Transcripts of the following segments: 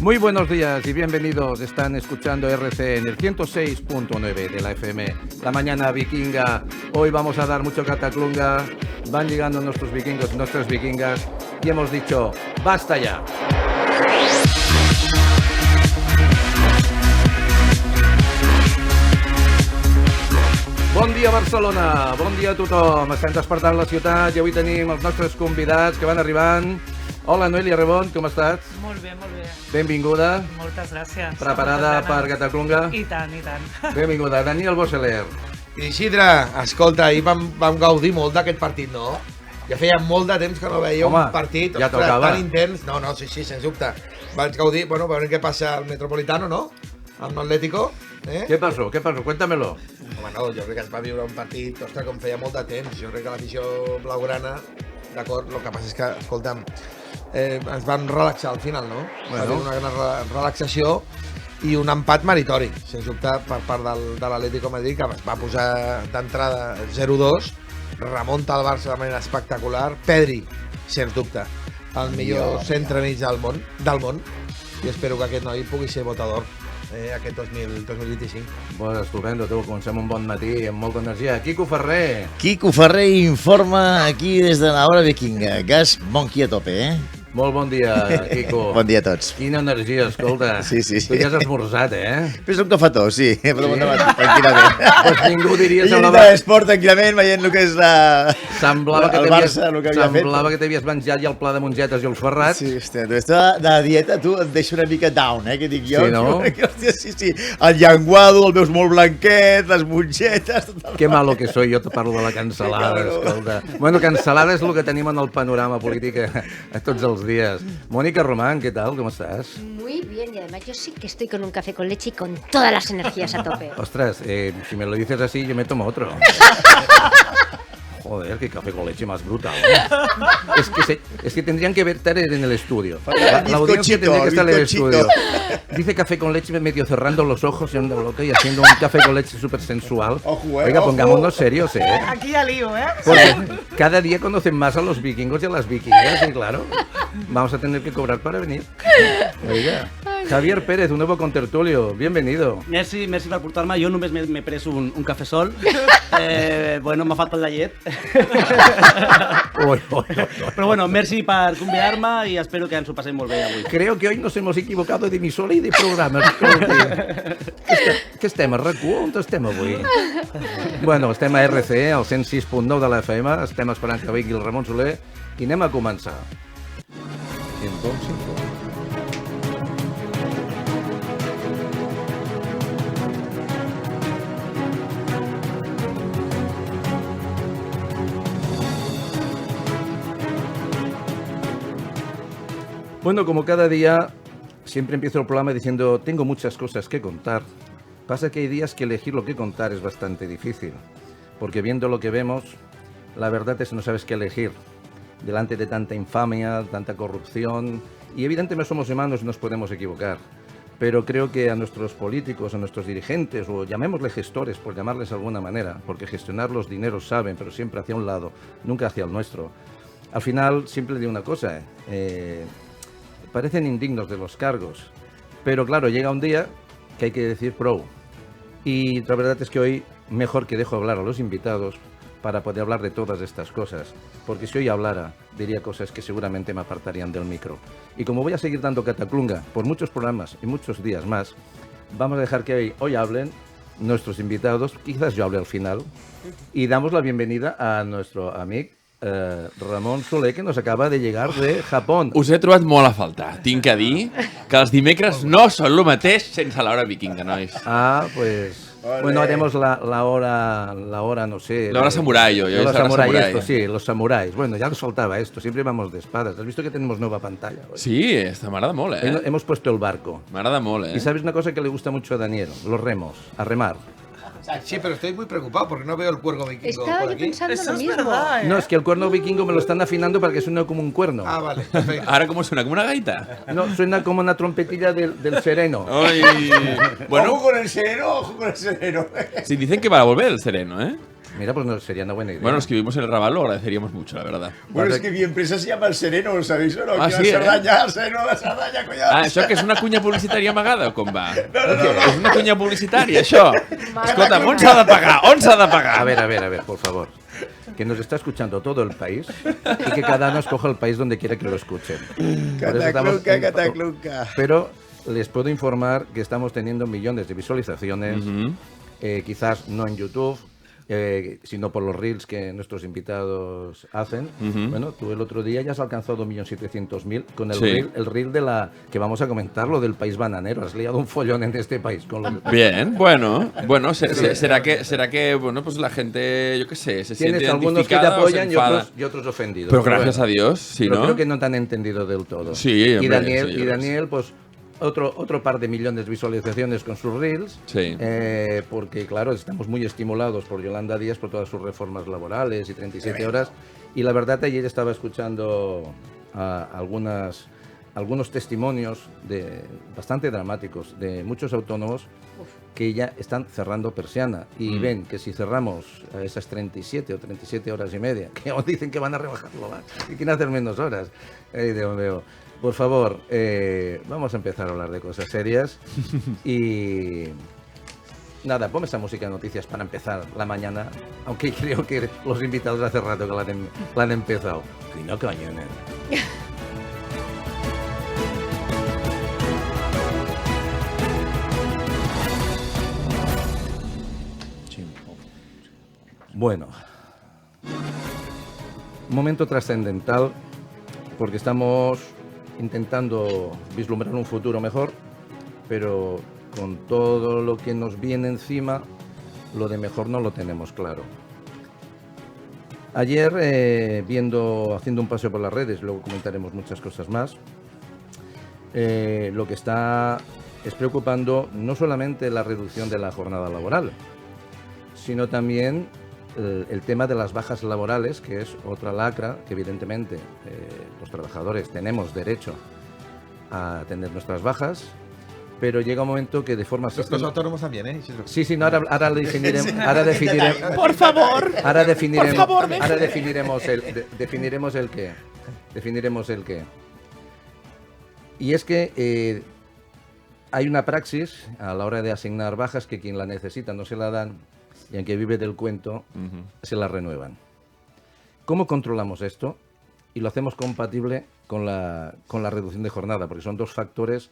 Muy buenos días y bienvenidos. Están escuchando RC en el 106.9 de la FM. La mañana vikinga. Hoy vamos a dar mucho cataclunga. Van llegando nuestros vikingos y nuestras vikingas. Y hemos dicho, ¡basta ya! Bon dia, Barcelona! Bon dia a tothom! Estem despertant la ciutat i avui tenim els nostres convidats que van arribant. Hola, Noelia Rebón, com estàs? Molt bé, molt bé. Benvinguda. Moltes gràcies. Preparada per cataclunga? I tant, i tant. Benvinguda. Daniel Boseler. Isidre, escolta, ahir vam gaudir molt d'aquest partit, no? Ja feia molt de temps que no veia un partit ja tocava. Tan intens. No, sí, sens dubte. Vaig gaudir, bueno, veure què passa al Metropolitano, no? Amb l'Atlético. ¿Qué pasó? Cuéntamelo. Home, no, jo crec que es va viure un partit, ostres, com feia molt de temps. Jo crec que l'afició blaugrana, d'acord, el que passa és que, escolta'm, ens van relaxar al final, no? Va haver una gran relaxació i un empat meritori, sens dubte, per part de l'Atlético Madrid, que es va posar d'entrada 0-2, remunta el Barça de manera espectacular, Pedri, sens dubte, el millor centre mig del món, i espero que aquest noi pugui ser votador aquest 2025. Bueno, estupendo, tu. Comencem un bon matí amb molta energia. Quico Ferrer. Quico Ferrer informa aquí des de l'hora vikinga. Gas Monkey a tope, Molt bon dia, Quico. Bon dia a tots. Quina energia, escolta. Sí. Tu ja has esmorzat, Però és un cafetó, sí. Tranquil·lament. Pues ningú diria... Semblava... Esport, tranquil·lament, veient el que és Semblava el Barça, el que havia fet. Semblava que t'havies menjat ja el pla de mongetes i els ferrats. Sí, hòstia, tu estàs de dieta, tu et deixa una mica down, que dic jo. Sí, no? Hòstia, sí. El llenguado, el veus molt blanquet, les mongetes... Que malo que soy, jo te parlo de la cansalada, escolta. Bueno, cansalada és el que tenim en el panorama polític a tots els días. Mónica Román, ¿qué tal? ¿Cómo estás? Muy bien, y además yo sí que estoy con un café con leche y con todas las energías a tope. Ostras, si me lo dices así, yo me tomo otro. Joder, qué café con leche más brutal. Es que tendrían que estar en el estudio. La audiencia tendría que estar en el estudio. Dice café con leche medio cerrando los ojos y haciendo un café con leche súper sensual. Oiga, pongámonos serios, Aquí ya lío, Porque cada día conocen más a los vikingos y a las vikingas, y claro, vamos a tener que cobrar para venir. Oiga. Javier Pérez, un nuevo contertulio, bienvenido. Merci per portar-me. Jo només m'he pres un cafè sol. Bueno, m'ha faltat la llet. Però bueno, merci per convidar-me i espero que ens ho passem molt bé avui. Creo que hoy nos hemos equivocado de emisora y de programa. Què estem, a RAC1? On estem avui? Bueno, estem a RC, al 106.9 de la FM, estem esperant que vingui el Ramon Soler i anem a començar. Entonces... Bueno, como cada día, siempre empiezo el programa diciendo, tengo muchas cosas que contar. Pasa que hay días que elegir lo que contar es bastante difícil, porque viendo lo que vemos, la verdad es que no sabes qué elegir. Delante de tanta infamia, tanta corrupción, y evidentemente somos humanos y nos podemos equivocar. Pero creo que a nuestros políticos, a nuestros dirigentes, o llamémosle gestores, por llamarles de alguna manera, porque gestionar los dineros saben, pero siempre hacia un lado, nunca hacia el nuestro. Al final, siempre digo una cosa, parecen indignos de los cargos, pero claro, llega un día que hay que decir pro. Y la verdad es que hoy mejor que dejo hablar a los invitados para poder hablar de todas estas cosas, porque si hoy hablara, diría cosas que seguramente me apartarían del micro. Y como voy a seguir dando cataclunga por muchos programas y muchos días más, vamos a dejar que hoy hablen nuestros invitados, quizás yo hable al final, y damos la bienvenida a nuestro amigo Ramon Soler, que nos acaba de llegar de Japón. Us he trobat molt a faltar. Tinc que dir que els dimecres no són el mateix sense l'hora vikinga, nois. Pues... Bueno, haremos la hora, no sé... La hora samurái, yo la samurái. Esto, sí, los samuráis. Bueno, ya nos faltaba esto, siempre vamos de espadas. ¿Has visto que tenemos nueva pantalla? Hoy? Sí, m'agrada molt, Hemos puesto el barco. M'agrada molt, Y sabes una cosa que le gusta mucho a Daniel, los remos, a remar. Sí, pero estoy muy preocupado porque no veo el cuerno vikingo Estaba por yo aquí. pensando Eso lo es mismo. verdad, No, es que el cuerno vikingo me lo están afinando para que suene como un cuerno. Ah, vale, perfecto. Ara com suena? Com una gaita? No, suena como una trompetilla del sereno. Ay. Bueno, Ojo con el sereno, ojo con el sereno. sí, dicen que va a volver el sereno, Mira, pues no sería una buena idea. Bueno, los que vivimos en el Raval lo agradeceríamos mucho, la verdad. Bueno, es que mi empresa se llama El Sereno, ¿lo sabéis o no? Ah, Que sí, el Sereno de Cerdanya, collons. Ah, això que és una cunya publicitària amagada o com va? És una cunya publicitària, això? Escolta, on s'ha de pagar? On s'ha de pagar? A ver, por favor. Que nos está escuchando todo el país y que cada uno escoja el país donde quiera que lo escuchen. Por eso estamos- Cataclunca. Pero les puedo informar que estamos teniendo millones de visualizaciones, quizás no en YouTube, sino por los reels que nuestros invitados hacen. Bueno, tú el otro día ya has alcanzado 1.700.000 con el, Sí. el reel de la que vamos a comentar, lo del país bananero. Has liado un follón en este país. Con lo... Bien, bueno, será que, bueno, pues la gente, yo qué sé, se siente Tienes algunos que te identificada o se apoyan enfada. y otros ofendidos. Pero gracias bueno, a Dios, sí, pero ¿no? creo que no te han entendido del todo. Sí, y hombre, Daniel, sí, yo y creo que Daniel pues otro par de millones de visualizaciones con sus reels. Sí. Porque, claro, estamos muy estimulados por Yolanda Díaz por todas sus reformas laborales y 37 horas. Y la verdad, ayer estaba escuchando algunos testimonios bastante dramáticos de muchos autónomos que ya están cerrando persiana y ven que si cerramos a esas 37 o 37 horas y media, que aún dicen que van a rebajarlo más y quieren hacer menos horas. Dios mío. Por favor, vamos a empezar a hablar de cosas serias y nada, ponme esa música de noticias para empezar la mañana, aunque creo que los invitados hace rato que la han empezado. Y no cañones. Bueno, un momento trascendental porque estamos intentando vislumbrar un futuro mejor, pero con todo lo que nos viene encima, lo de mejor no lo tenemos claro. Ayer, haciendo un paseo por las redes, luego comentaremos muchas cosas más, lo que está es preocupando no solamente la reducción de la jornada laboral, sino también el tema de las bajas laborales, que es otra lacra que evidentemente los trabajadores tenemos derecho a tener nuestras bajas, pero llega un momento que de forma Los autónomos también, ¿eh? Sí, no, ahora definiremos, Por favor. ahora definiremos, Por favor, ahora definiremos el qué. Definiremos el qué. Y es que hay una praxis a la hora de asignar bajas que quien la necesita no se la dan y aunque vive del cuento, se la renuevan. ¿Cómo controlamos esto? Y lo hacemos compatible con la reducción de jornada, porque son dos factores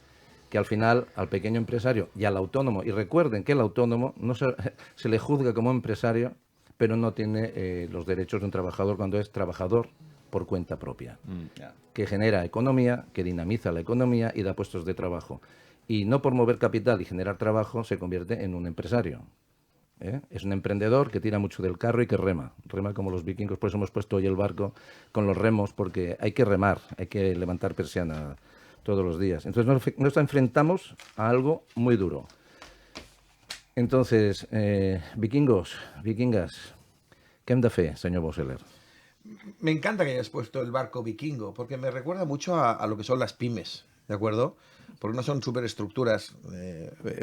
que al final al pequeño empresario y al autónomo, y recuerden que el autónomo no se le juzga como empresario, pero no tiene los derechos de un trabajador cuando es trabajador por cuenta propia, que genera economía, que dinamiza la economía y da puestos de trabajo. Y no por mover capital y generar trabajo se convierte en un empresario. Es un emprendedor que tira mucho del carro y que rema como los vikingos. Por eso hemos puesto hoy el barco con los remos, porque hay que remar, hay que levantar persiana todos los días. Entonces nos enfrentamos a algo muy duro. Entonces, vikingos, vikingas, ¿qué hem de fer, señor Boseler? Me encanta que hayas puesto el barco vikingo, porque me recuerda mucho a lo que son las pymes, ¿de acuerdo? Porque no son superestructuras,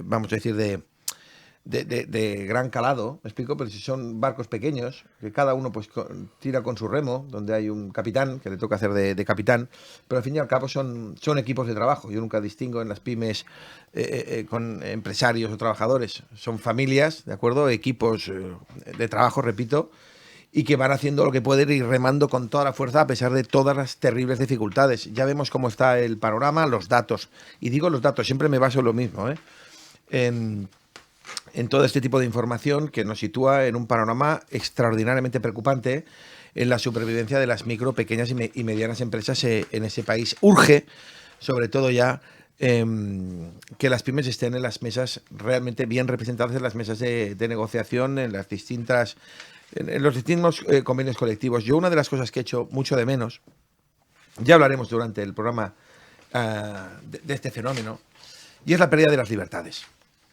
vamos a decir, de gran calado, me explico, pero si son barcos pequeños, que cada uno pues tira con su remo, donde hay un capitán que le toca hacer de capitán, pero al fin y al cabo son equipos de trabajo. Yo nunca distingo en las pymes con empresarios o trabajadores, son familias, ¿de acuerdo? Equipos de trabajo, repito, y que van haciendo lo que pueden y remando con toda la fuerza a pesar de todas las terribles dificultades. Ya vemos cómo está el panorama, los datos, y digo los datos, siempre me baso en lo mismo, en todo este tipo de información que nos sitúa en un panorama extraordinariamente preocupante en la supervivencia de las micro, pequeñas y medianas empresas en ese país. Urge, sobre todo ya, que las pymes estén en las mesas realmente bien representadas, en las mesas de negociación, en los distintos convenios colectivos. Yo una de las cosas que he hecho mucho de menos, ya hablaremos durante el programa de este fenómeno, y es la pérdida de las libertades.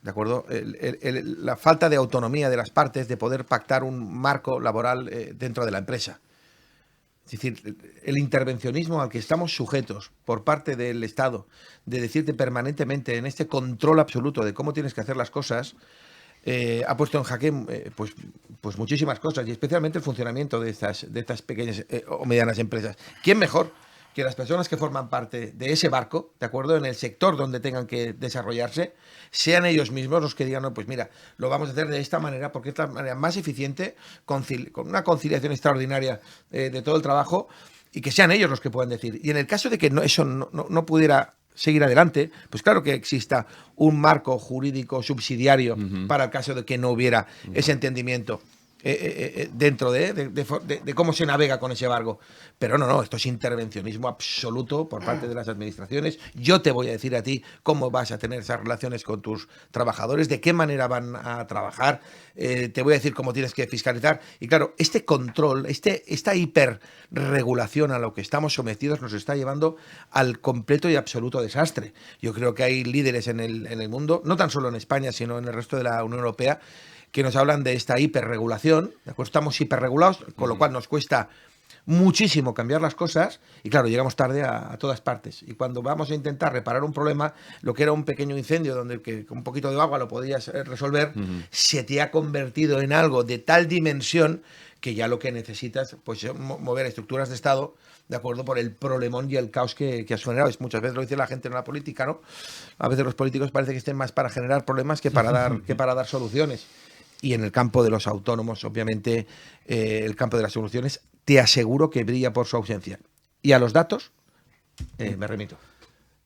¿De acuerdo? La falta de autonomía de las partes de poder pactar un marco laboral dentro de la empresa. Es decir, el intervencionismo al que estamos sujetos por parte del Estado, de decirte permanentemente en este control absoluto de cómo tienes que hacer las cosas, ha puesto en jaque pues muchísimas cosas, y especialmente el funcionamiento de estas pequeñas o medianas empresas. ¿Quién mejor que las personas que forman parte de ese barco, ¿de acuerdo?, en el sector donde tengan que desarrollarse, sean ellos mismos los que digan, no, pues mira, lo vamos a hacer de esta manera, porque es la manera más eficiente, con una conciliación extraordinaria de todo el trabajo, y que sean ellos los que puedan decir. Y en el caso de que eso no pudiera seguir adelante, pues claro que exista un marco jurídico subsidiario para el caso de que no hubiera ese entendimiento dentro de cómo se navega con ese barco. Pero no, esto es intervencionismo absoluto por parte de las administraciones. Yo te voy a decir a ti cómo vas a tener esas relaciones con tus trabajadores, de qué manera van a trabajar, te voy a decir cómo tienes que fiscalizar. Y claro, este control, esta hiperregulación a lo que estamos sometidos nos está llevando al completo y absoluto desastre. Yo creo que hay líderes en el mundo, no tan solo en España, sino en el resto de la Unión Europea, que nos hablan de esta hiperregulación, ¿de acuerdo? Estamos hiperregulados, con lo cual nos cuesta muchísimo cambiar las cosas, y claro, llegamos tarde a todas partes. Y cuando vamos a intentar reparar un problema, lo que era un pequeño incendio donde con un poquito de agua lo podías resolver, se te ha convertido en algo de tal dimensión que ya lo que necesitas pues es mover estructuras de Estado, de acuerdo, por el problemón y el caos que has generado. Muchas veces lo dice la gente en la política, ¿no? A veces los políticos parece que estén más para generar problemas que para dar soluciones. Y en el campo de los autónomos, obviamente, el campo de las soluciones, te aseguro que brilla por su ausencia. Y a los datos, me remito.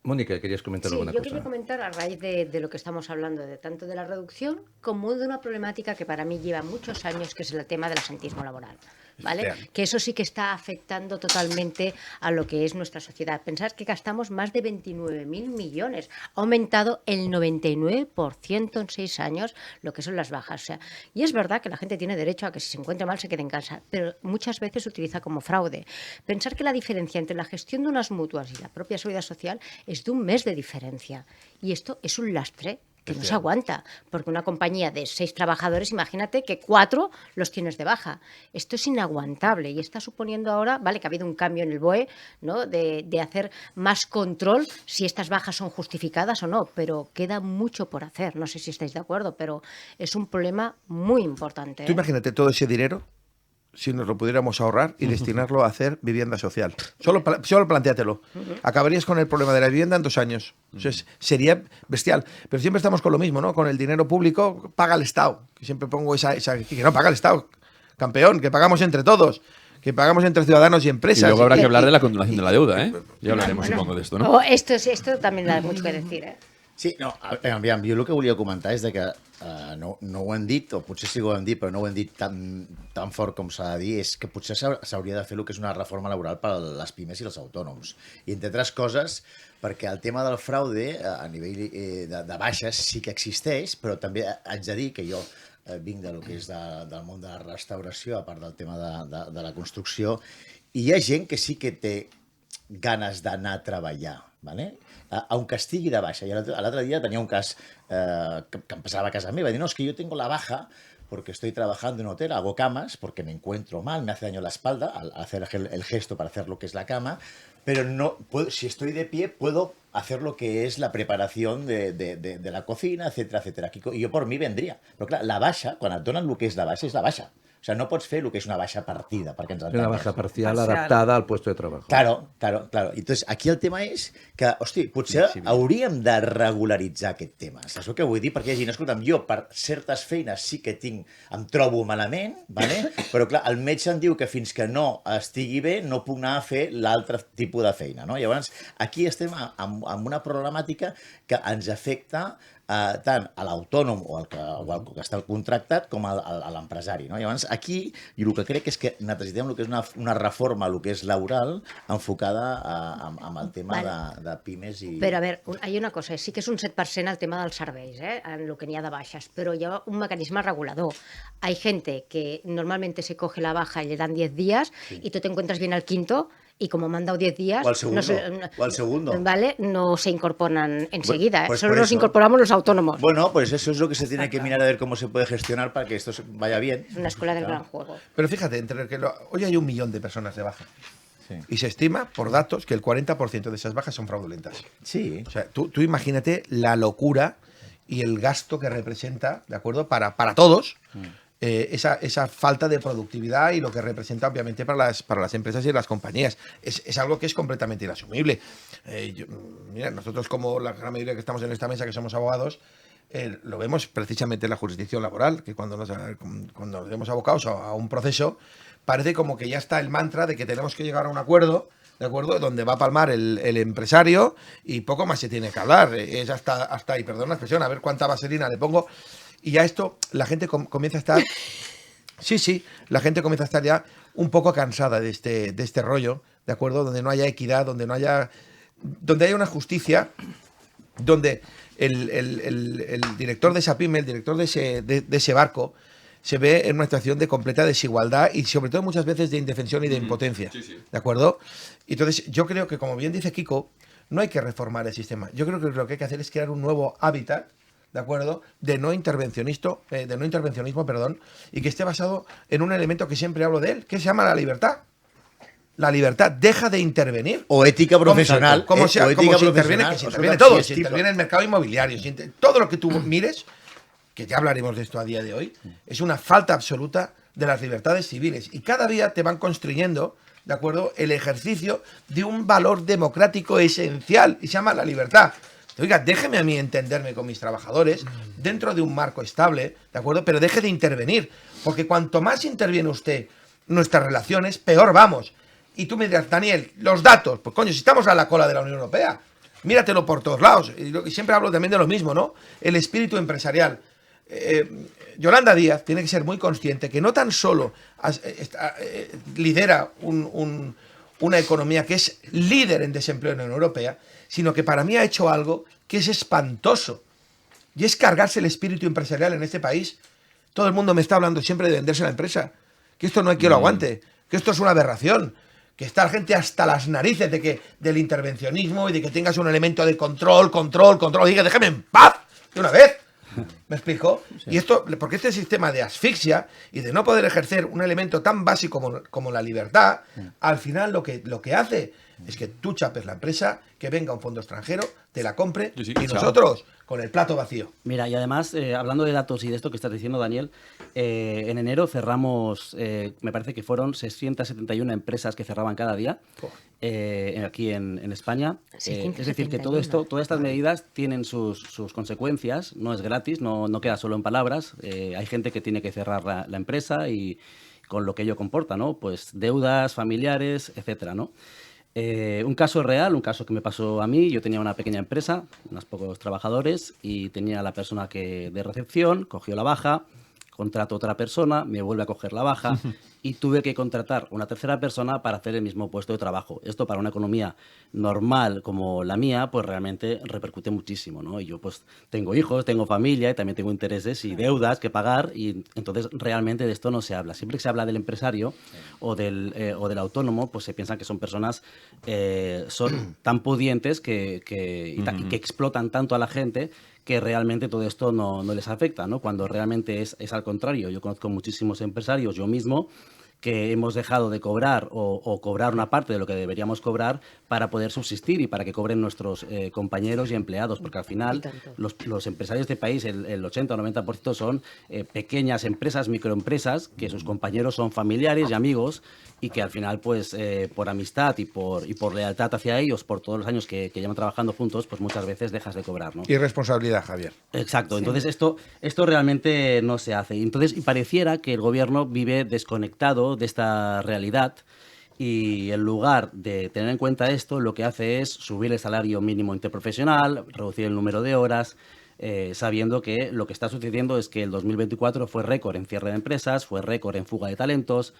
Mónica, ¿querías comentar alguna yo cosa? quería comentar a raíz de lo que estamos hablando, de tanto de la reducción como de una problemática que para mí lleva muchos años, que es el tema del asentismo laboral. ¿Vale? Que eso sí que está afectando totalmente a lo que es nuestra sociedad. Pensad que gastamos más de 29.000 millones. Ha aumentado el 99% en 6 años lo que son las bajas. O sea, y es verdad que la gente tiene derecho a que si se encuentra mal se quede en casa, pero muchas veces se utiliza como fraude. Pensar que la diferencia entre la gestión de unas mutuas y la propia seguridad social es de un mes de diferencia. Y esto es un lastre que no se aguanta, porque una compañía de 6 trabajadores, imagínate que 4 los tienes de baja. Esto es inaguantable y está suponiendo ahora, vale, que ha habido un cambio en el BOE, ¿no?, de hacer más control si estas bajas son justificadas o no, pero queda mucho por hacer. No sé si estáis de acuerdo, pero es un problema muy importante. Tú imagínate todo ese dinero, si nos lo pudiéramos ahorrar y destinarlo a hacer vivienda social. Solo plantéatelo. Acabarías con el problema de la vivienda en 2 años. Entonces, sería bestial. Pero siempre estamos con lo mismo, ¿no? Con el dinero público, paga el Estado. Que siempre pongo esa que no paga el Estado. Campeón, que pagamos entre todos. Que pagamos entre ciudadanos y empresas. Y luego habrá que hablar de la condonación de la deuda, ¿eh? Ya hablaremos, supongo, de esto, ¿no? Esto también da mucho que decir, ¿eh? Sí, no, aviam, jo el que volia comentar és de que no ho hem dit, o potser sí que ho hem dit, però no ho hem dit tan fort com s'ha de dir, és que potser s'hauria de fer el que és una reforma laboral per a les pimes i els autònoms. I entre altres coses, perquè el tema del fraude a nivell de baixes sí que existeix, però també haig de dir que jo vinc del que és del món de la restauració, a part del tema de la construcció, i hi ha gent que sí que té ganes d'anar a treballar, ¿vale? Aunque estigui de baixa. I l'altre dia tenia un cas que em passava a casa meva. Dic, no, es que yo tengo la baja porque estoy trabajando en un hotel, hago camas porque me encuentro mal, me hace daño la espalda al hacer el gesto para hacer lo que es la cama, pero no puedo, si estoy de pie puedo hacer lo que es la preparación de la cocina, etcétera, etcétera. Y yo por mí vendría. Però clar, la baixa, quan et donen el que és la baixa, és la baixa. O sea, no pots fer el que és una baixa partida, perquè ens entenguem. Una baja parcial adaptada al puesto de trabajo. Claro. Entonces, aquí el tema és que, hosti, potser hauríem de regularitzar aquest tema. Saps el que vull dir? Perquè hi ha gent, escolta'm, jo per certes feines sí que em trobo malament, ¿vale? Però clar, el metge em diu que fins que no estigui bé no puc anar a fer l'altre tipus de feina, no? Llavors, aquí estem amb una problemàtica que ens afecta tant a l'autònom o al que està contractat com a l'empresari, no? Llavors, aquí jo el que crec és que necessitem el que és una reforma, el que és laboral, enfocada amb el tema de pimes i... Però, a ver, hay una cosa, sí que és un 7% el tema dels serveis, en lo que n'hi ha de baixes, però hi ha un mecanisme regulador. Hay gente que normalmente se coge la baja y le dan 10 días y tú te encuentras bien al quinto y como me han dado 10 días... O al segundo. ¿Vale? No se incorporan enseguida. Pues Solo nos incorporamos los autónomos. Bueno, pues eso es lo que se tiene que mirar a ver cómo se puede gestionar para que esto vaya bien. Es una escuela del gran juego. Pero fíjate, hoy hay 1 millón de personas de baja. Sí. Y se estima, por datos, que el 40% de esas bajas son fraudulentas. Sí. O sea, tú imagínate la locura y el gasto que representa, ¿de acuerdo? Para todos, esa falta de productividad y lo que representa obviamente para las empresas y las compañías. Es algo que es completamente inasumible. Mira, nosotros como la gran mayoría que estamos en esta mesa, que somos abogados, lo vemos precisamente en la jurisdicción laboral, que cuando nos vemos abocados a un proceso, parece como que ya está el mantra de que tenemos que llegar a un acuerdo, ¿de acuerdo? Donde va a palmar el empresario y poco más se tiene que hablar. Es hasta ahí, perdón la expresión, a ver cuánta vaselina le pongo. Y ya esto, la gente comienza a estar... Sí, la gente comienza a estar ya un poco cansada de este rollo, ¿de acuerdo? Donde no haya equidad, donde haya una justicia, donde el director de esa pyme, el director de ese barco, se ve en una situación de completa desigualdad y sobre todo muchas veces de indefensión y de impotencia, ¿de acuerdo? Entonces yo creo que, como bien dice Kiko, no hay que reformar el sistema. Yo creo que lo que hay que hacer es crear un nuevo hábitat, ¿de acuerdo? De no intervencionismo, y que esté basado en un elemento que siempre hablo de él, que se llama la libertad. La libertad deja de intervenir. O ética profesional. Como se interviene, que se interviene todo. Se interviene el mercado inmobiliario. Todo lo que tú mires, que ya hablaremos de esto a día de hoy, es una falta absoluta de las libertades civiles. Y cada día te van construyendo, ¿de acuerdo?, el ejercicio de un valor democrático esencial y se llama la libertad. Oiga, déjeme a mí entenderme con mis trabajadores dentro de un marco estable, ¿de acuerdo? Pero deje de intervenir, porque cuanto más interviene usted en nuestras relaciones, peor vamos. Y tú me dirás, Daniel, los datos, pues coño, si estamos a la cola de la Unión Europea, míratelo por todos lados. Y siempre hablo también de lo mismo, ¿no? El espíritu empresarial. Yolanda Díaz tiene que ser muy consciente que no tan solo lidera una economía que es líder en desempleo en la Unión Europea, sino que para mí ha hecho algo que es espantoso, y es cargarse el espíritu empresarial en este país. Todo el mundo me está hablando siempre de venderse la empresa, que esto no hay quien lo aguante, que esto es una aberración, que está la gente hasta las narices del intervencionismo y de que tengas un elemento de control. Diga, déjame en paz de una vez. ¿Me explico? Sí. Y esto, porque este sistema de asfixia y de no poder ejercer un elemento tan básico como la libertad, al final lo que hace es que tú chapes la empresa, que venga un fondo extranjero, te la compre y nosotros con el plato vacío. Mira, y además, hablando de datos y de esto que estás diciendo, Daniel, en enero cerramos, me parece que fueron 671 empresas que cerraban cada día aquí en España. Es decir, que todo esto, todas estas medidas tienen sus consecuencias, no es gratis, no queda solo en palabras. Hay gente que tiene que cerrar la empresa y con lo que ello comporta, ¿no? Pues deudas familiares, etcétera, ¿no? Un caso real, un caso que me pasó a mí. Yo tenía una pequeña empresa, unos pocos trabajadores, y tenía la persona de recepción, cogió la baja, contrató a otra persona, me vuelve a coger la baja y tuve que contratar una tercera persona para hacer el mismo puesto de trabajo. Esto para una economía normal como la mía, pues realmente repercute muchísimo, ¿no? Y yo pues tengo hijos, tengo familia y también tengo intereses y deudas que pagar, y entonces realmente de esto no se habla. Siempre que se habla del empresario o del autónomo, pues se piensa que son personas son tan pudientes que explotan tanto a la gente, que realmente todo esto no les afecta, ¿no? Cuando realmente es al contrario. Yo conozco muchísimos empresarios, yo mismo, que hemos dejado de cobrar o cobrar una parte de lo que deberíamos cobrar para poder subsistir y para que cobren nuestros compañeros y empleados, porque al final los empresarios de este país, el 80 o 90% son pequeñas empresas, microempresas, que sus compañeros son familiares y amigos, y que al final, pues, por amistad y por lealtad hacia ellos, por todos los años que llevan trabajando juntos, pues muchas veces dejas de cobrar, ¿no? Y responsabilidad, Javier. Exacto. Entonces esto realmente no se hace. Y pareciera que el gobierno vive desconectado de esta realidad, y en lugar de tener en cuenta esto, lo que hace es subir el salario mínimo interprofesional, reducir el número de horas, sabiendo que lo que está sucediendo es que el 2024 fue récord en cierre de empresas, fue récord en fuga de talentos.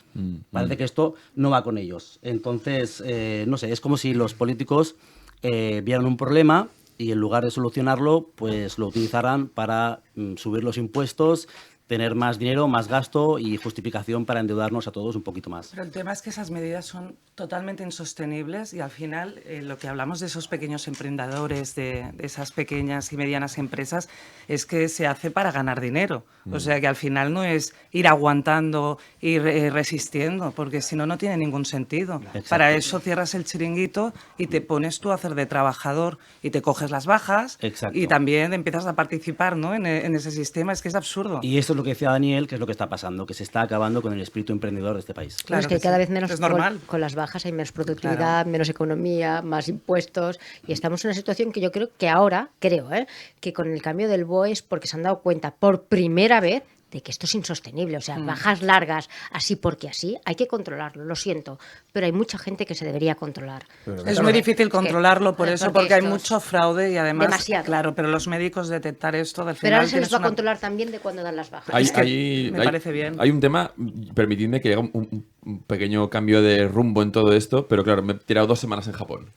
Parece que esto no va con ellos. Entonces, no sé, es como si los políticos vieran un problema y en lugar de solucionarlo, pues lo utilizaran para subir los impuestos tener más dinero, más gasto y justificación para endeudarnos a todos un poquito más. Pero el tema es que esas medidas son totalmente insostenibles y al final lo que hablamos de esos pequeños emprendedores, de esas pequeñas y medianas empresas, es que se hace para ganar dinero. O sea que al final no es ir aguantando y resistiendo, porque si no, no tiene ningún sentido. Exacto. Para eso cierras el chiringuito y te pones tú a hacer de trabajador y te coges las bajas. Exacto. Y también empiezas a participar, ¿no? en ese sistema. Es que es absurdo. Y esto es lo que decía Daniel, que es lo que está pasando, que se está acabando con el espíritu emprendedor de este país. Claro, es que que cada sí. vez menos Es normal. con las bajas hay menos productividad, Claro. menos economía, más impuestos y estamos en una situación que yo creo que ahora, que con el cambio del BOE es porque se han dado cuenta por primera vez de que esto es insostenible, o sea, bajas largas, así porque así, hay que controlarlo, lo siento, pero hay mucha gente que se debería controlar. Es muy difícil controlarlo por eso, porque hay estos- mucho fraude y además, Demasiado. claro, pero los médicos detectar esto del final Pero ahora se les tienes va a una- controlar también de cuándo dan las bajas. me parece bien. Hay un tema, permitidme que haga un pequeño cambio de rumbo en todo esto, pero claro, me he tirado 2 semanas en Japón.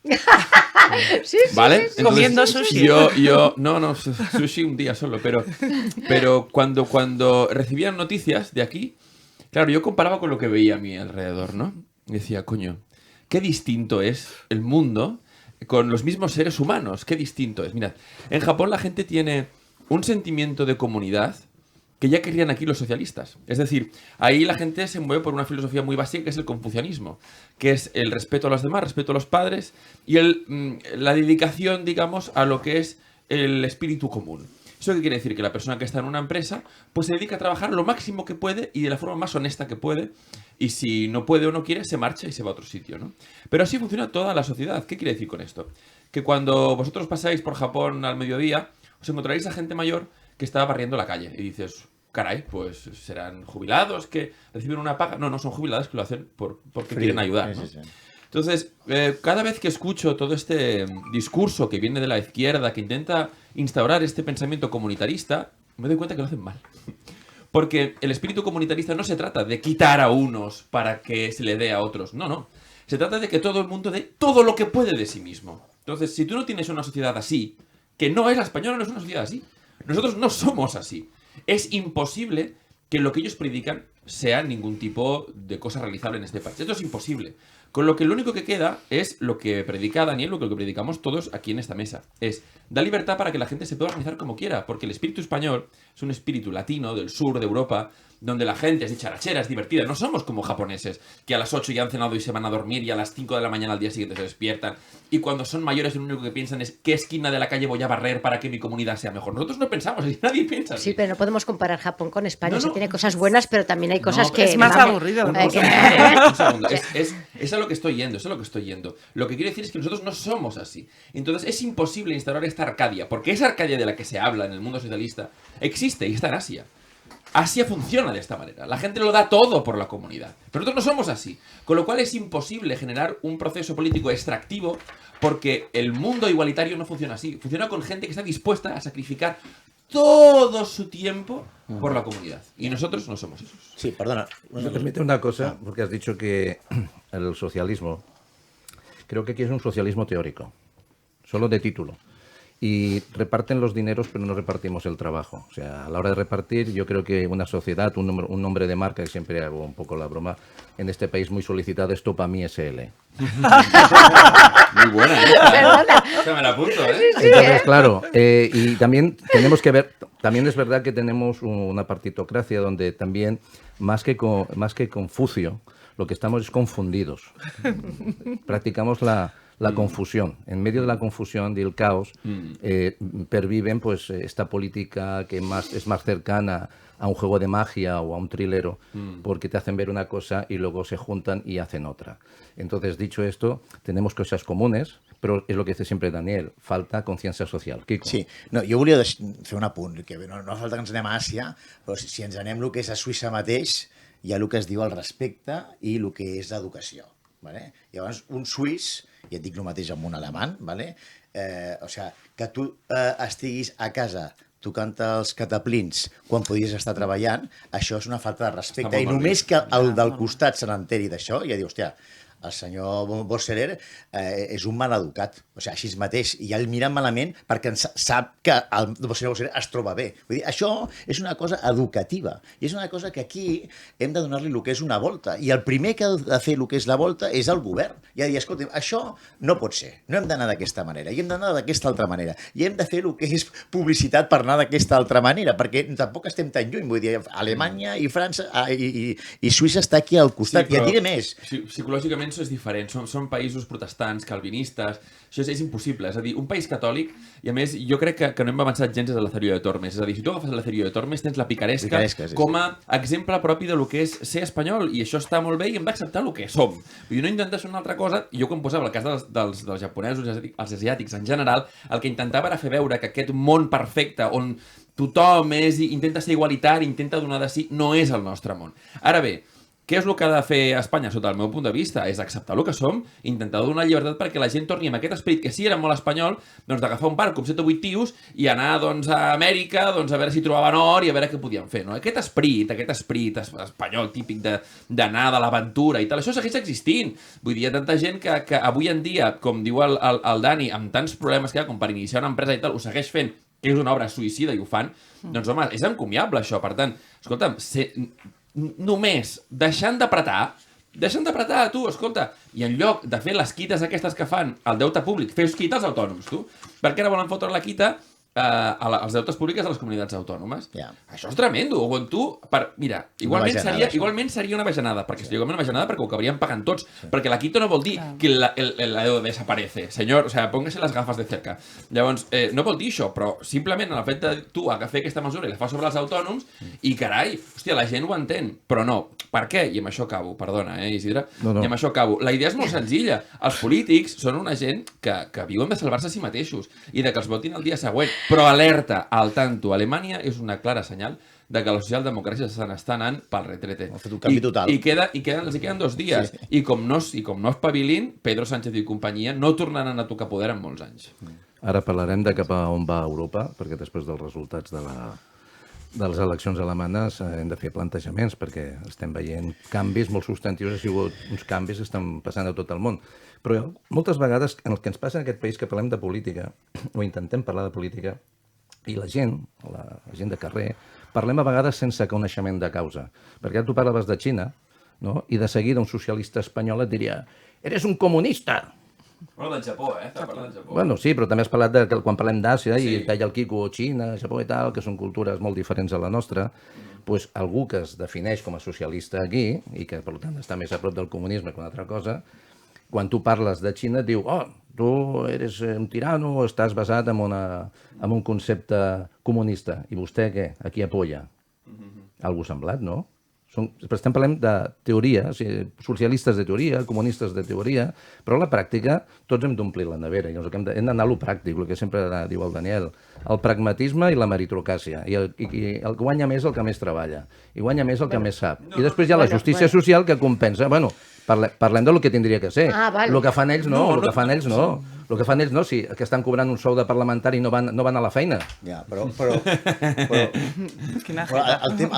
Sí, ¿Vale? Entonces, Comiendo sushi. No, sushi un día solo, pero cuando recibían noticias de aquí, claro, yo comparaba con lo que veía a mi alrededor, ¿no? Y decía, coño, qué distinto es el mundo con los mismos seres humanos, qué distinto es. Mirad, en Japón la gente tiene un sentimiento de comunidad que ya querían aquí los socialistas. Es decir, ahí la gente se mueve por una filosofía muy básica que es el confucianismo, que es el respeto a los demás, respeto a los padres y la dedicación, digamos, a lo que es el espíritu común. ¿Eso qué quiere decir? Que la persona que está en una empresa pues se dedica a trabajar lo máximo que puede y de la forma más honesta que puede, y si no puede o no quiere se marcha y se va a otro sitio, ¿no? Pero así funciona toda la sociedad. ¿Qué quiere decir con esto? Que cuando vosotros pasáis por Japón al mediodía os encontraréis a gente mayor que está barriendo la calle y dices, caray, pues serán jubilados que reciben una paga. No, no son jubilados que lo hacen porque quieren ayudar, ¿no? Sí. Entonces, cada vez que escucho todo este discurso que viene de la izquierda, que intenta instaurar este pensamiento comunitarista, me doy cuenta que lo hacen mal. Porque el espíritu comunitarista no se trata de quitar a unos para que se le dé a otros. No, no. Se trata de que todo el mundo dé todo lo que puede de sí mismo. Entonces, si tú no tienes una sociedad así, que no es la española, no es una sociedad así. Nosotros no somos así. Es imposible que lo que ellos predican sea ningún tipo de cosa realizable en este país. Esto es imposible. Con lo que lo único que queda es lo que predica Daniel, lo que predicamos todos aquí en esta mesa. Es, da libertad para que la gente se pueda organizar como quiera, porque el espíritu español es un espíritu latino del sur de Europa, donde la gente es dicharachera, es divertida. No somos como japoneses, que a las 8 ya han cenado y se van a dormir y a las 5 de la mañana al día siguiente se despiertan. Y cuando son mayores lo único que piensan es qué esquina de la calle voy a barrer para que mi comunidad sea mejor. Nosotros no pensamos así, nadie piensa así. Sí, pero no podemos comparar Japón con España. No, Sí no. tiene cosas buenas, pero también hay cosas No, que... es más vamos, aburrido. Un que- segundo. Es a lo que estoy yendo, es a lo que estoy yendo. Lo que quiero decir es que nosotros no somos así. Entonces es imposible instaurar esta Arcadia, porque esa Arcadia de la que se habla en el mundo socialista existe y está en Asia. Asia funciona de esta manera. La gente lo da todo por la comunidad. Pero nosotros no somos así. Con lo cual es imposible generar un proceso político extractivo porque el mundo igualitario no funciona así. Funciona con gente que está dispuesta a sacrificar todo su tiempo por la comunidad. Y nosotros no somos esos. Sí, perdona. ¿Me permite una cosa? Porque has dicho que el socialismo, creo que aquí es un socialismo teórico, solo de título. Y reparten los dineros, pero no repartimos el trabajo. O sea, a la hora de repartir, yo creo que una sociedad, un nombre de marca, que siempre hago un poco la broma, en este país muy solicitado es Topami SL. Muy buena, ¿eh? Perdona. Se me la apunto, ¿eh? Entonces, claro, y también tenemos que ver, también es verdad que tenemos una partitocracia donde también, más que Confucio, lo que estamos es confundidos. Practicamos la confusión. En medio de la confusión y el caos, perviven pues esta política que es más cercana a un juego de magia o a un trilero, porque te hacen ver una cosa y luego se juntan y hacen otra. Entonces, dicho esto, tenemos cosas comunes, però és el que dice sempre Daniel, falta consciència social. Quico. Sí, no, jo volia fer un apunt, que no fa falta que ens anem a Àsia, però si ens anem el que és a Suïssa mateix, hi ha el que es diu el respecte i el que és l'educació. Vale? Llavors, un suís, i et dic el mateix amb un alemany, vale? O sigui, que tu estiguis a casa tocant els cataplins quan podies estar treballant, això és una falta de respecte. I només que el del costat se n'enteri d'això, ja diu, hòstia, el senyor Bosserer és un mal educat. o sigui, així mateix, i ja el miren malament perquè sap que el senyor Bosseret es troba bé. Vull dir, això és una cosa educativa, i és una cosa que aquí hem de donar-li el que és una volta, i el primer que ha de fer el que és la volta és el govern. I ha de dir, escolta, això no pot ser, no hem d'anar d'aquesta manera, i hem d'anar d'aquesta altra manera, i hem de fer el que és publicitat per anar d'aquesta altra manera, perquè tampoc estem tan lluny, vull dir, Alemanya i França i Suïssa està aquí al costat, i et diré més. Psicològicament això és diferent, són països protestants, calvinistes, això és impossible, és a dir, un país catòlic, i a més jo crec que no hem avançat gens des de l'Acerio de Tormes, és a dir, si tu agafes l'Acerio de Tormes tens la picaresca com a exemple propi del que és ser espanyol, i això està molt bé i hem d'acceptar el que som. Vull dir, no intentar ser una altra cosa, i jo quan posava el cas dels japonesos, els asiàtics en general, el que intentava era fer veure que aquest món perfecte on tothom intenta ser igualitari, intenta donar de si, no és el nostre món. Ara bé, què és el que ha de fer Espanya, sota el meu punt de vista? És acceptar el que som, intentar donar llibertat perquè la gent torni amb aquest esperit que sí era molt espanyol, doncs d'agafar un barco amb 7 o 8 tios i anar doncs, a Amèrica a veure si trobaven or i a veure què podien fer. No? Aquest esperit espanyol típic d'anar de l'aventura i tal, això segueix existint. Vull dir, hi ha tanta gent que avui en dia, com diu el Dani, amb tants problemes que hi ha com per iniciar una empresa i tal, ho segueix fent, que és una obra suïcida i ho fan, doncs home, és encomiable això. Per tant, escolta'm, només deixant d'apretar, tu, escolta, i en lloc de fer les quites aquestes que fan al deute públic, fes quita als autònoms, tu. Perquè ara volen fotre la quita als deutes públics a les comunitats autònomes. Això és tremendo. Mira, igualment seria una bajanada, perquè seria una bajanada perquè ho acabaríem pagant tots, perquè la quita no vol dir que la deuda desaparece. Senyor, o sea, póngase las gafas de cerca. Llavors, no vol dir això, però simplement el fet de tu agafar aquesta mesura i la fa sobre els autònoms i carai, hòstia, la gent ho entén, però no. Per què? I amb això acabo, perdona, Isidre. No. I amb això acabo. La idea és molt senzilla. Els polítics són una gent que viuen de salvar-se a si mateixos i de que els votin el dia següent. Però alerta, al tanto, Alemanya és una clara senyal de que la socialdemocràcia se n'està anant pel retrete. Ha fet un canvi total. I els queden 2 dies. Sí. I com no espavilin, Pedro Sánchez i companyia no tornaran a tocar poder en molts anys. Ara parlarem de cap a on va Europa, perquè després dels resultats de les eleccions alemanes hem de fer plantejaments, perquè estem veient canvis molt substantius, ha sigut uns canvis que estan passant a tot el món. Però moltes vegades el que ens passa en aquest país que parlem de política, o intentem parlar de política, i la gent de carrer, parlem a vegades sense coneixement de causa. Perquè tu parlaves de Xina, no? I de seguida un socialista espanyol et diria «Eres un comunista!» Bueno, del Japó, Estava parlant del Japó. Bueno, sí, però també has parlat de quan parlem d'Àsia i deia el Kiko, Xina, Japó i tal, que són cultures molt diferents a la nostra, doncs algú que es defineix com a socialista aquí i que, per tant, està més a prop del comunisme que una altra cosa, quan tu parles de Xina et diu tu eres un tirano o estàs basat en un concepte comunista. I vostè què? A qui apoya? Algú semblat, no? Però estem parlant de teoria, o sigui, socialistes de teoria, comunistes de teoria, però a la pràctica tots hem d'omplir la nevera, i hem d'anar a lo pràctic, el que sempre diu el Daniel, el pragmatisme i la meritocràcia, i el que guanya més el que més treballa, i guanya més el que més sap. I després hi ha la justícia social que compensa. Bueno, parlem del que tindria que ser. El que fan ells no, el que fan ells no. El que fan ells no, sí, que estan cobrant un sou de parlamentari i no van a la feina. Ja, però el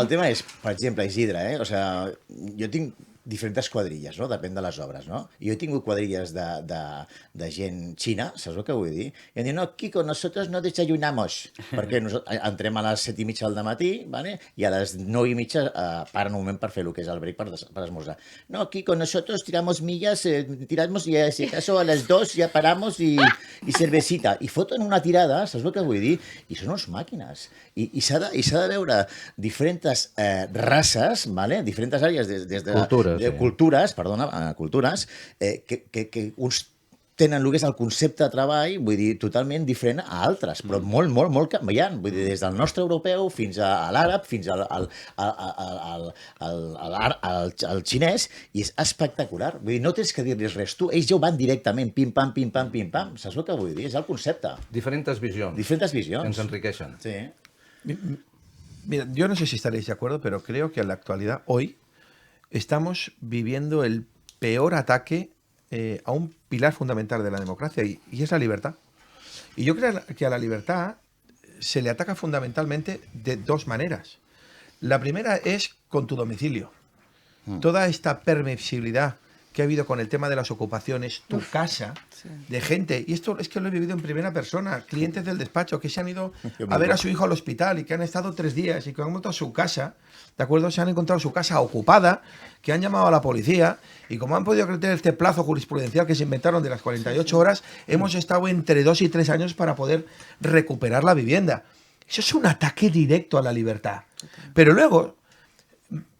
tema és, per exemple, Isidre, o sigui, jo tinc diferents quadrilles, no? Depèn de les obres, no? I jo he tingut quadrilles de gent xina, saps el que vull dir? I em diuen, no, Kiko, nosotros no desayunamos, perquè entrem a les 7:30 del matí, ¿vale? I a les 9:30 paren un moment per fer el que és el break per esmorzar. No, Kiko, nosotros tiramos millas, y si acaso a las 2 ya paramos y cervecita. I foten una tirada, saps el que vull dir? I són uns màquines. I s'ha de veure diferents races, ¿vale? Diferents àrees des de cultures, que uns tenen el que és el concepte de treball, vull dir, totalment diferent a altres, però molt canviant. Vull dir, des del nostre europeu fins a l'àrab, fins al xinès, i és espectacular. Vull dir, no tens que dir-los res tu, ells ja ho van directament, pim-pam, pim-pam, pim-pam. Saps el que vull dir? És el concepte. Diferents visions. Diferentes visions. Ens enriqueixen. Sí. Mira, yo no sé si estaréis de acuerdo, pero creo que en la actualidad, hoy, estamos viviendo el peor ataque a un pilar fundamental de la democracia y es la libertad. Y yo creo que a la libertad se le ataca fundamentalmente de 2 maneras. La primera es con tu domicilio. Toda esta permisibilidad que ha habido con el tema de las ocupaciones, tu casa, de gente, y esto es que lo he vivido en primera persona, clientes del despacho que se han ido a ver a su hijo al hospital y que han estado 3 días y que han vuelto a su casa, ¿de acuerdo? Se han encontrado su casa ocupada, que han llamado a la policía y como han podido creer este plazo jurisprudencial que se inventaron de las 48 horas, hemos estado entre 2 y 3 años para poder recuperar la vivienda. Eso es un ataque directo a la libertad. Pero luego,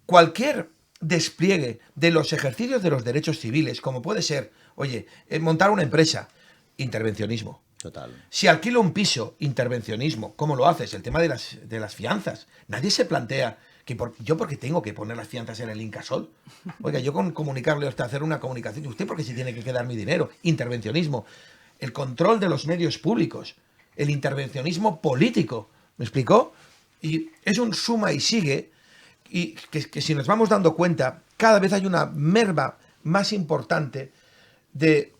cualquier despliegue de los ejercicios de los derechos civiles, como puede ser, oye, montar una empresa, intervencionismo. Total. Si alquilo un piso, intervencionismo. ¿Cómo lo haces? El tema de las fianzas. Nadie se plantea que yo porque tengo que poner las fianzas en el Incasol. Oiga, yo con comunicarle a usted, hacer una comunicación, ¿usted porque se tiene que quedar mi dinero? Intervencionismo. El control de los medios públicos. El intervencionismo político. ¿Me explicó? Y es un suma y sigue. Y que si nos vamos dando cuenta, cada vez hay una merma más importante de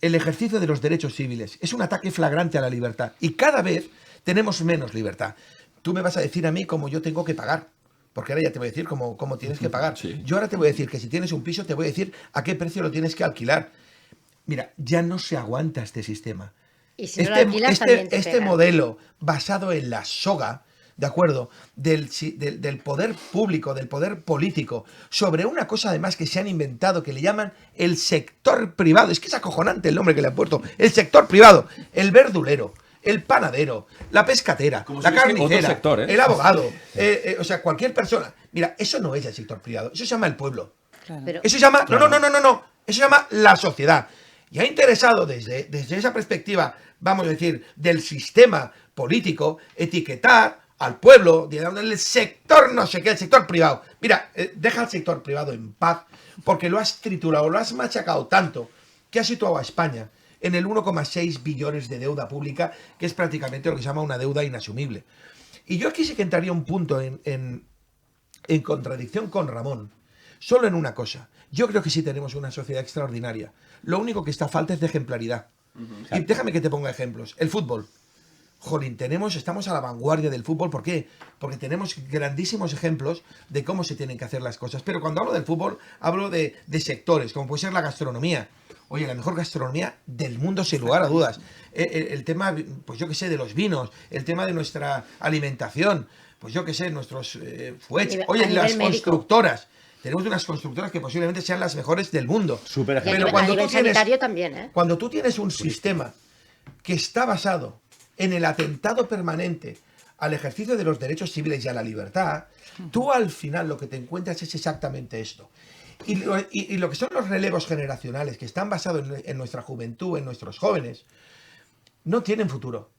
el ejercicio de los derechos civiles. Es un ataque flagrante a la libertad. Y cada vez tenemos menos libertad. Tú me vas a decir a mí cómo yo tengo que pagar. Porque ahora ya te voy a decir cómo tienes que pagar. Sí. Yo ahora te voy a decir que si tienes un piso, te voy a decir a qué precio lo tienes que alquilar. Mira, ya no se aguanta este sistema. Y si no lo alquilas, también te este pegan. modelo basado en la soga, ¿de acuerdo? Del poder público, del poder político, sobre una cosa además que se han inventado que le llaman el sector privado. Es que es acojonante el nombre que le han puesto. El sector privado, el verdulero, el panadero, la pescatera, Como la si fuese carnicera, otro sector, ¿eh? el abogado, o sea, cualquier persona. Mira, eso no es el sector privado, eso se llama el pueblo. Claro. Pero- Eso se llama, no, eso se llama la sociedad. Y ha interesado desde esa perspectiva, vamos a decir, del sistema político, etiquetar al pueblo, el sector no sé qué, el sector privado. Mira, deja al sector privado en paz, porque lo has triturado, lo has machacado tanto, que has situado a España en el 1,6 billones de deuda pública, que es prácticamente lo que se llama una deuda inasumible. Y yo aquí sí que entraría un punto en contradicción con Ramón, solo en una cosa. Yo creo que sí tenemos una sociedad extraordinaria. Lo único que está falta es de ejemplaridad. Y déjame que te ponga ejemplos. El fútbol. Jolín, estamos a la vanguardia del fútbol. ¿Por qué? Porque tenemos grandísimos ejemplos de cómo se tienen que hacer las cosas. Pero cuando hablo del fútbol, hablo de sectores, como puede ser la gastronomía. Oye, la mejor gastronomía del mundo, sin lugar a dudas. El tema, pues yo qué sé, de los vinos, el tema de nuestra alimentación, pues yo qué sé, nuestros fuets. A Oye, nivel las médico. constructoras. Tenemos unas constructoras que posiblemente sean las mejores del mundo. Súper Y ejemplo. a cuando nivel tú tienes- sanitario también, ¿eh? Cuando tú tienes un sistema que está basado en el atentado permanente al ejercicio de los derechos civiles y a la libertad, tú al final lo que te encuentras es exactamente esto. Y lo que son los relevos generacionales que están basados en nuestra juventud, en nuestros jóvenes, no tienen futuro.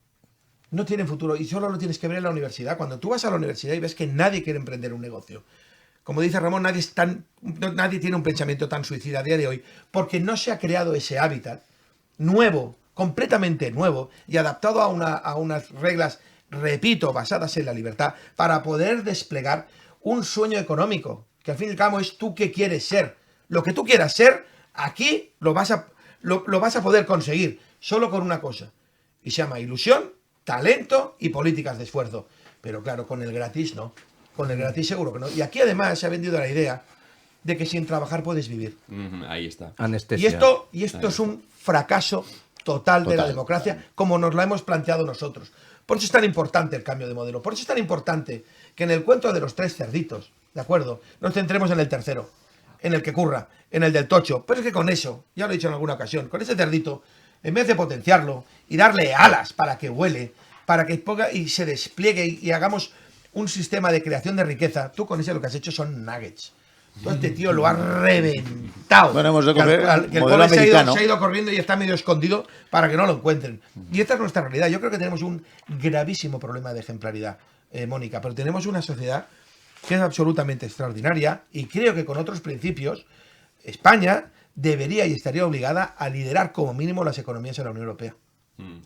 No tienen futuro y solo lo tienes que ver en la universidad. Cuando tú vas a la universidad y ves que nadie quiere emprender un negocio. Como dice Ramón, nadie tiene un pensamiento tan suicida a día de hoy porque no se ha creado ese hábitat nuevo, completamente nuevo y adaptado a unas reglas, repito, basadas en la libertad para poder desplegar un sueño económico, que al fin y al cabo es tú qué quieres ser. Lo que tú quieras ser, aquí lo vas a poder conseguir solo con una cosa y se llama ilusión, talento y políticas de esfuerzo. Pero claro, con el gratis no. Con el gratis seguro que no. Y aquí además se ha vendido la idea de que sin trabajar puedes vivir. Ahí está. Anestesia. Y esto es un fracaso total de la democracia, como nos la hemos planteado nosotros. Por eso es tan importante el cambio de modelo. Por eso es tan importante que en el cuento de los 3 cerditos, ¿de acuerdo?, nos centremos en el tercero, en el que curra, en el del tocho. Pero es que con eso, ya lo he dicho en alguna ocasión, con ese cerdito, en vez de potenciarlo y darle alas para que vuele, para que ponga y se despliegue y hagamos un sistema de creación de riqueza, tú con ese lo que has hecho son nuggets. Tú este tío lo has reventado. Bueno, hemos de Que coger que el modelo pobre americano. se ha ido corriendo y está medio escondido para que no lo encuentren. Y esta es nuestra realidad. Yo creo que tenemos un gravísimo problema de ejemplaridad, Mónica, pero tenemos una sociedad que es absolutamente extraordinaria y creo que con otros principios España debería y estaría obligada a liderar como mínimo las economías en la Unión Europea.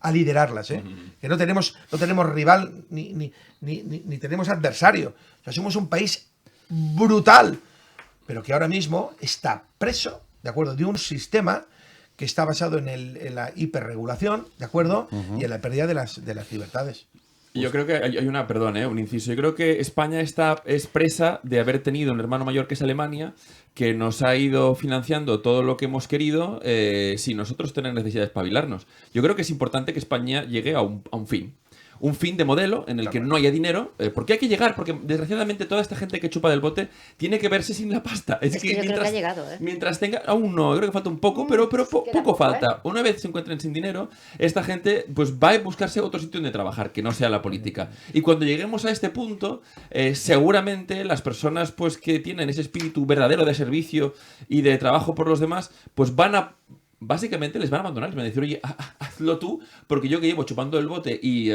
A liderarlas, ¿eh? Que no tenemos rival ni tenemos adversario. O sea, somos un país brutal, pero que ahora mismo está preso, ¿de acuerdo?, de un sistema que está basado en la hiperregulación, ¿de acuerdo?, y en la pérdida de las libertades. Yo creo que hay un inciso. Yo creo que España es presa de haber tenido un hermano mayor que es Alemania, que nos ha ido financiando todo lo que hemos querido sin nosotros tener necesidad de espabilarnos. Yo creo que es importante que España llegue a un fin. Un fin de modelo en el que no haya dinero, porque hay que llegar, porque desgraciadamente toda esta gente que chupa del bote tiene que verse sin la pasta. Es que yo creo que ha llegado, mientras tenga, aún no, yo creo que falta un poco, pero poco falta. Una vez se encuentren sin dinero, esta gente pues va a buscarse otro sitio donde trabajar, que no sea la política. Y cuando lleguemos a este punto, seguramente las personas pues que tienen ese espíritu verdadero de servicio y de trabajo por los demás, pues básicamente les van a abandonar, les van a decir, oye, hazlo tú, porque yo que llevo chupando el bote y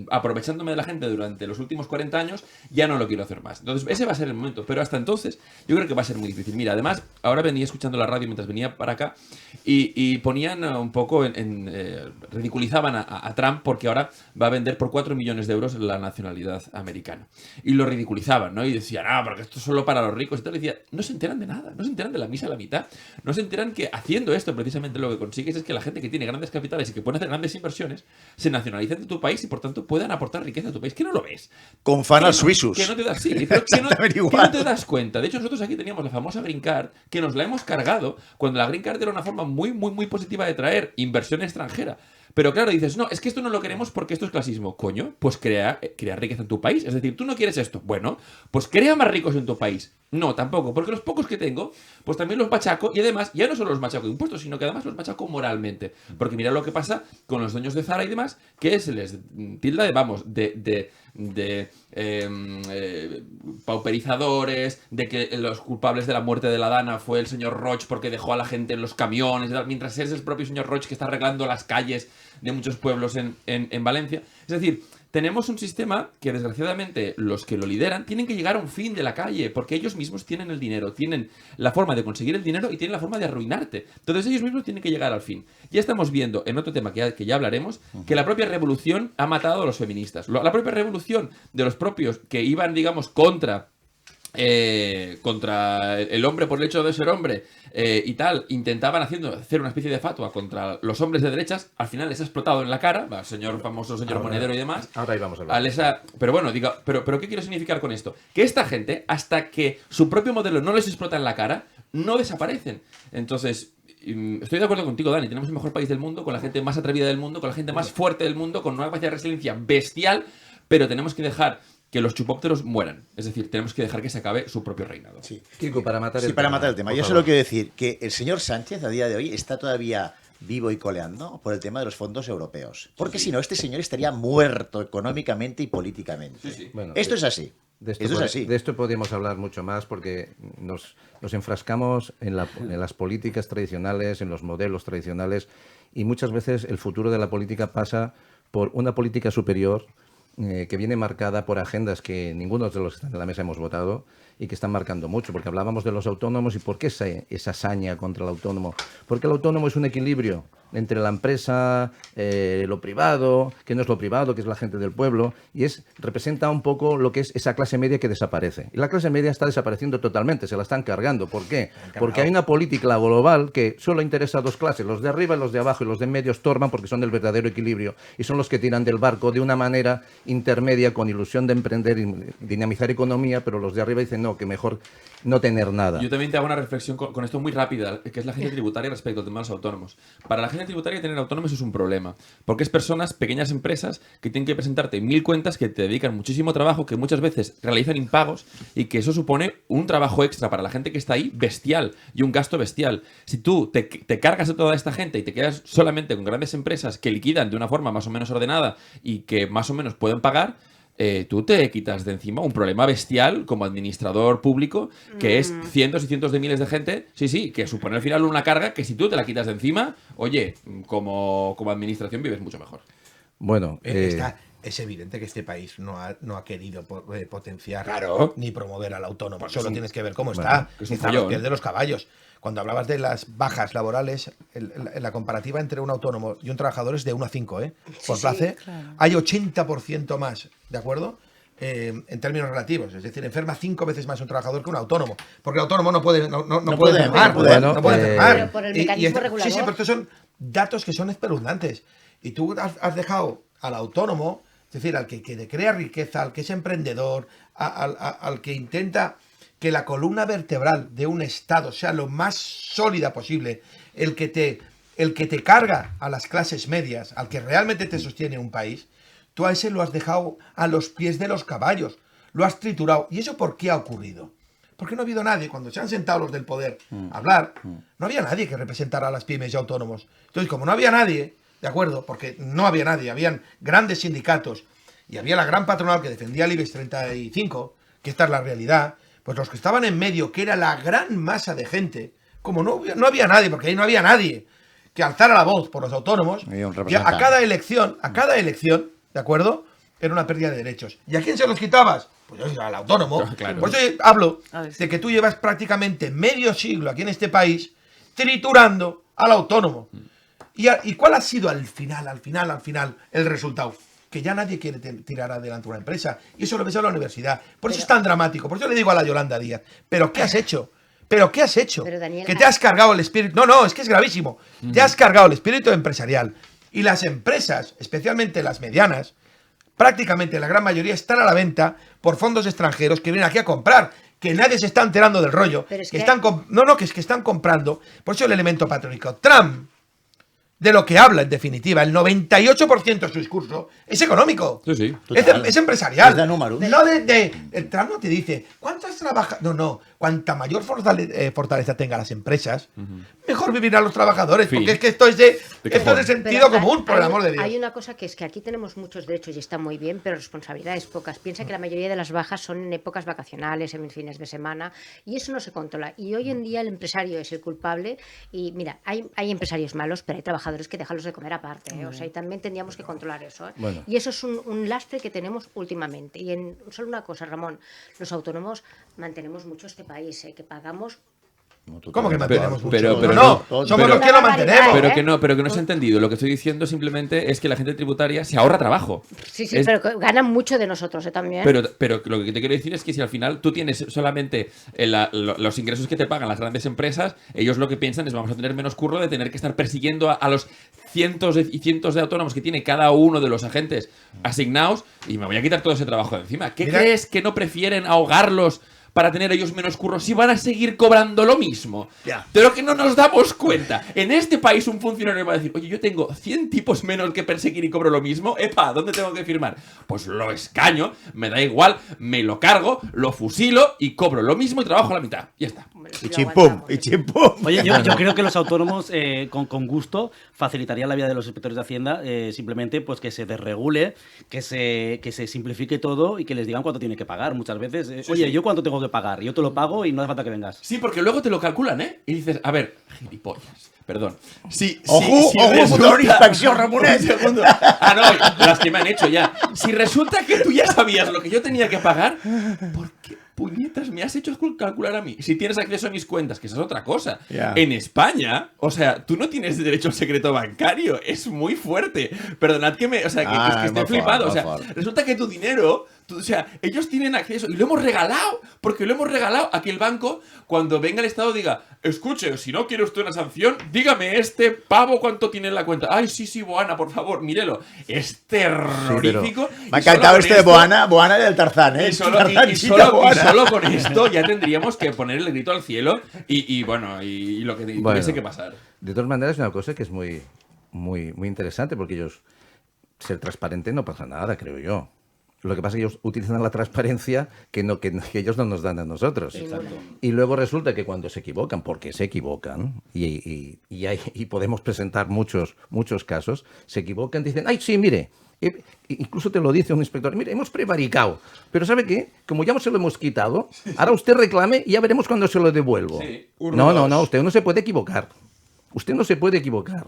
aprovechándome de la gente durante los últimos 40 años, ya no lo quiero hacer más. Entonces, ese va a ser el momento, pero hasta entonces yo creo que va a ser muy difícil. Mira, además, ahora venía escuchando la radio mientras venía para acá y ponían un poco, ridiculizaban a Trump porque ahora va a vender por 4 millones de euros la nacionalidad americana. Y lo ridiculizaban, ¿no? Y decían, porque esto es solo para los ricos y tal. Y decía, no se enteran de nada, no se enteran de la misa a la mitad, no se enteran que haciendo esto precisamente lo que consigues es que la gente que tiene grandes capitales y que puede hacer grandes inversiones se nacionalicen de tu país y por tanto puedan aportar riqueza a tu país. ¿Que no lo ves? Con fanas suizos. Que no te das, sí, pero que no te das cuenta. De hecho, nosotros aquí teníamos la famosa Green Card, que nos la hemos cargado cuando la Green Card era una forma muy, muy, muy positiva de traer inversión extranjera. Pero claro, dices, no, es que esto no lo queremos porque esto es clasismo. Coño, pues crea riqueza en tu país. Es decir, tú no quieres esto. Bueno, pues crea más ricos en tu país. No, tampoco, porque los pocos que tengo, pues también los machaco. Y además, ya no solo los machaco de impuestos, sino que además los machaco moralmente. Porque mira lo que pasa con los dueños de Zara y demás, que se les tilda de pauperizadores, de que los culpables de la muerte de la Dana fue el señor Roig porque dejó a la gente en los camiones, mientras es el propio señor Roig que está arreglando las calles de muchos pueblos en Valencia. Es decir, tenemos un sistema que desgraciadamente los que lo lideran tienen que llegar a un fin de la calle, porque ellos mismos tienen el dinero, tienen la forma de conseguir el dinero y tienen la forma de arruinarte. Entonces ellos mismos tienen que llegar al fin. Ya estamos viendo en otro tema que ya hablaremos, que la propia revolución ha matado a los feministas. La propia revolución de los propios que iban, digamos, contra el hombre por el hecho de ser hombre y tal, intentaban hacer una especie de fatua contra los hombres de derechas, al final les ha explotado en la cara, el famoso señor Monedero y demás. Ahora íbamos a hablar. Pero bueno, pero ¿qué quiero significar con esto? Que esta gente, hasta que su propio modelo no les explota en la cara, no desaparecen. Entonces, estoy de acuerdo contigo, Dani, tenemos el mejor país del mundo, con la gente más atrevida del mundo, con la gente más fuerte del mundo, con una capacidad de resiliencia bestial, pero tenemos que dejar que los chupópteros mueran. Es decir, tenemos que dejar que se acabe su propio reinado. Sí. Kiko, para matar el tema. Sí, para matar el tema. Yo solo quiero decir que el señor Sánchez a día de hoy está todavía vivo y coleando por el tema de los fondos europeos. Porque si no, este señor estaría muerto económicamente y políticamente. Sí. Bueno, esto es así. De esto podríamos hablar mucho más porque nos enfrascamos en las políticas tradicionales, en los modelos tradicionales y muchas veces el futuro de la política pasa por una política superior que viene marcada por agendas que ninguno de los que están en la mesa hemos votado y que están marcando mucho, porque hablábamos de los autónomos y ¿por qué esa saña contra el autónomo? Porque el autónomo es un equilibrio entre la empresa, lo privado, que no es lo privado, que es la gente del pueblo, y representa un poco lo que es esa clase media que desaparece. Y la clase media está desapareciendo totalmente, se la están cargando. ¿Por qué? Porque hay una política global que solo interesa a dos clases, los de arriba y los de abajo, y los de en medio estorban porque son el verdadero equilibrio, y son los que tiran del barco de una manera intermedia, con ilusión de emprender y dinamizar economía, pero los de arriba dicen no, que mejor no tener nada. Yo también te hago una reflexión con esto muy rápida, que es la agencia tributaria respecto al tema de los autónomos. Para la agencia tributaria tener autónomos es un problema, porque es personas, pequeñas empresas, que tienen que presentarte 1000 cuentas, que te dedican muchísimo trabajo, que muchas veces realizan impagos y que eso supone un trabajo extra para la gente que está ahí bestial y un gasto bestial. Si tú te cargas de toda esta gente y te quedas solamente con grandes empresas que liquidan de una forma más o menos ordenada y que más o menos pueden pagar, tú te quitas de encima un problema bestial como administrador público, que es cientos y cientos de miles de gente, que supone al final una carga que si tú te la quitas de encima, oye, como administración vives mucho mejor. Bueno, es evidente que este país no ha querido potenciar ni promover al autónomo. Pues Solo tienes que ver cómo está. Que es un Está a follón. los pies de los caballos. Cuando hablabas de las bajas laborales, la comparativa entre un autónomo y un trabajador es de 1 a 5, por place. Claro. Hay 80% más, ¿de acuerdo? En términos relativos. Es decir, enferma 5 veces más un trabajador que un autónomo. Porque el autónomo no puede enfermar. No puede enfermar. Pero por el mecanismo regulador. Sí, pero estos son datos que son espeluznantes. Y tú has dejado al autónomo decir, al que crea riqueza, al que es emprendedor, al que intenta que la columna vertebral de un Estado sea lo más sólida posible, el que te carga a las clases medias, al que realmente te sostiene un país, tú a ese lo has dejado a los pies de los caballos, lo has triturado. ¿Y eso por qué ha ocurrido? Porque no ha habido nadie, cuando se han sentado los del poder a hablar, no había nadie que representara a las pymes y autónomos. Entonces, como no había nadie, ¿de acuerdo? Porque no había nadie, habían grandes sindicatos y había la gran patronal que defendía el IBEX 35, que esta es la realidad, pues los que estaban en medio, que era la gran masa de gente, como no había nadie, porque ahí no había nadie que alzara la voz por los autónomos, y a cada elección, ¿de acuerdo? Era una pérdida de derechos. ¿Y a quién se los quitabas? Pues al autónomo. Claro. Por eso hablo de que tú llevas prácticamente medio siglo aquí en este país triturando al autónomo. ¿Y cuál ha sido al final, el resultado? Que ya nadie quiere tirar adelante una empresa. Y eso lo ves en la universidad. Por eso es tan dramático. Por eso le digo a la Yolanda Díaz, ¿pero qué has hecho? ¿Pero qué has hecho? Daniel, que te has cargado el espíritu... No, es que es gravísimo. Te has cargado el espíritu empresarial. Y las empresas, especialmente las medianas, prácticamente la gran mayoría están a la venta por fondos extranjeros que vienen aquí a comprar. Que nadie se está enterando del rollo. Pero es que están están comprando. Por eso el elemento patriótico. Trump, de lo que habla, en definitiva, el 98% de su discurso es económico. Sí. Es empresarial. Es de números. El Trump no te dice cuántas trabajas. No. Cuanta mayor fortaleza tengan las empresas, mejor vivirán los trabajadores. Fin. Porque es que esto es de sentido común, por el amor de Dios. Hay una cosa que es que aquí tenemos muchos derechos y está muy bien, pero responsabilidades pocas. Piensa que la mayoría de las bajas son en épocas vacacionales, en fines de semana, y eso no se controla. Y hoy en día el empresario es el culpable. Y mira, hay empresarios malos, pero hay trabajadores que dejarlos de comer aparte. O sea, y también tendríamos que controlar eso. Bueno. Y eso es un lastre que tenemos últimamente. Y solo una cosa, Ramón, los autónomos mantenemos mucho este país, que pagamos. ¿Cómo que mantenemos mucho? Pero somos los que lo mantenemos. Pero que no se ha entendido. Lo que estoy diciendo simplemente es que la gente tributaria se ahorra trabajo. Sí, pero ganan mucho de nosotros también. Pero lo que te quiero decir es que si al final tú tienes solamente los ingresos que te pagan las grandes empresas, ellos lo que piensan es vamos a tener menos curro de tener que estar persiguiendo a los cientos y cientos de autónomos que tiene cada uno de los agentes asignados y me voy a quitar todo ese trabajo de encima. ¿Qué crees que no prefieren ahogarlos para tener ellos menos curros si van a seguir cobrando lo mismo? Pero que no nos damos cuenta. En este país un funcionario va a decir, oye, yo tengo 100 tipos menos que perseguir y cobro lo mismo. Epa, ¿dónde tengo que firmar? Pues lo escaño, me da igual, me lo cargo, lo fusilo y cobro lo mismo y trabajo a la mitad. Ya está. Y chimpum. Oye, yo creo que los autónomos con gusto facilitarían la vida de los inspectores de Hacienda, simplemente pues que se desregule, que se simplifique todo y que les digan cuánto tiene que pagar. Muchas veces, oye, ¿yo cuánto tengo que pagar? Yo te lo pago y no hace falta que vengas. Sí, porque luego te lo calculan, ¿eh? Y dices, a ver, gilipollas. Perdón. Ojo, futura inspección, Ramonet. Un segundo. No, las que me han hecho ya. Si resulta que tú ya sabías lo que yo tenía que pagar, ¿por qué puñetas me has hecho calcular a mí? Si tienes acceso a mis cuentas, que esa es otra cosa. En España, o sea, tú no tienes derecho al secreto bancario. Es muy fuerte. Perdonad que es que estoy flipado. O sea, resulta que tu dinero... O sea, ellos tienen acceso y lo hemos regalado, porque lo hemos regalado a que el banco, cuando venga el Estado, diga, escuche, si no quiere usted una sanción, dígame este pavo cuánto tiene en la cuenta. Ay, sí, Boana, por favor, mírelo. Es terrorífico. Sí, me ha encantado de Boana del Tarzán, ¿eh? Y solo con esto ya tendríamos que poner el grito al cielo y lo que tuviese que pasar. De todas maneras, es una cosa que es muy interesante, porque ellos, ser transparente no pasa nada, creo yo. Lo que pasa es que ellos utilizan la transparencia que ellos no nos dan a nosotros. Exacto. Y luego resulta que cuando se equivocan, porque se equivocan, y podemos presentar muchos casos, se equivocan, dicen, ay, sí, mire, incluso te lo dice un inspector, mire, hemos prevaricado, pero ¿sabe qué? Como ya se lo hemos quitado, ahora usted reclame y ya veremos cuándo se lo devuelvo. Sí. No, usted no se puede equivocar. Usted no se puede equivocar.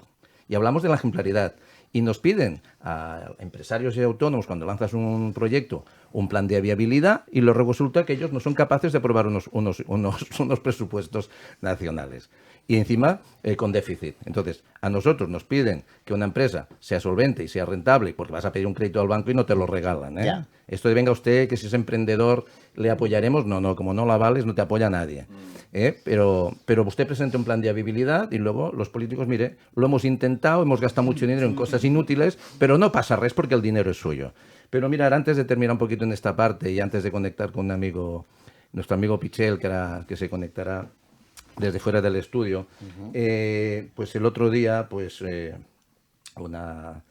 Y hablamos de la ejemplaridad. Y nos piden a empresarios y autónomos, cuando lanzas un proyecto, un plan de viabilidad, y luego resulta que ellos no son capaces de aprobar unos presupuestos nacionales. Y encima con déficit. Entonces, a nosotros nos piden que una empresa sea solvente y sea rentable, porque vas a pedir un crédito al banco y no te lo regalan. Ya. Esto de venga usted, que si es emprendedor le apoyaremos. No, como no la vales, no te apoya nadie. Pero usted presenta un plan de viabilidad y luego los políticos, mire, lo hemos intentado, hemos gastado mucho dinero en cosas inútiles, pero no pasa res porque el dinero es suyo. Pero mirad, antes de terminar un poquito en esta parte y antes de conectar con un amigo, nuestro amigo Pichel, que se conectará desde fuera del estudio, pues el otro día, pues una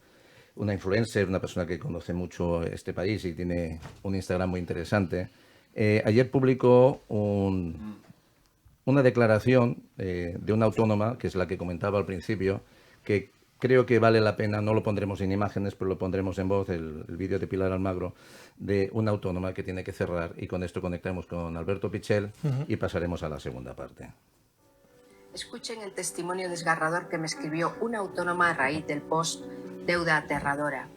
influencer, una persona que conoce mucho este país y tiene un Instagram muy interesante, ayer publicó una declaración de una autónoma, que es la que comentaba al principio, que creo que vale la pena, no lo pondremos en imágenes, pero lo pondremos en voz, el vídeo de Pilar Almagro, de una autónoma que tiene que cerrar, y con esto conectamos con Alberto Pichel y pasaremos a la segunda parte. Escuchen el testimonio desgarrador que me escribió una autónoma a raíz del post Deuda aterradora.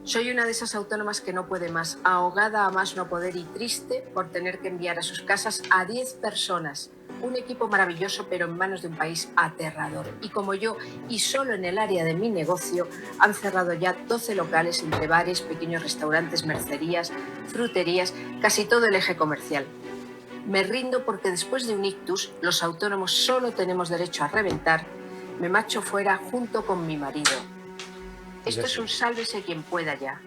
Soy una de esas autónomas que no puede más, ahogada a más no poder y triste por tener que enviar a sus casas a 10 personas. Un equipo maravilloso, pero en manos de un país aterrador. Y como yo, y solo en el área de mi negocio, han cerrado ya 12 locales entre bares, pequeños restaurantes, mercerías, fruterías, casi todo el eje comercial. Me rindo porque después de un ictus, los autónomos solo tenemos derecho a reventar. Me marcho fuera junto con mi marido. Esto es un sálvese quien pueda ya.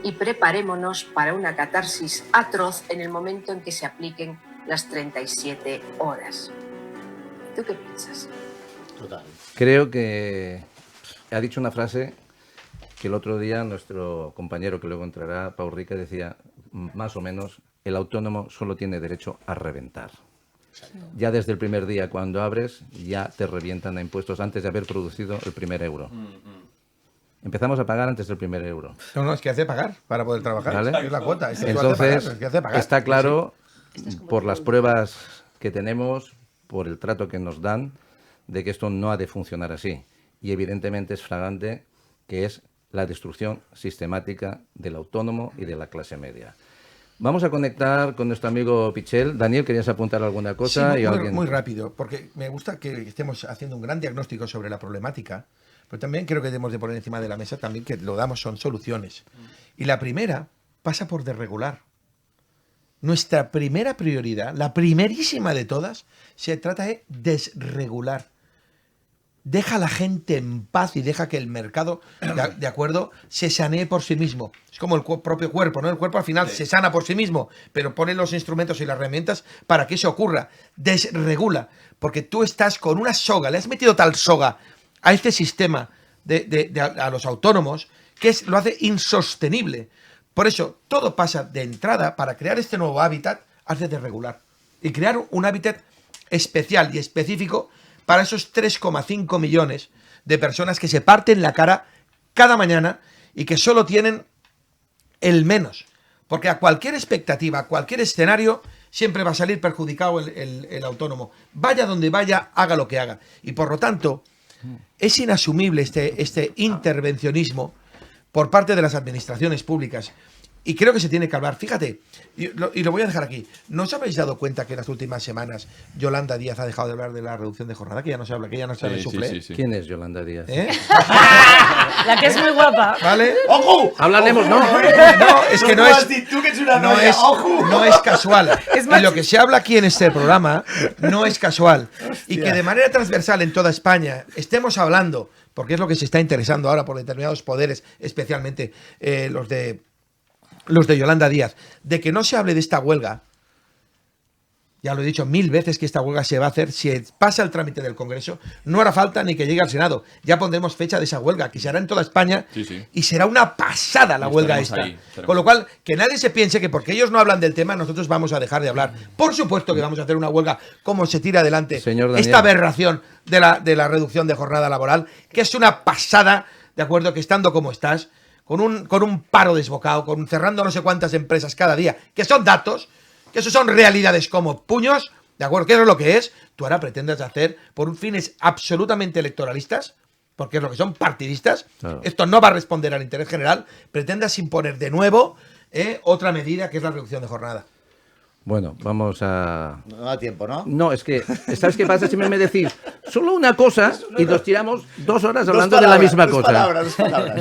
Y preparémonos para una catarsis atroz en el momento en que se apliquen las 37 horas. ¿Tú qué piensas? Total. Creo que ha dicho una frase que el otro día nuestro compañero, que luego entrará, Pau Rica, decía más o menos: el autónomo solo tiene derecho a reventar. Ya desde el primer día, cuando abres, ya te revientan a impuestos antes de haber producido el primer euro. Empezamos a pagar antes del primer euro. No, es que hace pagar para poder trabajar. ¿Vale? Es la cuota. Entonces, es que hace pagar. está claro, por las pruebas que tenemos, por el trato que nos dan, de que esto no ha de funcionar así. Y evidentemente es flagrante que es la destrucción sistemática del autónomo y de la clase media. Vamos a conectar con nuestro amigo Pichel. Daniel, ¿querías apuntar alguna cosa? Sí, muy rápido, porque me gusta que estemos haciendo un gran diagnóstico sobre la problemática, pero también creo que debemos de poner encima de la mesa también que lo damos son soluciones. Y la primera pasa por desregular. Nuestra primera prioridad, la primerísima de todas, se trata de desregular. Deja a la gente en paz y deja que el mercado, de acuerdo, se sanee por sí mismo. Es como el propio cuerpo, ¿no? El cuerpo al final se sana por sí mismo, pero pone los instrumentos y las herramientas para que eso ocurra. Desregula, porque tú estás con una soga, le has metido tal soga a este sistema a los autónomos que lo hace insostenible. Por eso, todo pasa de entrada para crear este nuevo hábitat, has de desregular. Y crear un hábitat especial y específico para esos 3,5 millones de personas que se parten la cara cada mañana y que solo tienen el menos. Porque a cualquier expectativa, a cualquier escenario, siempre va a salir perjudicado el autónomo. Vaya donde vaya, haga lo que haga. Y por lo tanto, es inasumible este intervencionismo por parte de las administraciones públicas. Y creo que se tiene que hablar. Fíjate, y lo voy a dejar aquí. ¿No os habéis dado cuenta que en las últimas semanas Yolanda Díaz ha dejado de hablar de la reducción de jornada? Que ya no se habla, que ya no se le suple. Sí. ¿Quién es Yolanda Díaz? La que es muy guapa. ¿Vale? ¡Ojo! Hablaremos, ¿no? No, es que no es casual. Y lo que se habla aquí en este programa no es casual. Y que de manera transversal en toda España estemos hablando, porque es lo que se está interesando ahora por determinados poderes, especialmente los de Yolanda Díaz, de que no se hable de esta huelga. Ya lo he dicho 1000 veces que esta huelga se va a hacer. Si pasa el trámite del Congreso, no hará falta ni que llegue al Senado. Ya pondremos fecha de esa huelga, que se hará en toda España. Sí. Y será una pasada la huelga esta. Con lo cual, que nadie se piense que porque ellos no hablan del tema, nosotros vamos a dejar de hablar. Por supuesto que vamos a hacer una huelga, como se tira adelante esta aberración de la reducción de jornada laboral, que es una pasada, de acuerdo, que estando como estás, con un paro desbocado, cerrando no sé cuántas empresas cada día, que son datos, que eso son realidades como puños, ¿de acuerdo? ¿Qué es lo que es? Tú ahora pretendes hacer por fines absolutamente electoralistas, porque es lo que son partidistas, claro. Esto no va a responder al interés general, pretendas imponer de nuevo otra medida que es la reducción de jornada. Bueno, vamos a... No da tiempo, ¿no? No, es que, ¿sabes qué pasa? Siempre me decís solo una cosa y nos tiramos 2 horas hablando de la misma cosa.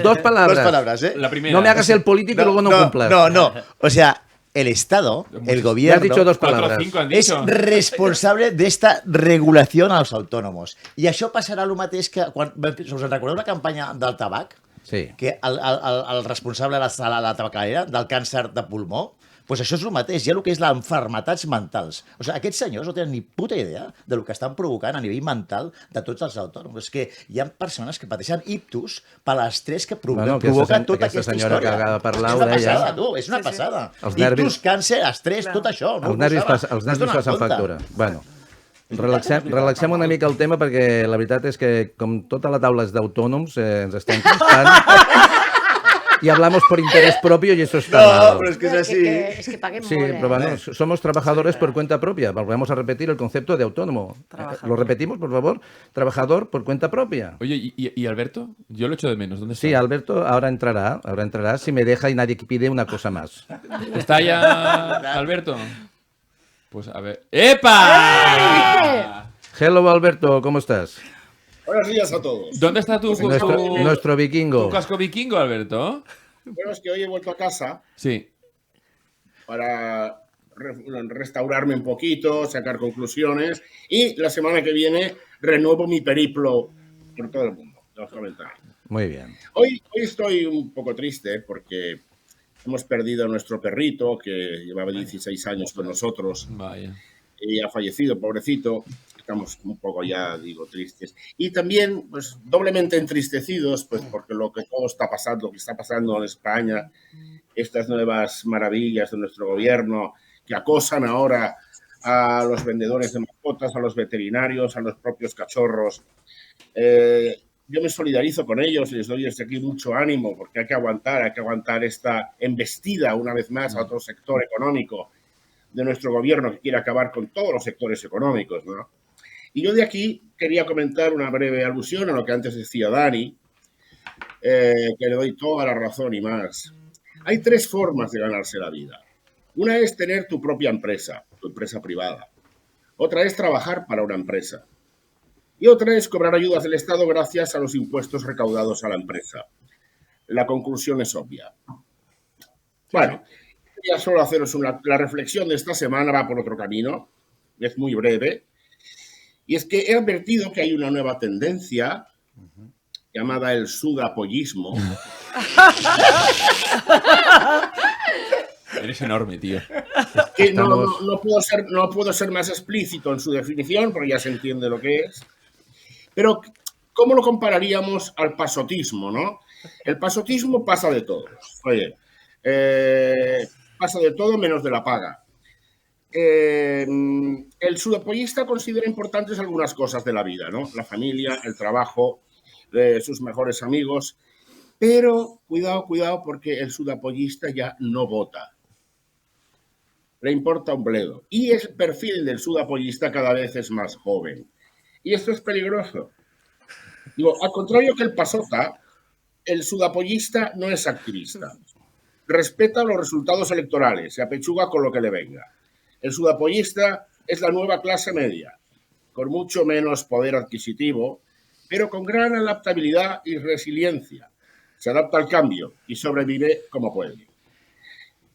Dos palabras, ¿eh? La primera. No me hagas el político y luego no cumplas. No. O sea, el Estado, el gobierno... Ya has dicho 2 palabras. 4 o 5 han és dicho. responsable d'esta regulació als autònoms. I això passarà el mateix que quan us en recordeu la campanya del tabac? Sí. que el responsable de la tabacalera, del càncer de pulmó, pues això és el mateix, hi ha el que és les enfermetats mentals. O sigui, aquests senyors no tenen ni puta idea del que estan provocant a nivell mental de tots els autònoms. És que hi ha persones que pateixen ictus per l'estrès que provoquen tota aquesta història. Que acaba de parlar ho deia. És una passada, tu, és una passada. Ictus, càncer, estrès, tot això. Els nervis passen factura. Bueno, relaxem una mica el tema perquè la veritat és que com tota la taula és d'autònoms ens estem costant y hablamos por interés propio y eso está mal. No, pero es que es así. Es que paguen Sí, molt, pero bueno, somos trabajadores por cuenta propia. Volvemos a repetir el concepto de autónomo. ¿Lo repetimos, por favor? Trabajador por cuenta propia. Oye, ¿y Alberto? Yo lo echo de menos. ¿Dónde está? Sí, Alberto ahora entrará si me deja y nadie pide una cosa más. ¿Está ya Alberto? Pues a ver. ¡Epa! Hello, Alberto, ¿cómo estás? Buenos días a todos. ¿Dónde está Nuestro vikingo. tu casco vikingo, Alberto? Bueno, es que hoy he vuelto a casa Sí. para restaurarme un poquito, sacar conclusiones y la semana que viene renuevo mi periplo por todo el mundo. Los comentarios. Muy bien. Hoy estoy un poco triste porque hemos perdido a nuestro perrito que llevaba 16 años con nosotros. Vaya. Y ha fallecido, pobrecito. Estamos un poco ya, digo, tristes. Y también, pues, doblemente entristecidos, pues, porque lo que todo está pasando, lo que está pasando en España, estas nuevas maravillas de nuestro gobierno que acosan ahora a los vendedores de mascotas, a los veterinarios, a los propios cachorros. Yo me solidarizo con ellos y les doy desde aquí mucho ánimo porque hay que aguantar esta embestida una vez más a otro sector económico de nuestro gobierno que quiere acabar con todos los sectores económicos, ¿no? Y yo de aquí quería comentar una breve alusión a lo que antes decía Dani, que le doy toda la razón y más. Hay tres formas de ganarse la vida. Una es tener tu propia empresa, tu empresa privada. Otra es trabajar para una empresa. Y otra es cobrar ayudas del Estado gracias a los impuestos recaudados a la empresa. La conclusión es obvia. Bueno, quería solo haceros la reflexión de esta semana, va por otro camino, es muy breve. Y es que he advertido que hay una nueva tendencia llamada el sudapollismo. Eres enorme, tío. Que no puedo ser más explícito en su definición, porque ya se entiende lo que es. Pero, ¿cómo lo compararíamos al pasotismo, no? El pasotismo pasa de todo. Oye, pasa de todo menos de la paga. El sudapollista considera importantes algunas cosas de la vida, ¿no? La familia, el trabajo, sus mejores amigos. Pero cuidado, porque el sudapollista ya no vota. Le importa un bledo. Y el perfil del sudapollista cada vez es más joven. Y esto es peligroso. Digo, al contrario que el pasota, el sudapollista no es activista. Respeta los resultados electorales, se apechuga con lo que le venga. El sudapollista es la nueva clase media, con mucho menos poder adquisitivo, pero con gran adaptabilidad y resiliencia. Se adapta al cambio y sobrevive como puede.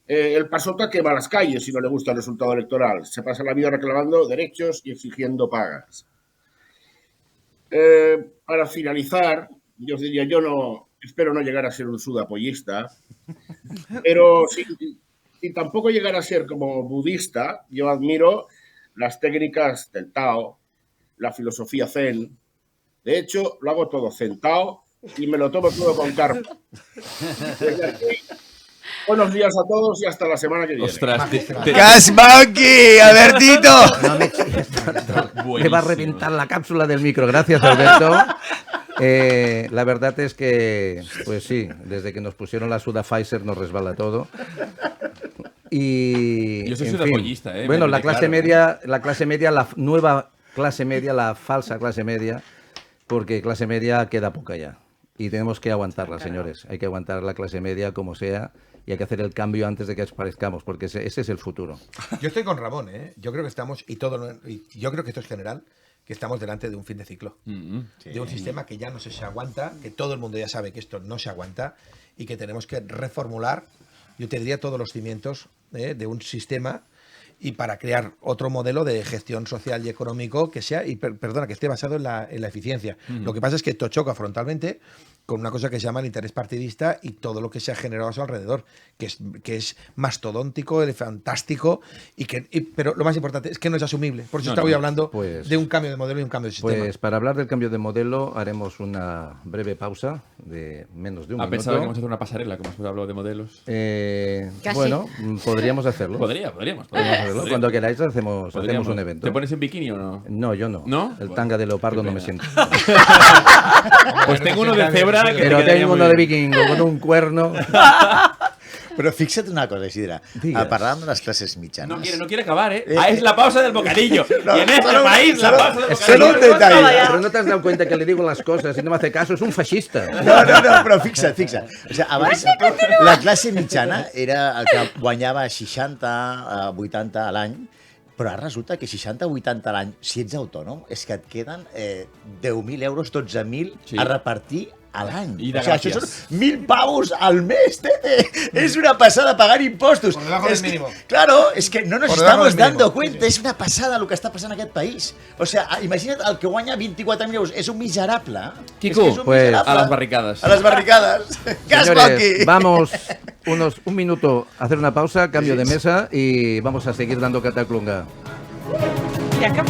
El pasota quema las calles si no le gusta el resultado electoral. Se pasa la vida reclamando derechos y exigiendo pagas. Para finalizar, yo os diría, espero no llegar a ser un sudapollista, pero si tampoco llegar a ser como budista, yo admiro las técnicas del Tao, la filosofía Zen. De hecho, lo hago todo Zen Tao y me lo tomo todo con karma. Desde aquí, buenos días a todos y hasta la semana que viene. Ostras, ¡Cash Monkey, Albertito! No me me va a reventar la cápsula del micro. Gracias, Alberto. La verdad es que, pues sí, desde que nos pusieron la Suda Pfizer nos resbala todo. Y yo soy en sudapollista, fin. Bueno, la clase media, la nueva clase media, la falsa clase media, porque clase media queda poca ya. Y tenemos que aguantarla, señores. Hay que aguantar la clase media como sea y hay que hacer el cambio antes de que desaparezcamos, porque ese es el futuro. Yo estoy con Ramón, ¿eh? Yo creo que estamos, y yo creo que esto es general, que estamos delante de un fin de ciclo. De un sistema que ya no se aguanta, que todo el mundo ya sabe que esto no se aguanta y que tenemos que reformular, yo te diría, todos los cimientos de un sistema y para crear otro modelo de gestión social y económico que sea, que esté basado en la eficiencia. Lo que pasa es que esto choca frontalmente con una cosa que se llama el interés partidista y todo lo que se ha generado a su alrededor, que es mastodóntico, fantástico, pero lo más importante es que no es asumible. Por eso estaba hablando de un cambio de modelo y un cambio de sistema. Pues para hablar del cambio de modelo haremos una breve pausa de menos de un minuto. Pensaba que íbamos a hacer una pasarela, como hemos hablado de modelos. Bueno, podríamos hacerlo. Podríamos hacerlo. Cuando queráis hacemos un evento. ¿Te pones en bikini o no? No, yo no. ¿No? El tanga de leopardo no me siento. Pues tengo uno de cebra. Pero tengo uno de vikingo con un cuerno. Però fixa't una cosa, Isidre. Parlàvem de les classes mitjanes. No quiere acabar, ¿eh? Es la pausa del bocadillo. Y en este país la pausa del Solo bocadillo. un detalle. Pero no te has dado cuenta que le digo las cosas y no me hace caso. Es un fascista. No, però fixa't. O sigui, abans la classe mitjana era el que guanyava 60, 80 a l'any, però ara resulta que 60 o 80 a l'any, si ets autònom, és que et queden 10.000 euros, 12.000 a repartir a l'any. O sigui, això són 1.000 pavos al mes, tete. Es una pasada pagar impostos. Por debajo del mínimo. Claro, es que no nos estamos dando cuenta. Es una pasada lo que està passant en aquest país. O sea, imagina't el que guanya 24.000 euros. És un miserable. Quico, pues a las barricadas. A las barricadas. Señores, vamos un minuto a hacer una pausa, cambio de mesa y vamos a seguir dando cataclunga. Ya acabé.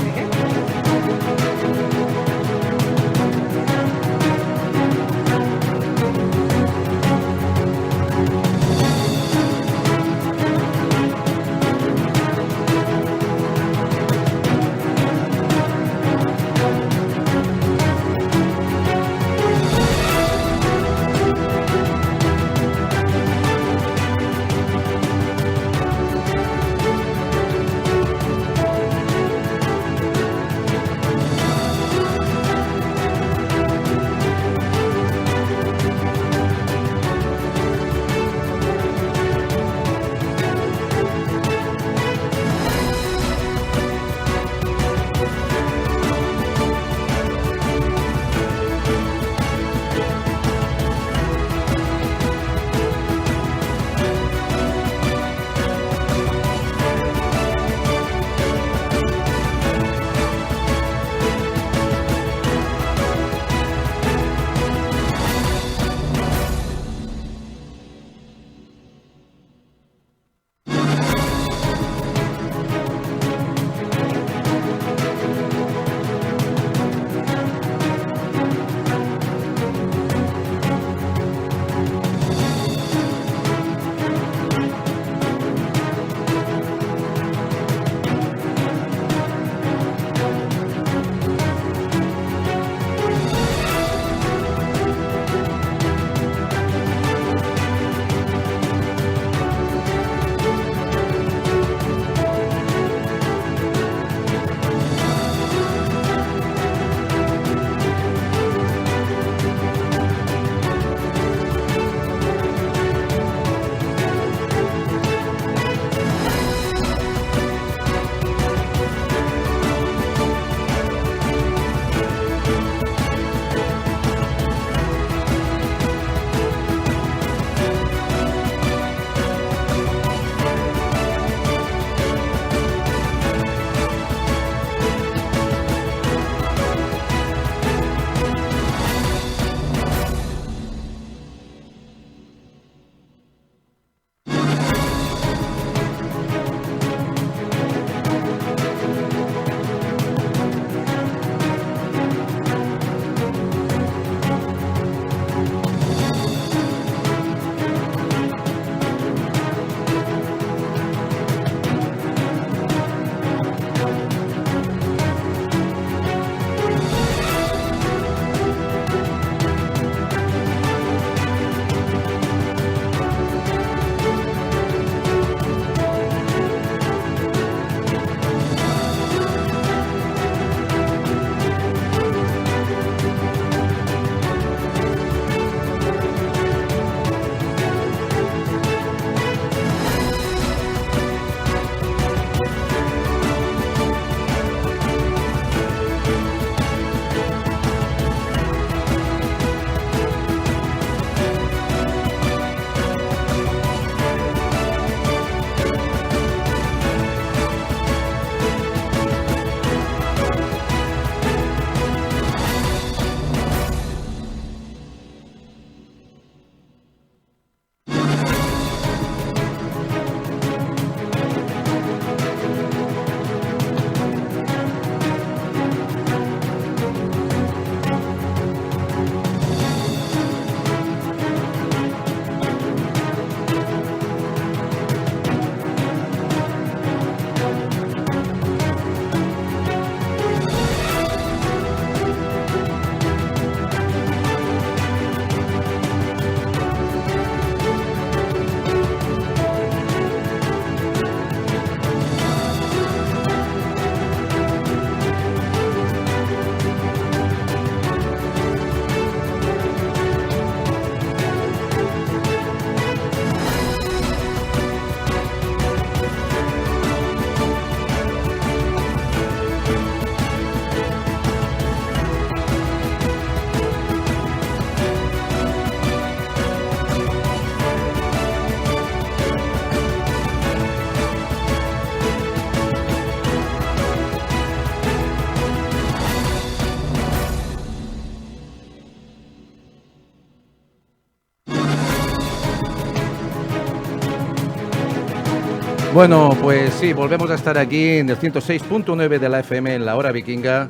Bueno, pues sí, volvemos a estar aquí en el 106.9 de la FM en la hora vikinga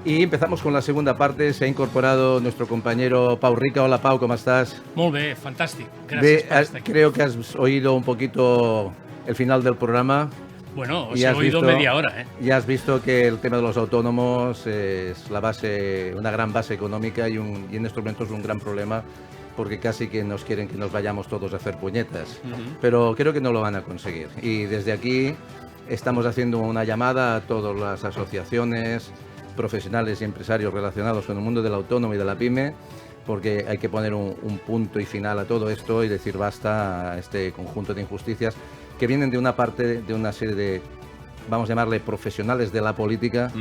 y empezamos con la segunda parte. Se ha incorporado nuestro compañero Pau Rica. Hola Pau, ¿cómo estás? Molt bé, fantàstic. Gràcies per estar aquí. Creo que has oído un poquito el final del programa. Bueno, os he oído media hora, ¿eh? Ya has visto que el tema de los autónomos es la base, una gran base económica y en estos momentos un gran problema, porque casi que nos quieren que nos vayamos todos a hacer puñetas. Pero creo que no lo van a conseguir. Y desde aquí estamos haciendo una llamada a todas las asociaciones, profesionales y empresarios relacionados con el mundo del autónomo y de la pyme, porque hay que poner un punto y final a todo esto y decir basta a este conjunto de injusticias que vienen de una parte de una serie de, vamos a llamarle, profesionales de la política,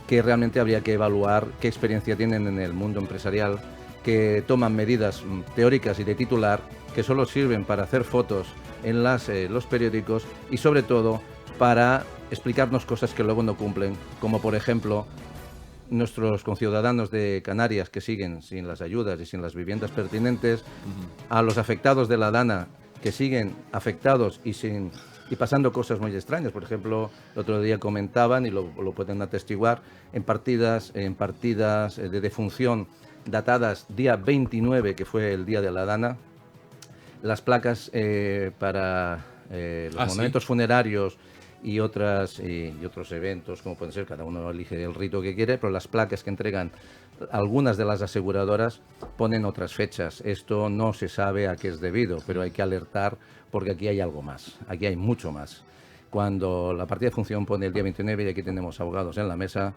que realmente habría que evaluar qué experiencia tienen en el mundo empresarial, que toman medidas teóricas y de titular que solo sirven para hacer fotos en los periódicos y sobre todo para explicarnos cosas que luego no cumplen, como por ejemplo nuestros conciudadanos de Canarias que siguen sin las ayudas y sin las viviendas pertinentes, a los afectados de la Dana que siguen afectados y pasando cosas muy extrañas. Por ejemplo, el otro día comentaban, y lo pueden atestiguar, en partidas de defunción datadas día 29, que fue el día de la Dana, las placas para los monumentos funerarios y otros eventos, como pueden ser, cada uno elige el rito que quiere, pero las placas que entregan algunas de las aseguradoras ponen otras fechas. Esto no se sabe a qué es debido, pero hay que alertar porque aquí hay algo más, aquí hay mucho más. Cuando la partida de función pone el día 29 y aquí tenemos abogados en la mesa,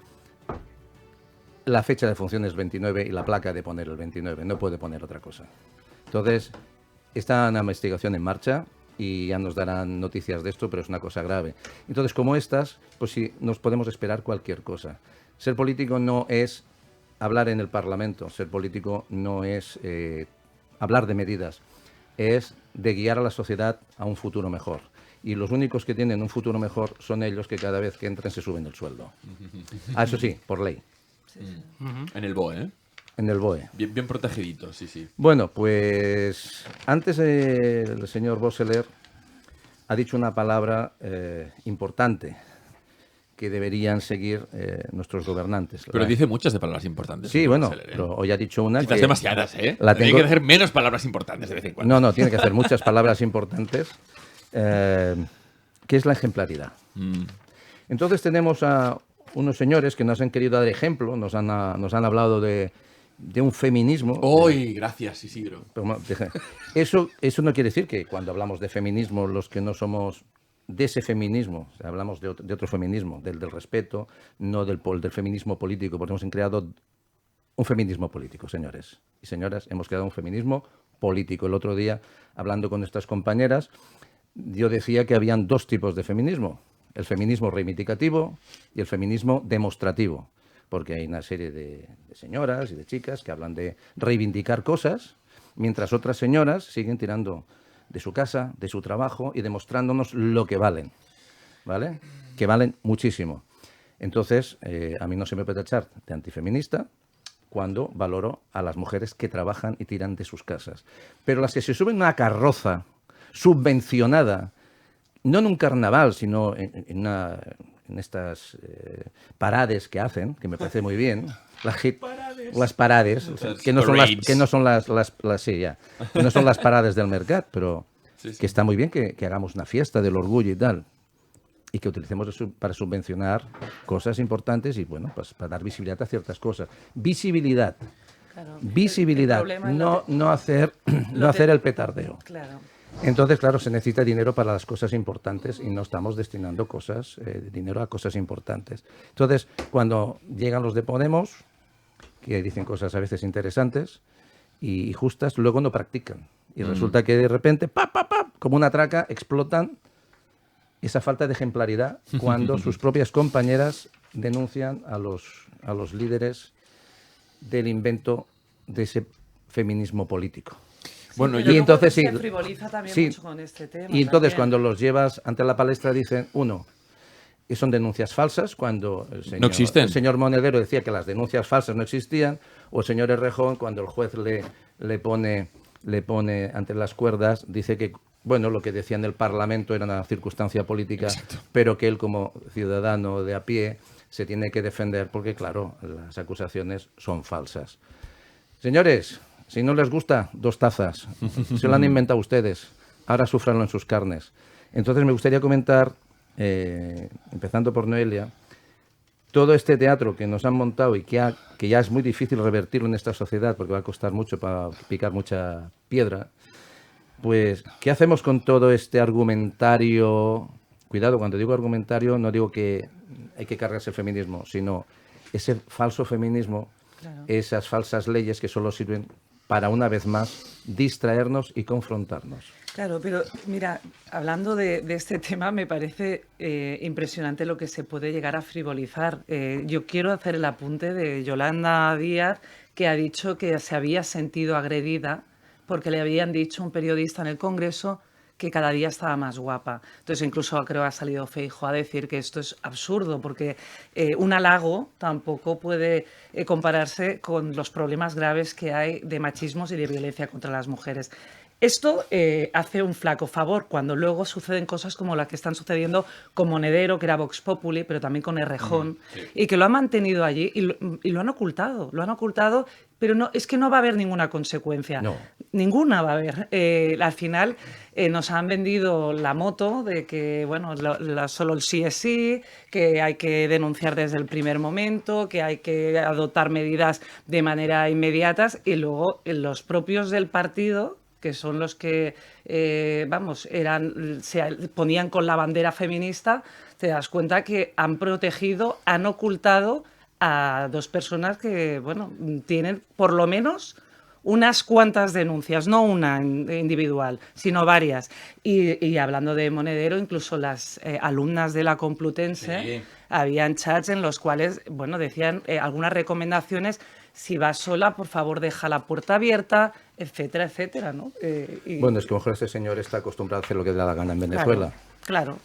la fecha de función es 29 y la placa de poner el 29, no puede poner otra cosa. Entonces, está una investigación en marcha y ya nos darán noticias de esto, pero es una cosa grave. Entonces, como estas, pues sí, nos podemos esperar cualquier cosa. Ser político no es hablar en el Parlamento, ser político no es hablar de medidas, es de guiar a la sociedad a un futuro mejor. Y los únicos que tienen un futuro mejor son ellos que cada vez que entran se suben el sueldo. Eso sí, por ley. En el BOE, ¿eh? En el BOE. Bien protegidito, sí, sí. Bueno, pues antes el señor Boseler ha dicho una palabra importante que deberían seguir nuestros gobernantes. Pero dice muchas de palabras importantes. Sí, bueno, Boseler, ¿eh? pero hoy ha dicho una Quizás que... demasiadas, ¿eh? Tiene que hacer menos palabras importantes de vez en cuando. No, tiene que hacer muchas palabras importantes, que es la ejemplaridad. Entonces tenemos a unos señores que nos han querido dar ejemplo, nos han hablado de un feminismo. ¡Uy! Gracias, Isidro. Pero, eso no quiere decir que cuando hablamos de feminismo, los que no somos de ese feminismo, o sea, hablamos de otro feminismo, del respeto, no del feminismo político, porque hemos creado un feminismo político, señores y señoras, hemos creado un feminismo político. El otro día, hablando con nuestras compañeras, yo decía que habían dos tipos de feminismo: el feminismo reivindicativo y el feminismo demostrativo, porque hay una serie de señoras y de chicas que hablan de reivindicar cosas, mientras otras señoras siguen tirando de su casa, de su trabajo y demostrándonos lo que valen, ¿vale? Que valen muchísimo. Entonces, a mí no se me puede tachar de antifeminista cuando valoro a las mujeres que trabajan y tiran de sus casas. Pero las que se suben a una carroza subvencionada, no en un carnaval, sino en estas parades que hacen, que me parece muy bien, las parades, o sea, que no son las paradas del mercat, pero sí. Que está muy bien que hagamos una fiesta del orgullo y tal, y que utilicemos para subvencionar cosas importantes y bueno, pues para dar visibilidad a ciertas cosas. Visibilidad. Claro, visibilidad, no hacer el petardeo. Claro. Entonces, claro, se necesita dinero para las cosas importantes y no estamos destinando dinero a cosas importantes. Entonces, cuando llegan los de Podemos, que dicen cosas a veces interesantes y justas, luego no practican. Y resulta que de repente, como una traca, explotan esa falta de ejemplaridad cuando sus propias compañeras denuncian a los líderes del invento de ese feminismo político. Bueno, y entonces se frivoliza también mucho con este tema. Y entonces cuando los llevas ante la palestra dicen, que son denuncias falsas, cuando no existen. El señor Monedero decía que las denuncias falsas no existían, o el señor Errejón, cuando el juez le pone ante las cuerdas, dice que bueno, lo que decía en el Parlamento era una circunstancia política, pero que él como ciudadano de a pie se tiene que defender porque, claro, las acusaciones son falsas. Señores, si no les gusta, 2 tazas. Se lo han inventado ustedes. Ahora sufranlo en sus carnes. Entonces me gustaría comentar, empezando por Noelia, todo este teatro que nos han montado y que ya es muy difícil revertirlo en esta sociedad porque va a costar mucho para picar mucha piedra. Pues, ¿qué hacemos con todo este argumentario? Cuidado, cuando digo argumentario no digo que hay que cargarse el feminismo, sino ese falso feminismo, claro, esas falsas leyes que solo sirven para, una vez más, distraernos y confrontarnos. Claro, pero mira, hablando de este tema, me parece impresionante lo que se puede llegar a frivolizar. Yo quiero hacer el apunte de Yolanda Díaz, que ha dicho que se había sentido agredida porque le habían dicho un periodista en el Congreso que cada día estaba más guapa. Entonces, incluso creo que ha salido Feijóo a decir que esto es absurdo, porque un halago tampoco puede compararse con los problemas graves que hay de machismos y de violencia contra las mujeres. Esto hace un flaco favor cuando luego suceden cosas como las que están sucediendo con Monedero, que era Vox Populi, pero también con Errejón, y que lo han mantenido allí y lo han ocultado, pero no, es que no va a haber ninguna consecuencia. No. Ninguna va a haber. Al final nos han vendido la moto de que, bueno, solo el sí es sí, que hay que denunciar desde el primer momento, que hay que adoptar medidas de manera inmediatas, y luego los propios del partido, que son los que, se ponían con la bandera feminista, te das cuenta que han protegido, han ocultado a 2 personas que, bueno, tienen por lo menos unas cuantas denuncias, no una individual, sino varias. Y hablando de Monedero, incluso las alumnas de la Complutense, habían chats en los cuales, bueno, decían algunas recomendaciones: si vas sola, por favor, deja la puerta abierta, etcétera, etcétera, ¿no? Bueno, es que a lo mejor este señor está acostumbrado a hacer lo que le da la gana en Venezuela. Claro,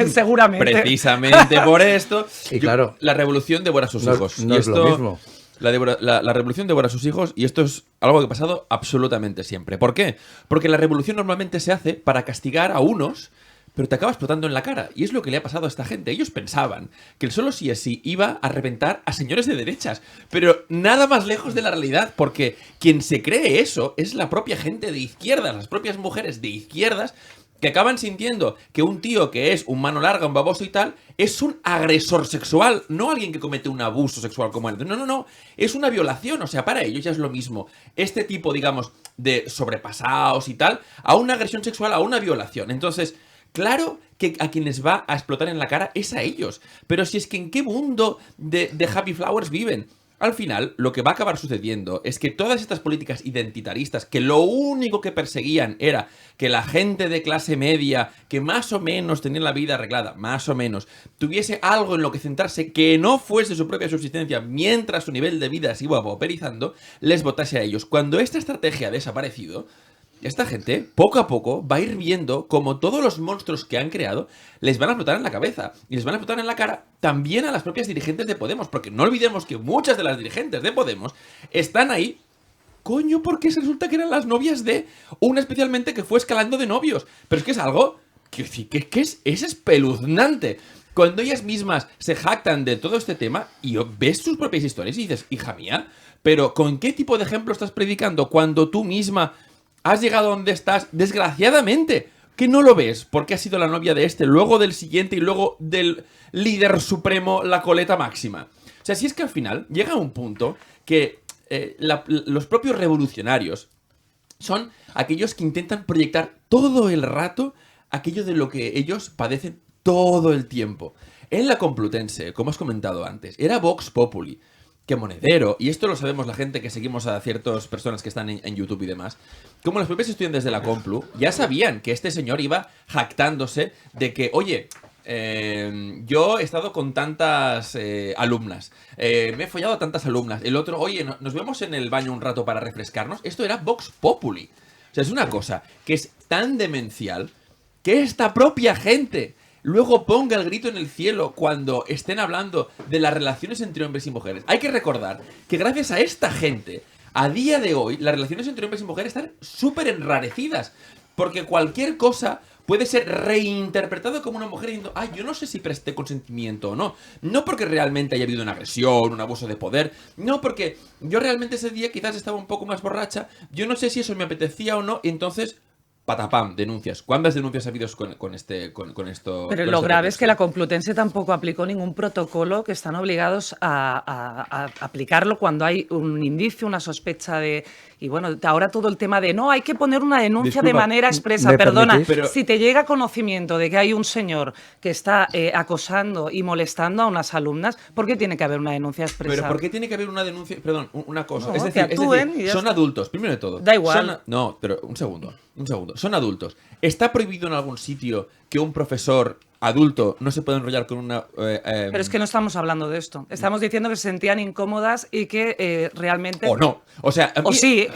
seguramente. Precisamente por esto. Y claro, la revolución devora a sus hijos. No es lo mismo. La revolución devora a sus hijos, y esto es algo que ha pasado absolutamente siempre. ¿Por qué? Porque la revolución normalmente se hace para castigar a unos, pero te acaba explotando en la cara. Y es lo que le ha pasado a esta gente. Ellos pensaban que el solo sí es sí iba a reventar a señores de derechas, pero nada más lejos de la realidad, porque quien se cree eso es la propia gente de izquierdas, las propias mujeres de izquierdas, que acaban sintiendo que un tío que es un mano larga, un baboso y tal, es un agresor sexual, no alguien que comete un abuso sexual como él. No, es una violación, o sea, para ellos ya es lo mismo este tipo, digamos, de sobrepasados y tal, a una agresión sexual, a una violación. Entonces, claro que a quienes va a explotar en la cara es a ellos. Pero si es que ¿en qué mundo de Happy Flowers viven? Al final, lo que va a acabar sucediendo es que todas estas políticas identitaristas, que lo único que perseguían era que la gente de clase media, que más o menos tenía la vida arreglada, más o menos, tuviese algo en lo que centrarse que no fuese su propia subsistencia mientras su nivel de vida se iba pauperizando, les votase a ellos. Cuando esta estrategia ha desaparecido, esta gente, poco a poco, va a ir viendo como todos los monstruos que han creado les van a explotar en la cabeza y les van a explotar en la cara también a las propias dirigentes de Podemos, porque no olvidemos que muchas de las dirigentes de Podemos están ahí, coño, porque resulta que eran las novias de una especialmente que fue escalando de novios. Pero es que es algo que es espeluznante. Cuando ellas mismas se jactan de todo este tema y ves sus propias historias y dices, hija mía, pero ¿con qué tipo de ejemplo estás predicando cuando tú misma has llegado donde estás, desgraciadamente, que no lo ves, porque has sido la novia de este, luego del siguiente y luego del líder supremo, la coleta máxima? O sea, si es que al final llega un punto que los propios revolucionarios son aquellos que intentan proyectar todo el rato aquello de lo que ellos padecen todo el tiempo. En la Complutense, como has comentado antes, era Vox Populi, que Monedero, y esto lo sabemos la gente que seguimos a ciertas personas que están en YouTube y demás, como los propios estudiantes de la Complu ya sabían que este señor iba jactándose de que, oye, yo he estado con tantas alumnas, me he follado a tantas alumnas, el otro, oye, nos vemos en el baño un rato para refrescarnos. Esto era Vox Populi. O sea, es una cosa que es tan demencial que esta propia gente luego ponga el grito en el cielo cuando estén hablando de las relaciones entre hombres y mujeres. Hay que recordar que gracias a esta gente, a día de hoy, las relaciones entre hombres y mujeres están súper enrarecidas. Porque cualquier cosa puede ser reinterpretado como una mujer diciendo, yo no sé si presté consentimiento o no. No porque realmente haya habido una agresión, un abuso de poder. No porque yo realmente ese día quizás estaba un poco más borracha. Yo no sé si eso me apetecía o no. Y entonces, patapam, denuncias. ¿Cuántas denuncias ha habido con esto? Pero lo grave es que la Complutense tampoco aplicó ningún protocolo, que están obligados a aplicarlo cuando hay un indicio, una sospecha de... Y bueno, ahora todo el tema de no, hay que poner una denuncia de manera expresa. Perdona, si te llega conocimiento de que hay un señor que está acosando y molestando a unas alumnas, ¿por qué tiene que haber una denuncia expresa? Pero ¿por qué tiene que haber una denuncia? Perdón, una cosa. No, es decir, son adultos, primero de todo. Da igual. No, pero un segundo. Son adultos. ¿Está prohibido en algún sitio que un profesor adulto no se puede enrollar con una... Pero es que no estamos hablando de esto. Estamos diciendo que se sentían incómodas y que realmente... O no. O sea... O sí.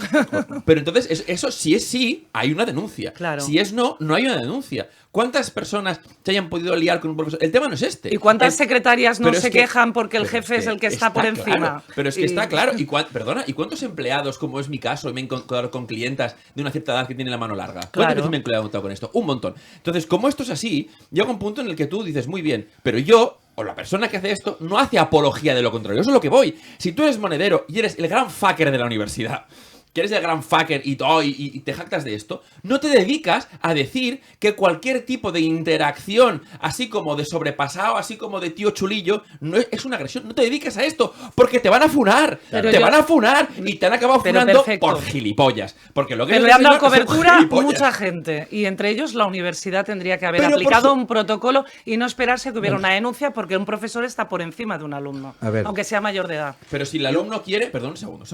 Pero entonces, eso si es sí, hay una denuncia. Claro. Si es no, no hay una denuncia. ¿Cuántas personas se hayan podido liar con un profesor? El tema no es este. ¿Y cuántas secretarias no se quejan porque el jefe es el que está por encima? Claro, pero es que está claro. ¿Y cuántos empleados, como es mi caso, y me he encontrado con clientas de una cierta edad que tienen la mano larga? ¿Cuántas veces me he encontrado con esto? Un montón. Entonces, como esto es así, llega un punto en el que tú dices, muy bien, pero yo... o la persona que hace esto no hace apología de lo contrario. Eso es lo que voy. Si tú eres monedero y eres el gran fucker de la universidad, que eres el gran fucker y te jactas de esto, no te dedicas a decir que cualquier tipo de interacción, así como de sobrepasado, así como de tío chulillo, no es una agresión. No te dedicas a esto, porque te van a funar. Van a funar y te han acabado funando por gilipollas. Porque lo que le han dado cobertura mucha gente. Y entre ellos la universidad tendría que haber aplicado un protocolo y no esperarse que hubiera una denuncia porque un profesor está por encima de un alumno, aunque sea mayor de edad. Pero si el alumno quiere... Perdón, un segundo.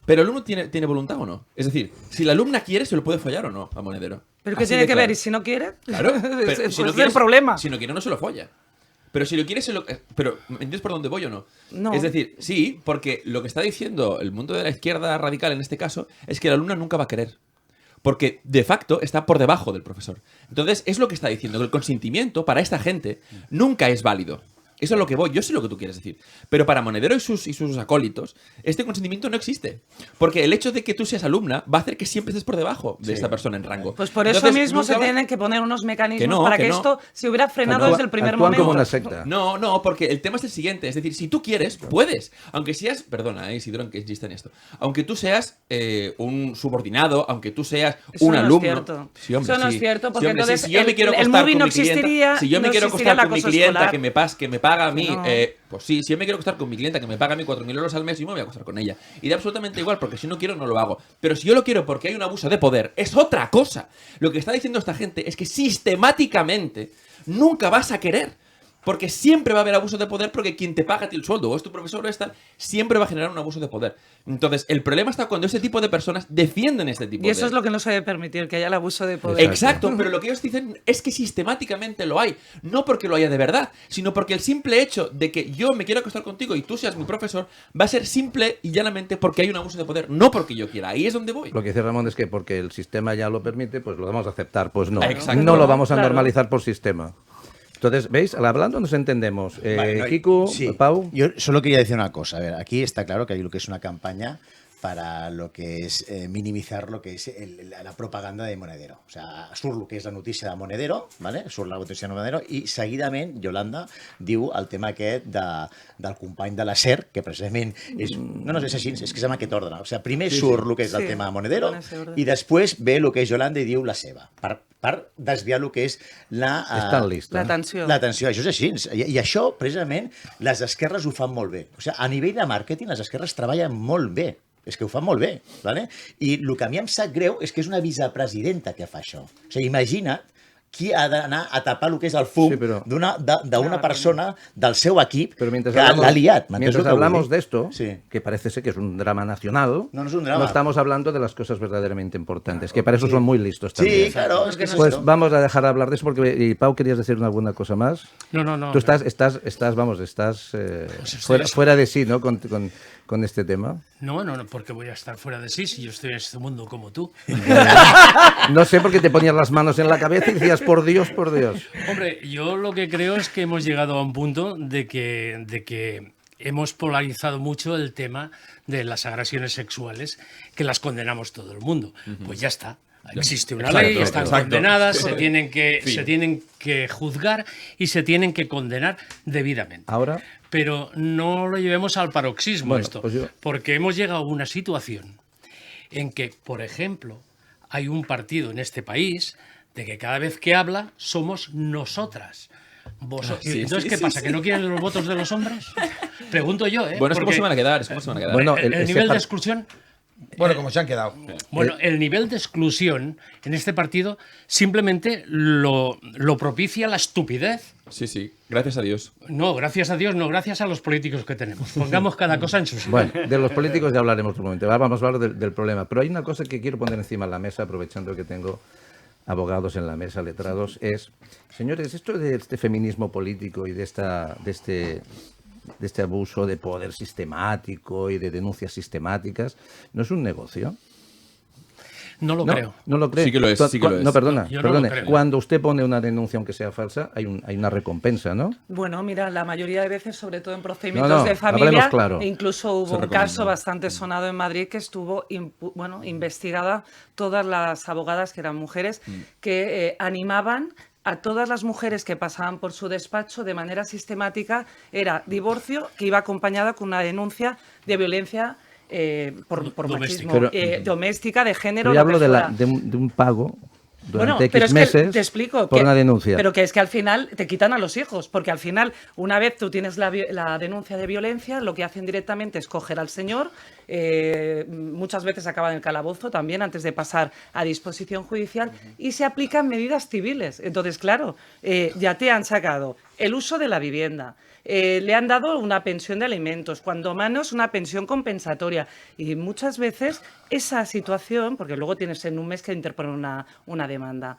¿Pero el alumno tiene voluntad o no? Es decir, si la alumuna quiere, ¿se lo puede follar o no a Monedero? ¿Pero qué tiene que ver? ¿Y si no quiere? Claro. Pero si no quiere, el problema. Si no quiere, no se lo folla. Pero si lo quiere, se lo... Pero, ¿entiendes por dónde voy o no? No. Es decir, sí, porque lo que está diciendo el mundo de la izquierda radical en este caso es que la alumna nunca va a querer. Porque, de facto, está por debajo del profesor. Entonces, es lo que está diciendo, que el consentimiento para esta gente nunca es válido. Eso es lo que voy, yo sé lo que tú quieres decir. Pero para Monedero y sus acólitos, este consentimiento no existe. Porque el hecho de que tú seas alumna va a hacer que siempre estés por debajo de esta persona en rango. Pues por eso mismo se tienen que poner unos mecanismos para que esto se hubiera frenado desde el primer momento. Como una secta. No, porque el tema es el siguiente. Es decir, si tú quieres, puedes. Aunque seas, perdona, Isidro, que insista en esto. Aunque tú seas un subordinado, aunque tú seas un alumno. Sí, hombre, eso no es cierto, porque entonces si yo me quiero acostar con mi clienta, si yo me quiero acostar con mi clienta que me paga a mí, pues sí, si yo me quiero acostar con mi clienta que me paga a mí 4.000 euros al mes, yo me voy a acostar con ella. Y da absolutamente igual, porque si no quiero, no lo hago. Pero si yo lo quiero porque hay un abuso de poder, es otra cosa. Lo que está diciendo esta gente es que sistemáticamente nunca vas a querer. Porque siempre va a haber abuso de poder porque quien te paga a ti el sueldo o es tu profesor o es tal, siempre va a generar un abuso de poder. Entonces, el problema está cuando este tipo de personas defienden este tipo de... Y eso es lo que no se debe permitir, que haya el abuso de poder. Exacto, pero lo que ellos dicen es que sistemáticamente lo hay. No porque lo haya de verdad, sino porque el simple hecho de que yo me quiero acostar contigo y tú seas mi profesor va a ser simple y llanamente porque hay un abuso de poder, no porque yo quiera. Ahí es donde voy. Lo que dice Ramón es que porque el sistema ya lo permite, pues lo vamos a aceptar. Pues no, exacto. No lo vamos a normalizar por sistema. Entonces, ¿veis? Hablando nos entendemos. Kiku, sí. Pau. Yo solo quería decir una cosa. A ver, aquí está claro que hay lo que es una campaña para lo que és minimitzar lo que és la propaganda de Monedero. O sea, surt el que és la notícia de Monedero, ¿vale? Surt la notícia de Monedero i seguidament Yolanda diu el tema aquest del company de la SER, que precisament és... No, és així, és que és en aquest ordre. O sigui, primer surt el que és el tema de Monedero i després ve el que és Yolanda i diu la seva. Per desviar el que és l'atenció. L'atenció, això és així. I això, precisament, les esquerres ho fan molt bé. O sigui, a nivell de màrqueting, les esquerres treballen molt bé. És que ho fa molt bé, ¿vale? I el que a mi em sap greu és que és una vicepresidenta que fa això. O sigui, imagina't qui ha d'anar a tapar el que és el fum d'una persona del seu equip que l'ha liat. Mientras hablamos de esto, que parece ser que es un drama nacional, no es un drama. No estamos hablando de las cosas verdaderamente importantes, que para eso son muy listos también. Sí, claro. Es que pues vamos a dejar de hablar de eso porque... Y Pau, ¿querías decir alguna cosa más? No. Tú estás fuera de sí, ¿no? Con este tema. No, porque voy a estar fuera de sí si yo estoy en este mundo como tú. No sé por qué te ponías las manos en la cabeza y decías, por Dios, por Dios. Hombre, yo lo que creo es que hemos llegado a un punto de que hemos polarizado mucho el tema de las agresiones sexuales, que las condenamos todo el mundo. Pues ya está. Existe una ley, están condenadas, se tienen que juzgar y se tienen que condenar debidamente. Ahora, pero no lo llevemos al paroxismo esto, pues porque hemos llegado a una situación en que, por ejemplo, hay un partido en este país de que cada vez que habla somos nosotras. Entonces, ¿qué pasa? ¿Que no quieren los votos de los hombres? Pregunto yo, ¿eh? Bueno, ¿cómo se van a quedar? Bueno, el nivel de exclusión... Bueno, como se han quedado. Bueno, el nivel de exclusión en este partido simplemente lo propicia la estupidez. Sí, gracias a Dios. No, gracias a Dios, no, gracias a los políticos que tenemos. Pongamos cada cosa en su sitio. Bueno, de los políticos ya hablaremos un momento. Ahora vamos a hablar del problema. Pero hay una cosa que quiero poner encima de la mesa, aprovechando que tengo abogados en la mesa, letrados, es, señores, esto de este feminismo político y de este abuso de poder sistemático y de denuncias sistemáticas, ¿no es un negocio? No lo creo. ¿No lo cree? Sí que lo es, sí que lo es. No, perdone. Yo no lo creo. Cuando usted pone una denuncia, aunque sea falsa, hay una recompensa, ¿no? Bueno, mira, la mayoría de veces, sobre todo en procedimientos de hablemos familia, claro. incluso hubo un caso bastante sonado en Madrid que estuvo investigada todas las abogadas, que eran mujeres, que animaban a todas las mujeres que pasaban por su despacho de manera sistemática, era divorcio, que iba acompañada con una denuncia de violencia por machismo, doméstica, de género. Pero yo hablo de un pago durante pero X es que meses te explico por una denuncia. Pero que es que al final te quitan a los hijos, porque al final, una vez tú tienes la denuncia de violencia, lo que hacen directamente es coger al señor, muchas veces acaba en el calabozo también antes de pasar a disposición judicial, y se aplican medidas civiles. Entonces, claro, ya te han sacado el uso de la vivienda, le han dado una pensión de alimentos, cuando menos una pensión compensatoria. Y muchas veces esa situación, porque luego tienes en un mes que interponer una demanda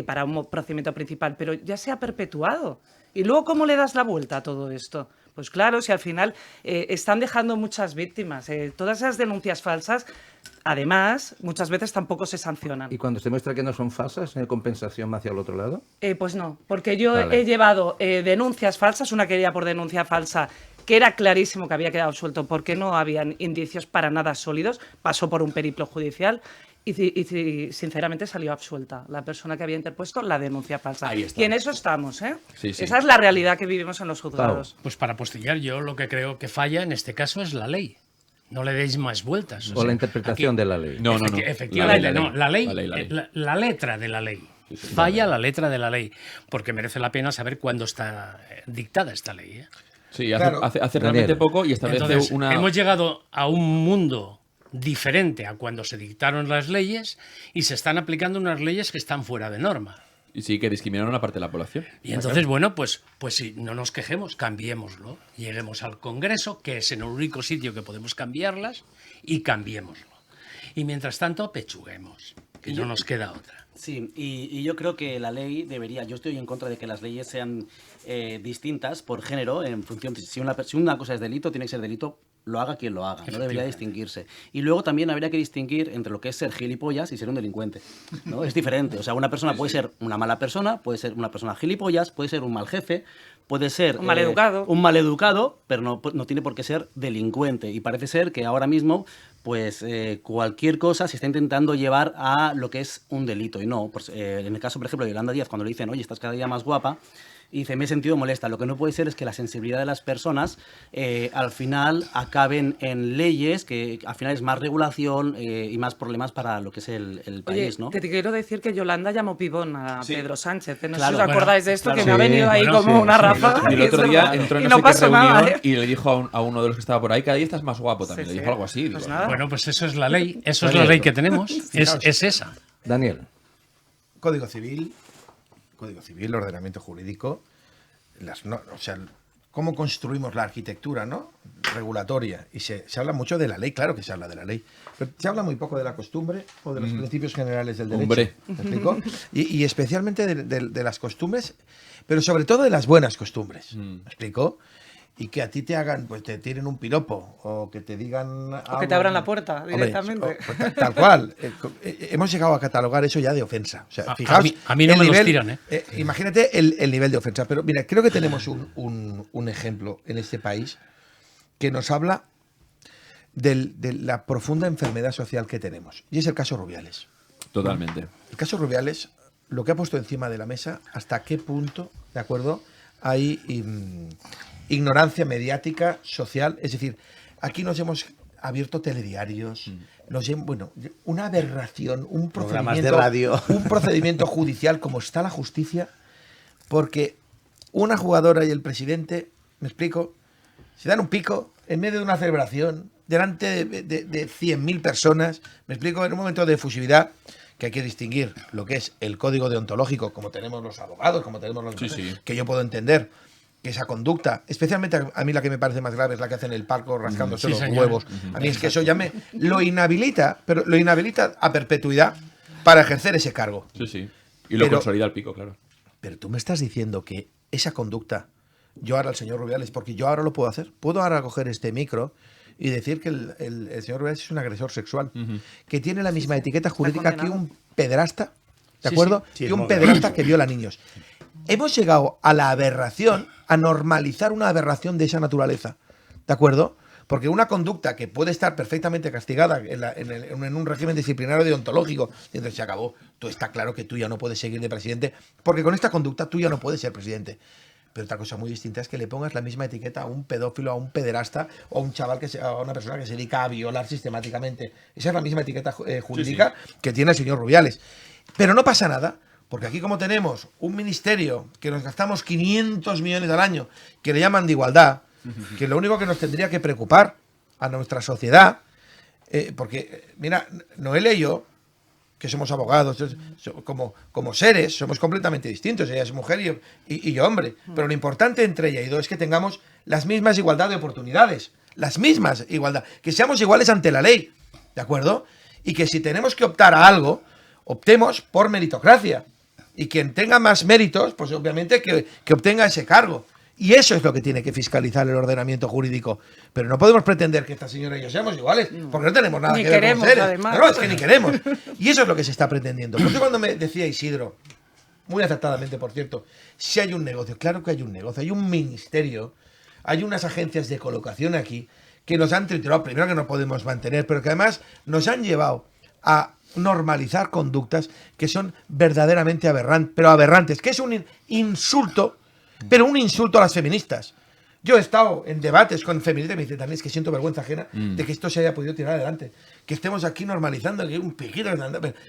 para un procedimiento principal, pero ya se ha perpetuado. ¿Y luego cómo le das la vuelta a todo esto? Pues claro, si al final están dejando muchas víctimas, todas esas denuncias falsas, además, muchas veces tampoco se sancionan. ¿Y cuando se muestra que no son falsas, ¿hay compensación hacia el otro lado? Pues no, porque yo Vale. he llevado denuncias falsas, una querella por denuncia falsa, que era clarísimo que había quedado suelto porque no habían indicios para nada sólidos, pasó por un periplo judicial y sinceramente salió absuelta la persona que había interpuesto la denuncia falsa. Ahí está. Y en eso estamos, ¿eh? Sí. Esa es la realidad que vivimos en los juzgados. Pues para apostillar, yo lo que creo que falla en este caso es la ley. No le deis más vueltas. O la interpretación de la ley. No. Efectivamente, la letra de la ley. Falla la letra de la ley, porque merece la pena saber cuándo está dictada esta ley. Sí, Claro. hace realmente poco y establece Entonces, una... hemos llegado a un mundo diferente a cuando se dictaron las leyes y se están aplicando unas leyes que están fuera de norma. Y sí, que discriminaron a una parte de la población. Y entonces, bueno, pues sí, no nos quejemos, cambiémoslo. Lleguemos al Congreso, que es el único sitio que podemos cambiarlas, y cambiémoslo. Y mientras tanto, pechuguemos, que no nos queda otra. Sí, y yo creo que la ley debería, yo estoy en contra de que las leyes sean distintas por género, en función, si una cosa es delito, tiene que ser delito, lo haga quien lo haga, no debería distinguirse. Y luego también habría que distinguir entre lo que es ser gilipollas y ser un delincuente, ¿no? Es diferente, o sea, una persona puede ser una mala persona, puede ser una persona gilipollas, puede ser un mal jefe, puede ser Un maleducado. Un maleducado, pero no tiene por qué ser delincuente. Y parece ser que ahora mismo, pues cualquier cosa se está intentando llevar a lo que es un delito. Y no, pues, en el caso, por ejemplo, de Yolanda Díaz, cuando le dicen, oye, estás cada día más guapa, y dice, me he sentido molesta. Lo que no puede ser es que la sensibilidad de las personas al final acaben en leyes, que al final es más regulación y más problemas para lo que es el país, ¿no? Te quiero decir que Yolanda llamó pibón a Pedro Sánchez. No Claro, sé si os acordáis de esto, claro. que me ha venido ahí como una ráfaga. Y el otro día entró en y no no sé qué pasó reunión nada, y le dijo a uno de los que estaba por ahí, cada día estás más guapo también. Sí, Le dijo sí. algo así. Pues digo, nada. Bueno, pues eso es la ley, eso es la ley que tenemos, es esa. Daniel. Código Civil, ordenamiento jurídico, o sea, cómo construimos la arquitectura, ¿no? Regulatoria. Y se habla mucho de la ley, claro que se habla de la ley, pero se habla muy poco de la costumbre o de los principios generales del derecho. Hombre. ¿Me explico? Y especialmente de las costumbres, pero sobre todo de las buenas costumbres. ¿Me explico? Y que a ti te hagan, pues te tiren un piropo o que te digan... O que te abran la puerta directamente. Hombre, pues, tal cual. Hemos llegado a catalogar eso ya de ofensa. O sea, fijaos, a mí no el me los nivel, tiran, imagínate el nivel de ofensa. Pero mira, creo que tenemos un ejemplo en este país que nos habla de la profunda enfermedad social que tenemos. Y es el caso Rubiales. Totalmente. El caso Rubiales, lo que ha puesto encima de la mesa, hasta qué punto, ¿de acuerdo?, hay ignorancia mediática, social. Es decir, aquí nos hemos abierto telediarios, bueno, una aberración, un Programas procedimiento, de radio. un procedimiento judicial como está la justicia, porque una jugadora y el presidente, me explico, se dan un pico en medio de una celebración, delante de 100.000 personas, me explico, en un momento de efusividad, que hay que distinguir lo que es el código deontológico, como tenemos los abogados, como tenemos los... que yo puedo entender que esa conducta, especialmente a mí la que me parece más grave es la que hacen en el palco rascándose los huevos. A mí es que eso ya lo inhabilita, pero lo inhabilita a perpetuidad para ejercer ese cargo. Sí, sí. Y lo consolida al pico, claro. Pero tú me estás diciendo que esa conducta, yo ahora al señor Rubiales, porque yo ahora lo puedo hacer, puedo ahora coger este micro y decir que el señor Rubiales es un agresor sexual, que tiene la misma etiqueta jurídica que un pederasta, ¿de acuerdo? Que un pederasta que viola niños. Hemos llegado a la aberración, a normalizar una aberración de esa naturaleza, ¿de acuerdo? Porque una conducta que puede estar perfectamente castigada en un régimen disciplinario deontológico, y entonces se acabó, tú está claro que tú ya no puedes seguir de presidente, porque con esta conducta tú ya no puedes ser presidente. Pero otra cosa muy distinta es que le pongas la misma etiqueta a un pedófilo, a un pederasta o a un chaval, a una persona que se dedica a violar sistemáticamente. Esa es la misma etiqueta jurídica que tiene el señor Rubiales. Pero no pasa nada, porque aquí como tenemos un ministerio que nos gastamos 500 millones al año, que le llaman de igualdad, que lo único que nos tendría que preocupar a nuestra sociedad, porque, mira, Noelia y yo, que somos abogados, como seres, somos completamente distintos. Ella es mujer y yo hombre. Pero lo importante entre ella y yo es que tengamos las mismas igualdad de oportunidades. Las mismas igualdad. Que seamos iguales ante la ley. ¿De acuerdo? Y que si tenemos que optar a algo, optemos por meritocracia. Y quien tenga más méritos, pues obviamente que obtenga ese cargo. Y eso es lo que tiene que fiscalizar el ordenamiento jurídico. Pero no podemos pretender que esta señora y yo seamos iguales, porque no tenemos nada que ver con seres. Además. No, es que ni queremos. Y eso es lo que se está pretendiendo. Porque cuando me decía Isidro, muy acertadamente, por cierto, si hay un negocio, claro que hay un negocio, hay un ministerio, hay unas agencias de colocación aquí que nos han triturado, primero que no podemos mantener, pero que además nos han llevado a normalizar conductas que son verdaderamente aberrantes, que es un insulto, pero un insulto a las feministas. Yo he estado en debates con feministas y me dicen, también es que siento vergüenza ajena de que esto se haya podido tirar adelante. Que estemos aquí normalizando que hay un piquito,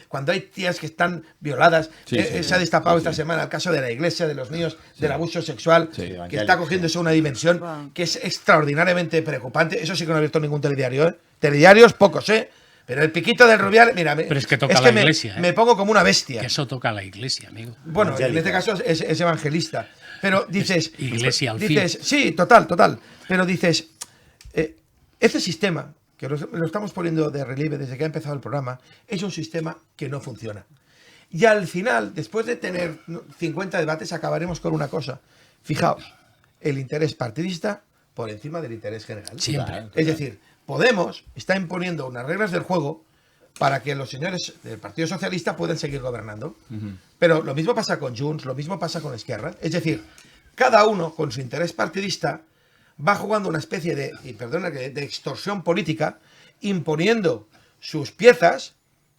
cuando hay tías que están violadas. Se ha destapado esta semana el caso de la iglesia, de los niños, del abuso sexual, que está cogiendo eso una dimensión que es extraordinariamente preocupante. Eso sí que no he visto ningún telediario, ¿eh? Telediarios pocos, ¿eh? Pero el piquito del Rubiales, mira, pero es que toca la iglesia. Me pongo como una bestia. Que eso toca la iglesia, amigo. Bueno, en este caso es evangelista. Pero dices... Iglesia al fin. Sí, total. Pero dices, este sistema, que lo estamos poniendo de relieve desde que ha empezado el programa, es un sistema que no funciona. Y al final, después de tener 50 debates, acabaremos con una cosa. Fijaos, el interés partidista por encima del interés general. Siempre. Es decir, Podemos está imponiendo unas reglas del juego para que los señores del Partido Socialista puedan seguir gobernando. Pero lo mismo pasa con Junts, lo mismo pasa con Esquerra. Es decir, cada uno con su interés partidista va jugando una especie de extorsión política, imponiendo sus piezas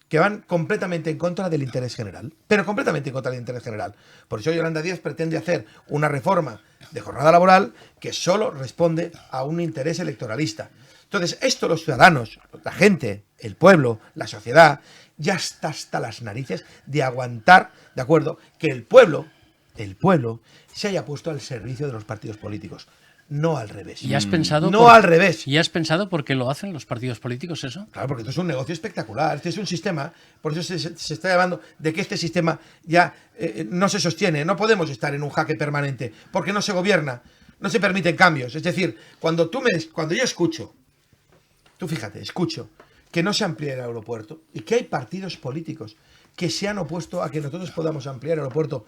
que van completamente en contra del interés general. Pero completamente en contra del interés general. Por eso Yolanda Díaz pretende hacer una reforma de jornada laboral que solo responde a un interés electoralista. Entonces, esto los ciudadanos, la gente, el pueblo, la sociedad, ya está hasta las narices de aguantar, ¿de acuerdo?, que el pueblo se haya puesto al servicio de los partidos políticos. No al revés. ¿Y has pensado al revés. ¿Y has pensado por qué lo hacen los partidos políticos eso? Claro, porque esto es un negocio espectacular. Este es un sistema, por eso se está llamando de que este sistema ya no se sostiene. No podemos estar en un jaque permanente, porque no se gobierna, no se permiten cambios. Es decir, cuando yo escucho, tú fíjate, escucho que no se amplíe el aeropuerto y que hay partidos políticos que se han opuesto a que nosotros podamos ampliar el aeropuerto,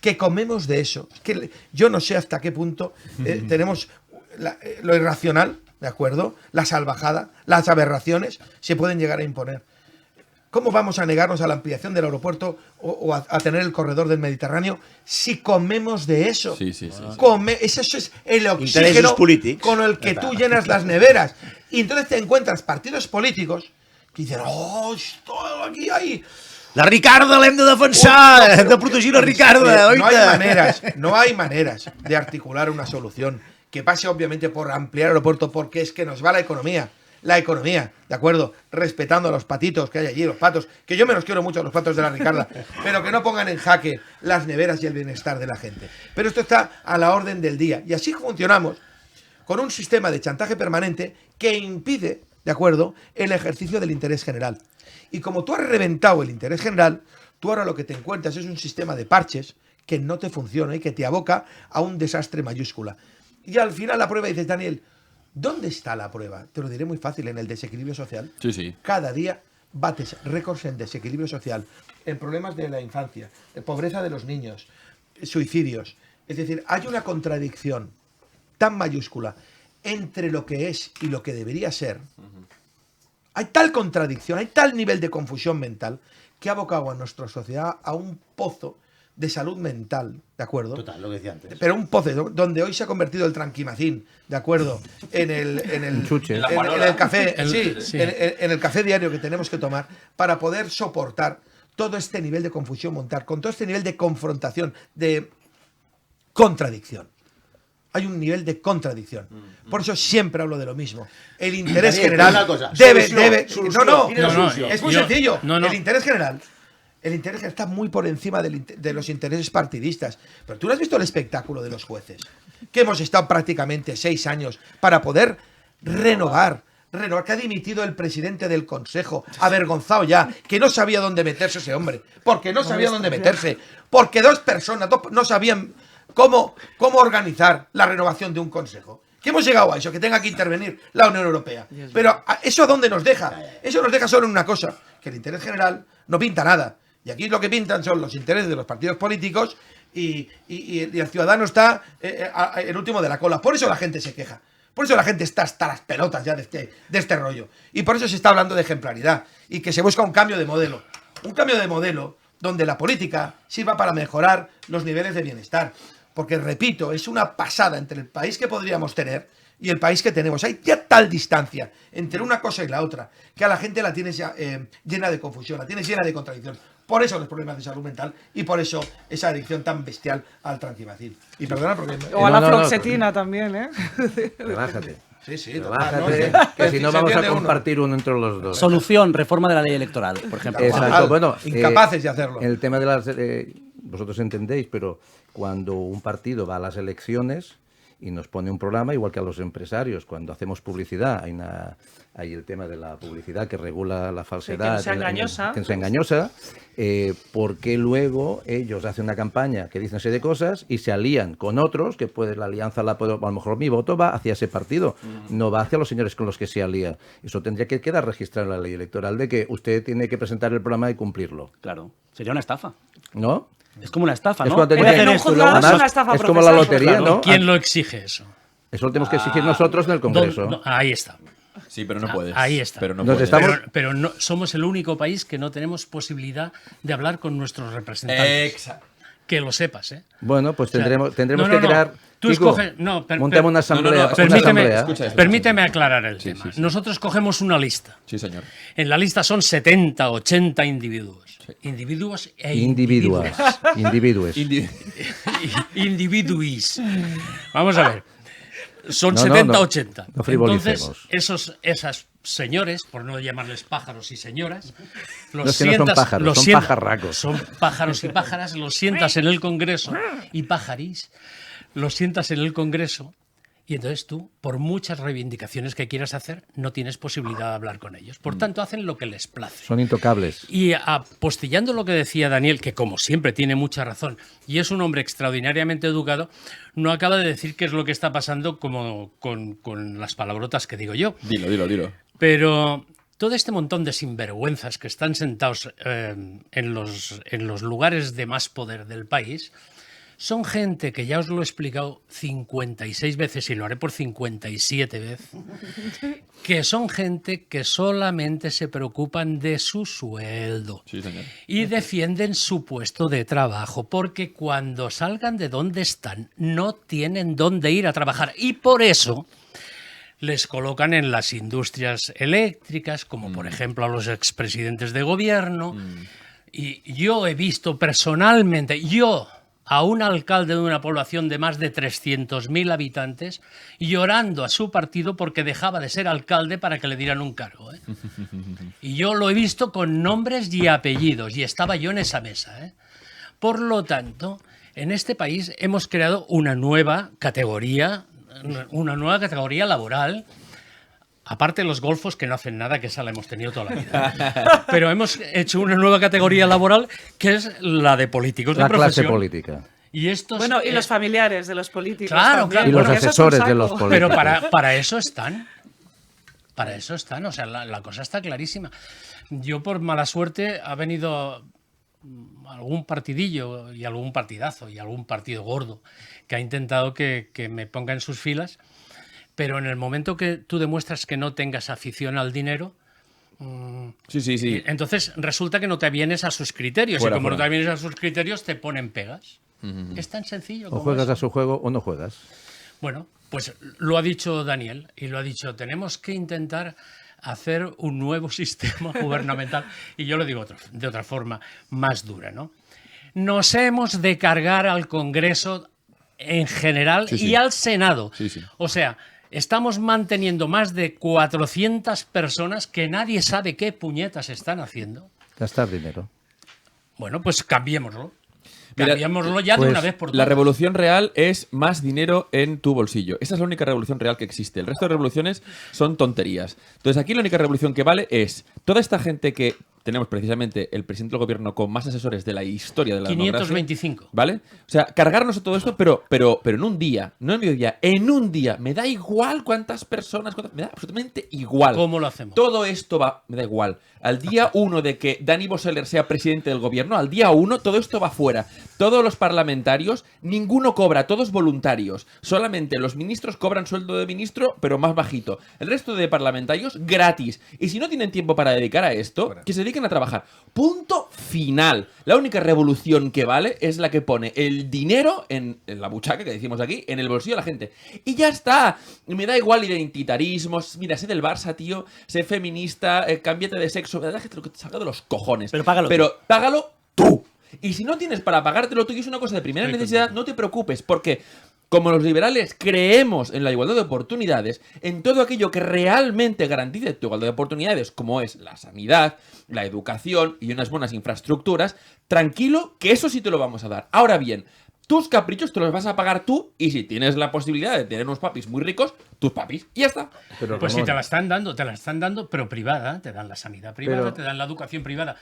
que comemos de eso. Que yo no sé hasta qué punto tenemos lo irracional, ¿de acuerdo? La salvajada, las aberraciones se pueden llegar a imponer. ¿Cómo vamos a negarnos a la ampliación del aeropuerto o a tener el corredor del Mediterráneo si comemos de eso? Sí. Eso es el oxígeno con el que tú llenas las neveras. Y entonces te encuentras partidos políticos que dicen, esto aquí hay La Ricarda l'hem de defensar, hem de protegir la Ricarda, No hay maneras de articular una solución que pase obviamente por ampliar el aeropuerto, porque es que nos va la economía, ¿de acuerdo? Respetando a los patitos que hay allí, los patos, que yo me los quiero mucho, los patos de la Ricarda, pero que no pongan en jaque las neveras y el bienestar de la gente. Pero esto está a la orden del día, y así funcionamos con un sistema de chantaje permanente que impide, ¿de acuerdo?, el ejercicio del interés general. Y como tú has reventado el interés general, tú ahora lo que te encuentras es un sistema de parches que no te funciona y que te aboca a un desastre mayúscula. Y al final la prueba, dices, Daniel, ¿dónde está la prueba? Te lo diré muy fácil, en el desequilibrio social. Sí. Cada día bates récords en desequilibrio social, en problemas de la infancia, en pobreza de los niños, suicidios. Es decir, hay una contradicción tan mayúscula entre lo que es y lo que debería ser. Hay tal contradicción, hay tal nivel de confusión mental que ha abocado a nuestra sociedad a un pozo de salud mental, ¿de acuerdo? Total, lo que decía antes. Pero un pozo donde hoy se ha convertido el tranquimacín, ¿de acuerdo? En el café, en el café diario que tenemos que tomar para poder soportar todo este nivel de confusión mental, con todo este nivel de confrontación, de contradicción. Hay un nivel de contradicción. Por eso siempre hablo de lo mismo. El interés general debe... No, es muy sencillo. El interés general está muy por encima de los intereses partidistas. Pero tú no has visto el espectáculo de los jueces, que hemos estado prácticamente 6 años para poder renovar, que ha dimitido el presidente del Consejo, avergonzado ya, que no sabía dónde meterse ese hombre, porque no sabía dónde meterse, porque 2 personas no sabían cómo organizar la renovación de un consejo. ¿Qué hemos llegado a eso? Que tenga que intervenir la Unión Europea. Pero ¿eso a dónde nos deja? Eso nos deja solo en una cosa, que el interés general no pinta nada. Y aquí lo que pintan son los intereses de los partidos políticos y el ciudadano está el último de la cola. Por eso la gente se queja. Por eso la gente está hasta las pelotas ya de este rollo. Y por eso se está hablando de ejemplaridad y que se busca un cambio de modelo. Un cambio de modelo donde la política sirva para mejorar los niveles de bienestar. Porque, repito, es una pasada entre el país que podríamos tener y el país que tenemos. Hay ya tal distancia entre una cosa y la otra que a la gente la tienes ya, llena de confusión, la tienes llena de contradicción. Por eso los problemas de salud mental y por eso esa adicción tan bestial al tranquimacín. Y perdona porque... O a la fluoxetina también, ¿eh? Relájate. Sí, relájate, que si no vamos a compartir uno entre los dos. Solución, reforma de la ley electoral, por ejemplo. Exacto, bueno, incapaces de hacerlo. El tema de las... vosotros entendéis, pero cuando un partido va a las elecciones y nos pone un programa, igual que a los empresarios, cuando hacemos publicidad, hay el tema de la publicidad que regula la falsedad, que no sea engañosa, porque luego ellos hacen una campaña que dicen serie de cosas y se alían con otros, que puede la alianza, a lo mejor mi voto va hacia ese partido, no va hacia los señores con los que se alía. Eso tendría que quedar registrado en la ley electoral, de que usted tiene que presentar el programa y cumplirlo. Claro, sería una estafa. ¿No? Es como una estafa, ¿no? Es como la lotería, ¿no? ¿Quién lo exige eso? Eso lo tenemos que exigir nosotros en el Congreso. Ahí está. Sí, pero no puedes. Ahí está. Pero no puedes. Pero no, somos el único país que no tenemos posibilidad de hablar con nuestros representantes. Exacto. Que lo sepas, ¿eh? Bueno, pues tendremos que crear... Tú escoges... montemos una asamblea. Permíteme aclarar el tema. Sí. Nosotros cogemos una lista. Sí, señor. En la lista son 70, 80 individuos. Sí. Individuos e individuos. Individuis. Vamos a ver. Son 70, 80. No entonces, esas señores, por no llamarles pájaros y señoras, no son pájaros, son pajarracos. Son pájaros y pájaras, los sientas en el Congreso, y pajarís, los sientas en el Congreso, y entonces tú, por muchas reivindicaciones que quieras hacer, no tienes posibilidad de hablar con ellos. Por tanto, hacen lo que les place. Son intocables. Y apostillando lo que decía Daniel, que como siempre tiene mucha razón, y es un hombre extraordinariamente educado, no acaba de decir qué es lo que está pasando como con las palabrotas que digo yo. Dilo. Pero todo este montón de sinvergüenzas que están sentados en los lugares de más poder del país son gente que ya os lo he explicado 56 veces y lo haré por 57 veces, que son gente que solamente se preocupan de su sueldo y defienden su puesto de trabajo, porque cuando salgan de donde están no tienen dónde ir a trabajar y por eso les colocan en las industrias eléctricas, como por ejemplo a los expresidentes de gobierno, Y yo he visto personalmente, a un alcalde de una población de más de 300.000 habitantes llorando a su partido porque dejaba de ser alcalde para que le dieran un cargo. Y yo lo he visto con nombres y apellidos, y estaba yo en esa mesa. Por lo tanto, en este país hemos creado una nueva categoría laboral. Aparte de los golfos que no hacen nada, que esa la hemos tenido toda la vida. Pero hemos hecho una nueva categoría laboral que es la de políticos de profesión. La clase política. Y estos, bueno, y los familiares de los políticos. Claro, también, claro. Y los asesores de los políticos. Pero para eso están. Para eso están. O sea, la cosa está clarísima. Yo, por mala suerte, ha venido algún partidillo y algún partidazo y algún partido gordo que ha intentado que me ponga en sus filas. Pero en el momento que tú demuestras que no tengas afición al dinero, sí. entonces resulta que no te avienes a sus criterios. Fuera, y como fuera. no te avienes a sus criterios, te ponen pegas. Es tan sencillo como O juegas eso. a su juego o no juegas. Bueno, pues lo ha dicho Daniel y lo ha dicho, tenemos que intentar hacer un nuevo sistema gubernamental. Y yo lo digo de otra forma, más dura, ¿no? Nos hemos de cargar al Congreso en general y al Senado. O sea, estamos manteniendo más de 400 personas que nadie sabe qué puñetas están haciendo. Gastar dinero. Bueno, pues cambiémoslo. Mira, Cambiémoslo ya de una vez por todas. La revolución real es más dinero en tu bolsillo. Esa es la única revolución real que existe. El resto de revoluciones son tonterías. Entonces aquí la única revolución que vale es toda esta gente que tenemos precisamente el presidente del gobierno con más asesores de la historia de la 525. democracia, ¿vale? O sea, cargarnos a todo esto, pero en un día, no en mediodía, en un día. Me da igual cuántas personas, me da absolutamente igual. ¿Cómo lo hacemos? Todo esto me da igual. Al día 1 de que Dani Boseller sea presidente del gobierno, al día 1 todo esto va fuera. Todos los parlamentarios, ninguno cobra, todos voluntarios. Solamente los ministros cobran sueldo de ministro, pero más bajito. El resto de parlamentarios, gratis. Y si no tienen tiempo para dedicar a esto, que se dediquen a trabajar. Punto final. La única revolución que vale es la que pone el dinero en la buchaca, que decimos aquí, en el bolsillo de la gente. Y ya está. Me da igual identitarismo. Mira, sé del Barça, tío. Sé feminista. Cámbiate de sexo. Me da que te salga de los cojones. Pero págalo. Pero págalo tú. Y si no tienes para pagártelo tú y es una cosa de primera necesidad, no te preocupes, porque como los liberales creemos en la igualdad de oportunidades, en todo aquello que realmente garantice tu igualdad de oportunidades, como es la sanidad, la educación y unas buenas infraestructuras, tranquilo, que eso sí te lo vamos a dar. Ahora bien, tus caprichos te los vas a pagar tú y si tienes la posibilidad de tener unos papis muy ricos, tus papis, y ya está. Pero, pues Ramón, si te la están dando, pero privada, te dan la sanidad privada, te dan la educación privada.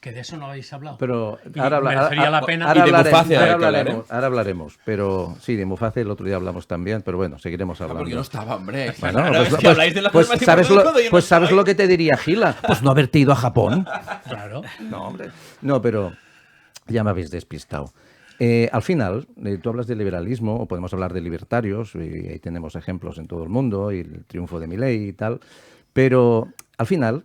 Que de eso no habéis hablado. Pero Y ahora, merecería la pena. ahora hablaremos. Pero sí, de Muface el otro día hablamos también, pero bueno, seguiremos hablando. Porque no estaba, hombre. Bueno, Claro, es que habláis de la pues, forma ¿sabes, importante cuando yo no ¿sabes estoy? lo que te diría Gila? Pues no haberte ido a Japón. Claro. No, hombre. No, pero ya me habéis despistado. Al final, tú hablas de liberalismo, o podemos hablar de libertarios, y ahí tenemos ejemplos en todo el mundo, y el triunfo de Milei y tal, pero al final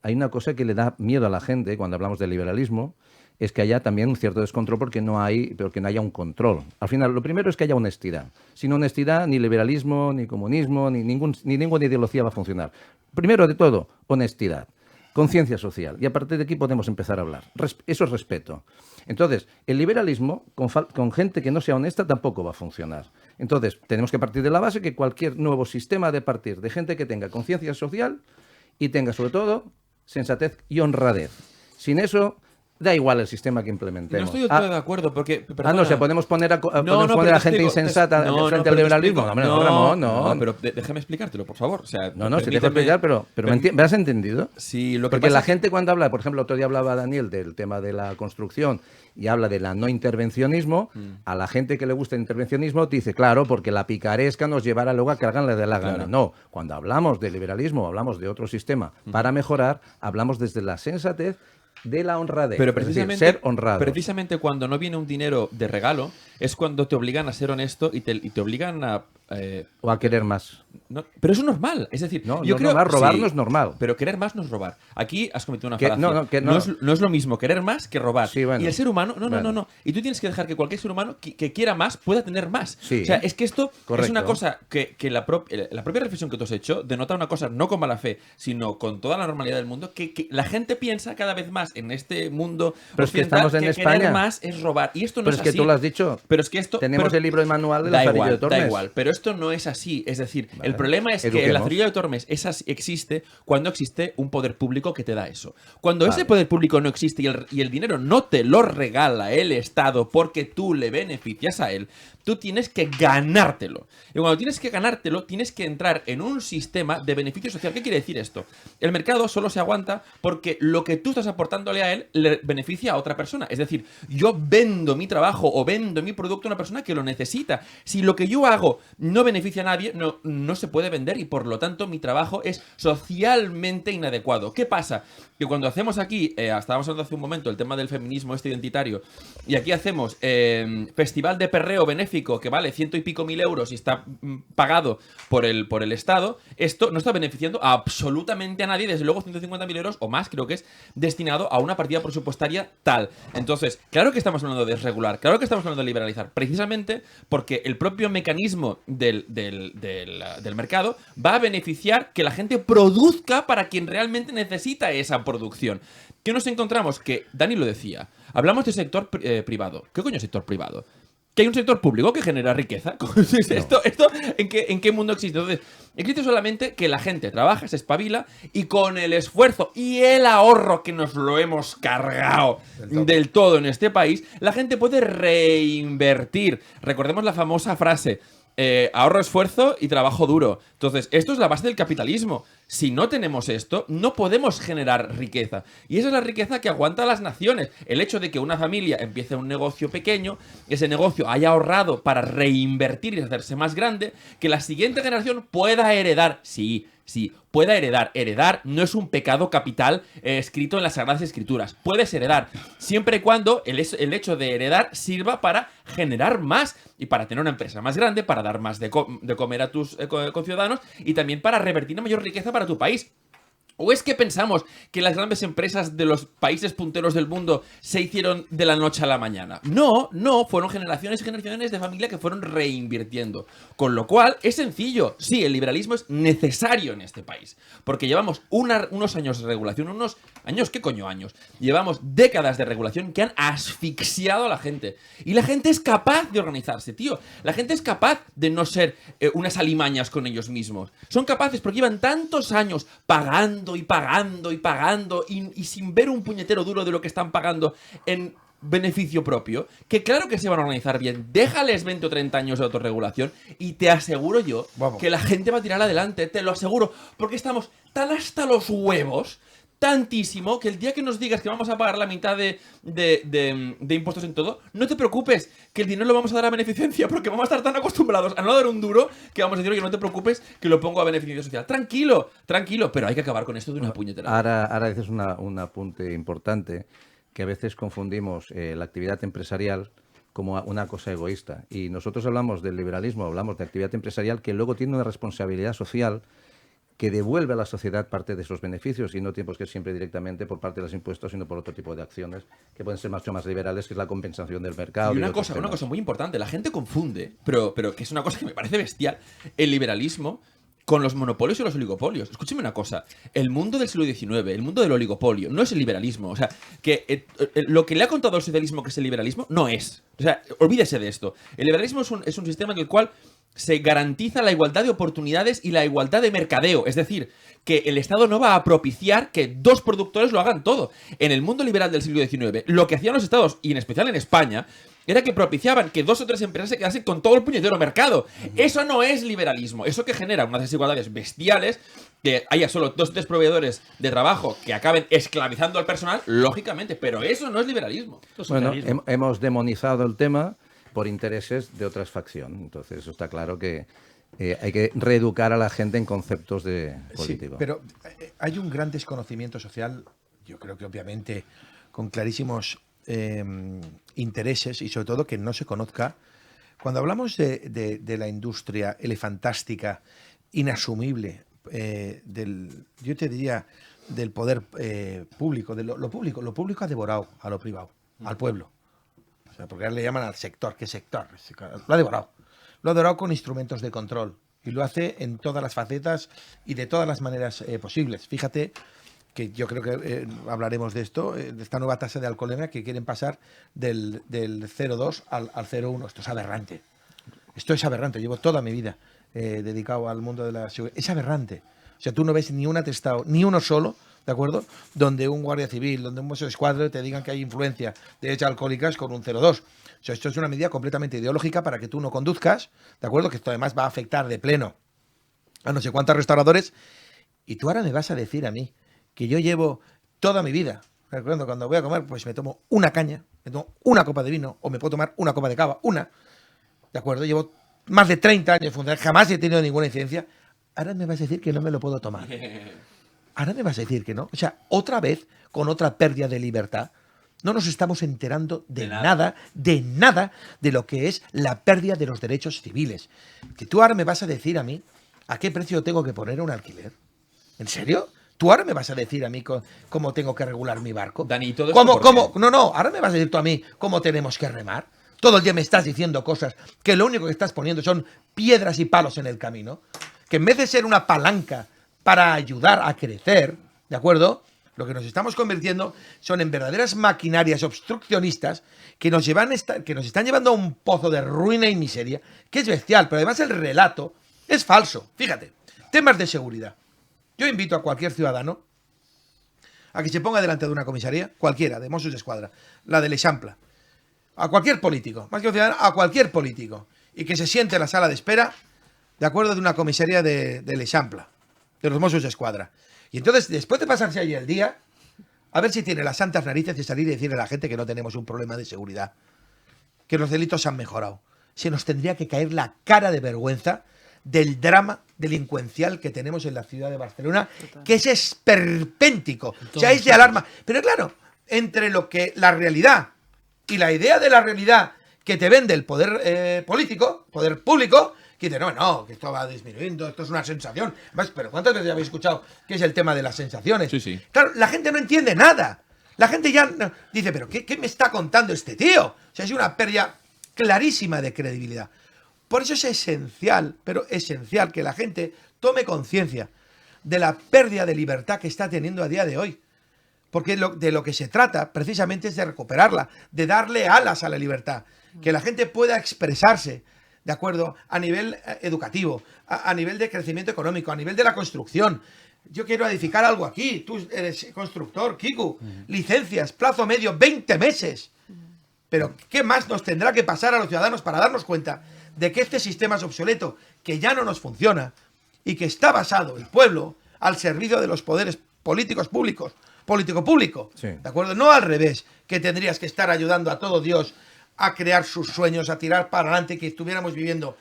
hay una cosa que le da miedo a la gente cuando hablamos de liberalismo, es que haya también un cierto descontrol porque no haya un control. Al final, lo primero es que haya honestidad. Sin honestidad, ni liberalismo, ni comunismo, ni ninguna ideología va a funcionar. Primero de todo, honestidad. Conciencia social. Y a partir de aquí podemos empezar a hablar. Eso es respeto. Entonces, el liberalismo, con gente que no sea honesta, tampoco va a funcionar. Entonces, tenemos que partir de la base que cualquier nuevo sistema ha de partir de gente que tenga conciencia social y tenga, sobre todo, sensatez y honradez. Sin eso, da igual el sistema que implementemos. No estoy del todo de acuerdo, porque... no, o sea, podemos poner a gente insensata frente al liberalismo. No, pero déjame explicártelo, por favor. O sea, no, si te dejo explicar, pero ¿me has entendido? Sí, lo que porque pasa la gente cuando habla, por ejemplo, otro día hablaba Daniel del tema de la construcción y habla de la no intervencionismo, a la gente que le gusta el intervencionismo te dice, claro, porque la picaresca nos llevará luego a que hagan la de la gana. Claro. No, cuando hablamos de liberalismo, hablamos de otro sistema para mejorar, hablamos desde la sensatez de la honradez. Pero precisamente, precisamente, ser honrado. Precisamente cuando no viene un dinero de regalo, es cuando te obligan a ser honesto y te obligan a O a querer más. No, pero eso es normal. Es decir, No, yo no creo normal, robar sí, no es normal. Pero querer más no es robar. Aquí has cometido una Que- falacia. No es lo mismo querer más que robar. Sí, bueno. Y el ser humano, Bueno. no. Y tú tienes que dejar que cualquier ser humano que quiera más pueda tener más. Sí. O sea, es que esto es Correcto. una cosa que la propia reflexión que tú has hecho denota una cosa no con mala fe, sino con toda la normalidad del mundo, que la gente piensa cada vez más en este mundo Pero es que occidental estamos en que España. querer más es robar. Y esto no Pero es es que así. tú lo has dicho. Pero es que esto... Tenemos pero- el libro de manual de Da Lazarillo igual, de Tormes. da igual, pero esto no es así. Es decir, Vale. el problema es que el Eduquemos. Lazarillo de Tormes existe cuando existe un poder público que te da eso. Cuando Vale. ese poder público no existe y el dinero no te lo regala el Estado porque tú le beneficias a él, tú tienes que ganártelo. Y cuando tienes que ganártelo, tienes que entrar en un sistema de beneficio social. ¿Qué quiere decir esto? El mercado solo se aguanta porque lo que tú estás aportándole a él le beneficia a otra persona. Es decir, yo vendo mi trabajo o vendo mi producto a una persona que lo necesita. Si lo que yo hago no beneficia a nadie, no se puede vender y por lo tanto mi trabajo es socialmente inadecuado. ¿Qué pasa? Que cuando hacemos aquí, estábamos hablando hace un momento, el tema del feminismo identitario, y aquí hacemos festival de perreo benéfico que vale 100 y pico mil euros y está pagado por el Estado, esto no está beneficiando a absolutamente a nadie, desde luego 150.000 euros o más creo que es destinado a una partida presupuestaria tal. Entonces, claro que estamos hablando de desregular, claro que estamos hablando de liberalizar, precisamente porque el propio mecanismo del mercado va a beneficiar que la gente produzca para quien realmente necesita esa producción. ¿Qué nos encontramos? Que Dani lo decía, hablamos de sector privado. ¿Qué coño es sector privado? Que hay un sector público que genera riqueza. ¿Esto ¿en qué mundo existe? Entonces, existe solamente que la gente trabaja, se espabila y con el esfuerzo y el ahorro que nos lo hemos cargado del todo en este país, la gente puede reinvertir. Recordemos la famosa frase, ahorro, esfuerzo y trabajo duro. Entonces, esto es la base del capitalismo. Si no tenemos esto, no podemos generar riqueza. Y esa es la riqueza que aguanta a las naciones. El hecho de que una familia empiece un negocio pequeño, ese negocio haya ahorrado para reinvertir y hacerse más grande, que la siguiente generación pueda heredar. Sí, pueda heredar. Heredar no es un pecado capital escrito en las Sagradas Escrituras. Puedes heredar, siempre y cuando el hecho de heredar sirva para generar más y para tener una empresa más grande, para dar más de comer a tus conciudadanos y también para revertir una mayor riqueza para tu país. ¿O es que pensamos que las grandes empresas de los países punteros del mundo se hicieron de la noche a la mañana? No, fueron generaciones y generaciones de familia que fueron reinvirtiendo. Con lo cual, es sencillo. Sí, el liberalismo es necesario en este país. Porque llevamos unos años de regulación, unos años, ¿qué coño años? Llevamos décadas de regulación que han asfixiado a la gente. Y la gente es capaz de organizarse, tío. La gente es capaz de no ser unas alimañas con ellos mismos. Son capaces porque llevan tantos años pagando y sin ver un puñetero duro de lo que están pagando en beneficio propio, que claro que se van a organizar bien. Déjales 20 o 30 años de autorregulación y te aseguro yo que la gente va a tirar adelante, te lo aseguro, porque estamos tan hasta los huevos, tantísimo, que el día que nos digas que vamos a pagar la mitad de impuestos en todo, no te preocupes, que el dinero lo vamos a dar a beneficencia, porque vamos a estar tan acostumbrados a no dar un duro que vamos a decir, oye, no te preocupes, que lo pongo a beneficio social. Tranquilo, pero hay que acabar con esto de una puñetera. Ahora dices un apunte importante, que a veces confundimos la actividad empresarial como una cosa egoísta. Y nosotros hablamos del liberalismo, hablamos de actividad empresarial que luego tiene una responsabilidad social que devuelve a la sociedad parte de esos beneficios y no tiene que siempre directamente por parte de los impuestos, sino por otro tipo de acciones que pueden ser mucho más liberales, que es la compensación del mercado. Y una cosa muy importante, la gente confunde, pero que es una cosa que me parece bestial, el liberalismo con los monopolios y los oligopolios. Escúcheme una cosa, el mundo del siglo XIX, el mundo del oligopolio, no es el liberalismo. O sea, que lo que le ha contado al socialismo que es el liberalismo, no es. O sea, olvídese de esto. El liberalismo es un sistema en el cual se garantiza la igualdad de oportunidades y la igualdad de mercadeo. Es decir, que el Estado no va a propiciar que dos productores lo hagan todo. En el mundo liberal del siglo XIX, lo que hacían los estados, y en especial en España, era que propiciaban que 2 o 3 empresas se quedasen con todo el puñetero mercado. Eso no es liberalismo. Eso que genera unas desigualdades bestiales, que haya solo 2 o 3 proveedores de trabajo que acaben esclavizando al personal, lógicamente, pero eso no es liberalismo. Bueno, hemos demonizado el tema por intereses de otras facciones. Entonces, eso está claro que hay que reeducar a la gente en conceptos de político. Sí, pero hay un gran desconocimiento social, yo creo que obviamente con clarísimos intereses y sobre todo que no se conozca Cuando hablamos de la industria elefantástica, inasumible, yo te diría del poder público, lo público ha devorado a lo privado, al pueblo. O sea, porque ahora le llaman al sector. ¿Qué sector? Lo ha devorado. Lo ha devorado con instrumentos de control. Y lo hace en todas las facetas y de todas las maneras posibles. Fíjate que yo creo que hablaremos de esto, de esta nueva tasa de alcoholemia que quieren pasar del 0,2 al 0,1. Esto es aberrante. Esto es aberrante. Llevo toda mi vida dedicado al mundo de la seguridad. Es aberrante. O sea, tú no ves ni un atestado, ni uno solo, ¿de acuerdo?, donde un guardia civil, donde un Mossos d'Esquadra te digan que hay influencia de hechas alcohólicas con un 0,2. O sea, esto es una medida completamente ideológica para que tú no conduzcas, ¿de acuerdo?, que esto además va a afectar de pleno a no sé cuántos restauradores. Y tú ahora me vas a decir a mí que yo llevo toda mi vida, recuerdo, cuando voy a comer, pues me tomo una caña, me tomo una copa de vino, o me puedo tomar una copa de cava, ¿de acuerdo? Llevo más de 30 años funcionando, jamás he tenido ninguna incidencia. Ahora me vas a decir que no me lo puedo tomar. Ahora me vas a decir que no. O sea, otra vez, con otra pérdida de libertad, no nos estamos enterando de nada de lo que es la pérdida de los derechos civiles. Que tú ahora me vas a decir a mí a qué precio tengo que poner un alquiler. ¿En serio? ¿Tú ahora me vas a decir a mí cómo tengo que regular mi barco? Dani, ¿todo esto por qué? No, ahora me vas a decir tú a mí cómo tenemos que remar. Todo el día me estás diciendo cosas que lo único que estás poniendo son piedras y palos en el camino. Que en vez de ser una palanca para ayudar a crecer, ¿de acuerdo?, lo que nos estamos convirtiendo son en verdaderas maquinarias obstruccionistas que nos están llevando a un pozo de ruina y miseria, que es bestial, pero además el relato es falso. Fíjate, temas de seguridad. Yo invito a cualquier ciudadano a que se ponga delante de una comisaría, cualquiera, de Mossos d'Esquadra, la de l'Eixample, a cualquier político, más que un ciudadano, a cualquier político, y que se siente en la sala de espera, de acuerdo, de una comisaría de l'Eixample, de los Mossos d'Esquadra. Y entonces, después de pasarse allí el día, a ver si tiene las santas narices de salir y decirle a la gente que no tenemos un problema de seguridad, que los delitos han mejorado. Se nos tendría que caer la cara de vergüenza del delincuencial que tenemos en la ciudad de Barcelona, que es esperpéntico, o sea, es de alarma. Pero claro, entre lo que la realidad y la idea de la realidad que te vende el poder político, poder público, que dice, no, que esto va disminuyendo, esto es una sensación. Además, pero ¿cuántas veces habéis escuchado que es el tema de las sensaciones? Sí, sí. Claro, la gente no entiende nada. La gente ya dice, pero ¿qué me está contando este tío? O sea, es una pérdida clarísima de credibilidad. Por eso es esencial, pero esencial, que la gente tome conciencia de la pérdida de libertad que está teniendo a día de hoy. Porque de lo que se trata precisamente es de recuperarla, de darle alas a la libertad, que la gente pueda expresarse, ¿de acuerdo?, a nivel educativo, a nivel de crecimiento económico, a nivel de la construcción. Yo quiero edificar algo aquí, tú eres constructor, Kiku, licencias, plazo medio, 20 meses. Pero ¿qué más nos tendrá que pasar a los ciudadanos para darnos cuenta de que este sistema es obsoleto, que ya no nos funciona y que está basado el pueblo al servicio de los poderes políticos públicos, político-público, Sí. ¿de acuerdo? No al revés, que tendrías que estar ayudando a todo Dios a crear sus sueños, a tirar para adelante, que estuviéramos viviendo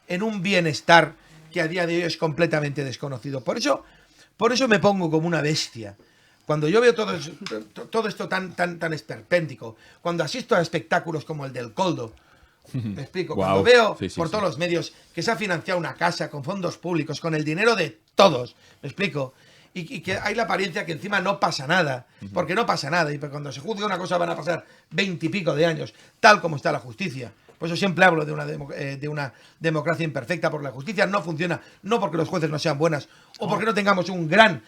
en un bienestar que a día de hoy es completamente desconocido. Por eso me pongo como una bestia. Cuando yo veo todo esto tan esperpéntico, cuando asisto a espectáculos como el del Coldo, me explico, Wow. cuando veo Sí, sí, por sí. todos los medios que se ha financiado una casa con fondos públicos, con el dinero de todos, me explico, y que hay la apariencia que encima no pasa nada, porque no pasa nada, y cuando se juzga una cosa van a pasar 20 y pico de años, tal como está la justicia. Por eso siempre hablo de una democracia imperfecta, porque la justicia no funciona, no porque los jueces no sean buenas, o porque no tengamos un gran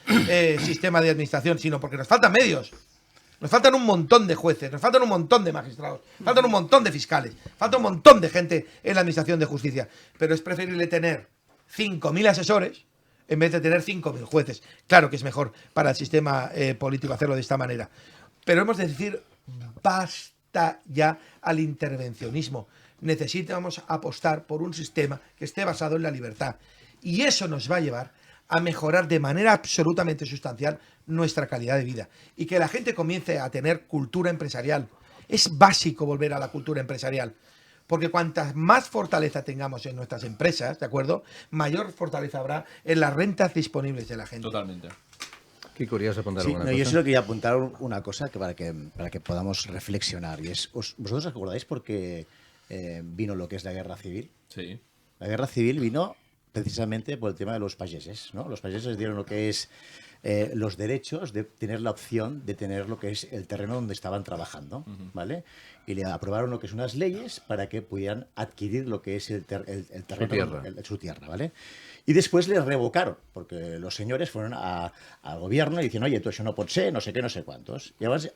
sistema de administración, sino porque nos faltan medios. Nos faltan un montón de jueces, nos faltan un montón de magistrados, faltan un montón de fiscales, falta un montón de gente en la administración de justicia. Pero es preferible tener 5.000 asesores en vez de tener 5.000 jueces. Claro que es mejor para el sistema político hacerlo de esta manera. Pero hemos de decir, basta ya al intervencionismo. Necesitamos apostar por un sistema que esté basado en la libertad. Y eso nos va a llevar a mejorar de manera absolutamente sustancial nuestra calidad de vida. Y que la gente comience a tener cultura empresarial. Es básico volver a la cultura empresarial. Porque cuantas más fortaleza tengamos en nuestras empresas, ¿de acuerdo?, mayor fortaleza habrá en las rentas disponibles de la gente. Totalmente. ¿Qué querías apuntar Sí, alguna no, cosa? yo solo quería apuntar una cosa para que podamos reflexionar. Y es, ¿vosotros recordáis porque vino lo que es la guerra civil. Sí. La guerra civil vino precisamente por el tema de los payeses, ¿no? Los payeses dieron lo que es los derechos de tener la opción de tener lo que es el terreno donde estaban trabajando, ¿vale? Y le aprobaron lo que son unas leyes para que pudieran adquirir lo que es el terreno, su tierra, ¿vale? Y después les revocaron, porque los señores fueron al gobierno y dicen, oye, tú això no pot ser, no sé què, no sé quantos. I llavors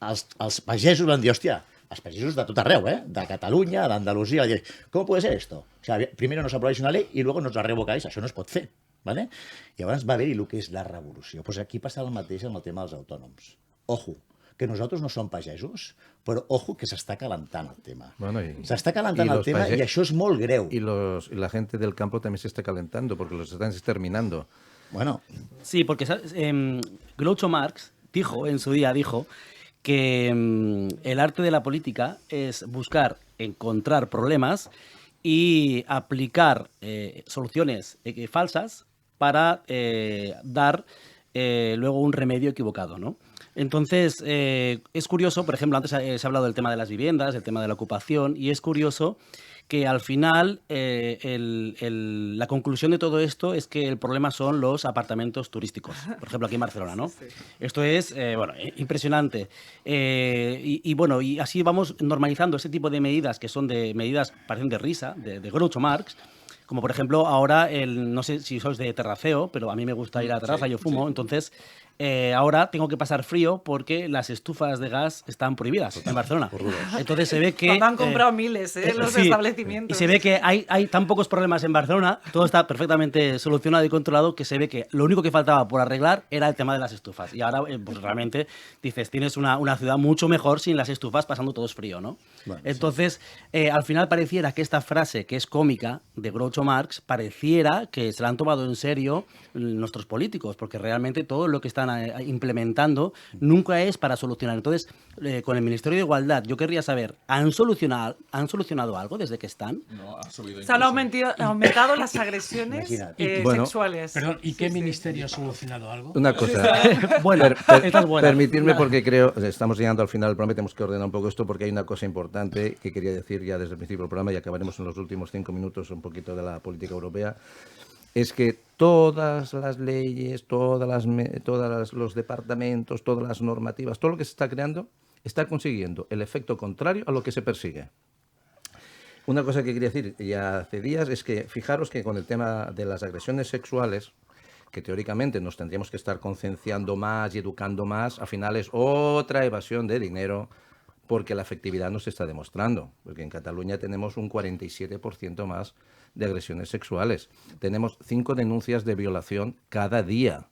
els pagesos van dir, hòstia, els pagesos de tot arreu, de Catalunya, d'Andalusia, ¿cómo puede ser esto? O sea, primero nos aprobáis una ley y luego nos la revocáis, això no es pot fer. ¿Vale? I llavors va haver-hi el que és la revolució. Pues aquí passa el mateix amb el tema dels autònoms. Ojo, que nosaltres no som pagesos, però ojo que s'està calentant el tema. Bueno, s'està calentant el tema i això és molt greu. Y la gente del campo también se está calentando porque los están exterminando. Bueno. Sí, porque Groucho Marx en su día dijo que el arte de la política es buscar, encontrar problemas y aplicar soluciones falsas para dar luego un remedio equivocado, ¿no? Entonces, es curioso, por ejemplo, antes se ha hablado del tema de las viviendas, el tema de la ocupación, y es curioso que al final la conclusión de todo esto es que el problema son los apartamentos turísticos, por ejemplo aquí en Barcelona, ¿no? Sí. Esto es impresionante. Bueno, y así vamos normalizando ese tipo de medidas que son medidas, parecen de risa, de Groucho Marx, como por ejemplo ahora, no sé si sois de terraceo, pero a mí me gusta ir a la terraza, yo fumo, entonces ahora tengo que pasar frío porque las estufas de gas están prohibidas en Barcelona. Entonces se ve que... Han comprado miles los establecimientos. Y se ve que hay tan pocos problemas en Barcelona, todo está perfectamente solucionado y controlado, que se ve que lo único que faltaba por arreglar era el tema de las estufas. Y ahora, pues realmente, dices, tienes una ciudad mucho mejor sin las estufas pasando todos frío, ¿no? Bueno, entonces, al final pareciera que esta frase, que es cómica, de Groucho Marx, pareciera que se la han tomado en serio nuestros políticos, porque realmente todo lo que están implementando nunca es para solucionar. Entonces, con el Ministerio de Igualdad, yo querría saber, ¿han solucionado algo desde que están? No, ha subido. Se han aumentado las agresiones sexuales. Perdón, ¿y qué ministerio ha solucionado algo? Una cosa. Bueno, esta es buena. Permitidme, porque creo, estamos llegando al final del programa, tenemos que ordenar un poco esto, porque hay una cosa importante que quería decir ya desde el principio del programa y acabaremos en los últimos 5 minutos un poquito de la política europea. Es que todas las leyes, todos los departamentos, todas las normativas, todo lo que se está creando, está consiguiendo el efecto contrario a lo que se persigue. Una cosa que quería decir ya hace días es que fijaros que con el tema de las agresiones sexuales, que teóricamente nos tendríamos que estar concienciando más y educando más, al final es otra evasión de dinero, porque la efectividad no se está demostrando. Porque en Cataluña tenemos un 47% más de agresiones sexuales. Tenemos 5 denuncias de violación cada día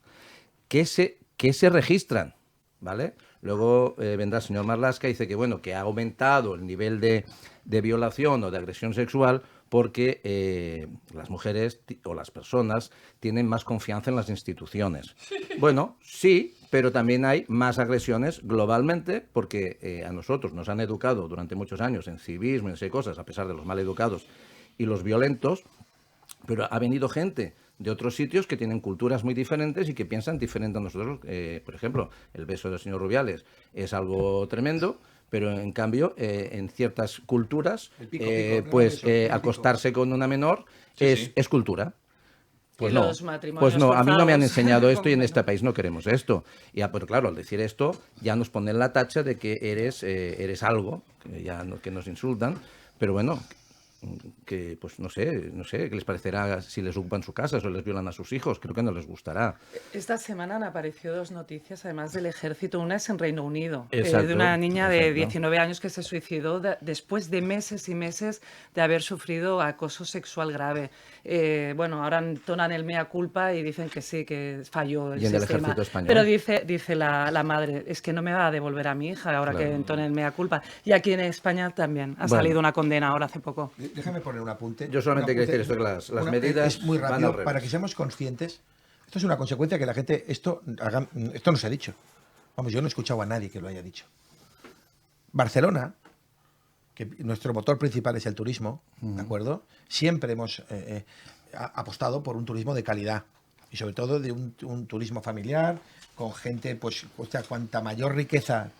que se registran, ¿vale? Luego vendrá el señor Marlaska y dice que, bueno, que ha aumentado el nivel de violación o de agresión sexual porque las mujeres o las personas tienen más confianza en las instituciones. Bueno, sí, pero también hay más agresiones globalmente porque a nosotros nos han educado durante muchos años en civismo, en esas cosas, a pesar de los mal educados y los violentos, pero ha venido gente de otros sitios que tienen culturas muy diferentes y que piensan diferente a nosotros. Por ejemplo, el beso del señor Rubiales es algo tremendo, pero en cambio, en ciertas culturas, acostarse con una menor es cultura. Pues no, a mí no me han enseñado esto y en este país no queremos esto. Pero claro, al decir esto, ya nos ponen la tacha de que eres algo, que nos insultan, pero bueno, que pues no sé qué les parecerá si les ocupan su casa o les violan a sus hijos. Creo que no les gustará. Esta semana han aparecido 2 noticias, además del ejército. Una es en Reino Unido, exacto, de una niña de 19 años que se suicidó después de meses y meses de haber sufrido acoso sexual grave. Bueno, ahora entonan el mea culpa y dicen que sí, que falló el sistema. Del ejército español. Pero dice la madre, es que no me va a devolver a mi hija ahora que entone el mea culpa. Y aquí en España también ha salido una condena ahora hace poco. Déjame poner un apunte. Yo solamente quiero decir esto, que las medidas es muy rápido para que seamos conscientes. Esto es una consecuencia que la gente... Esto no se ha dicho. Vamos, yo no he escuchado a nadie que lo haya dicho. Barcelona, que nuestro motor principal es el turismo, ¿de acuerdo? Siempre hemos apostado por un turismo de calidad y sobre todo de un turismo familiar, con gente, pues, cuanta mayor riqueza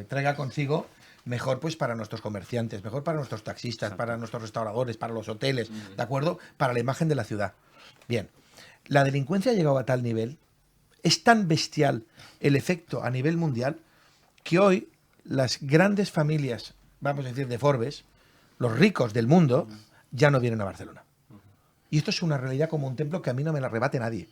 traiga consigo, mejor pues para nuestros comerciantes, mejor para nuestros taxistas, para nuestros restauradores, para los hoteles, ¿de acuerdo? Para la imagen de la ciudad. Bien, la delincuencia ha llegado a tal nivel, es tan bestial el efecto a nivel mundial, que hoy las grandes familias, vamos a decir, de Forbes, los ricos del mundo, ya no vienen a Barcelona. Y esto es una realidad como un templo que a mí no me la rebate nadie.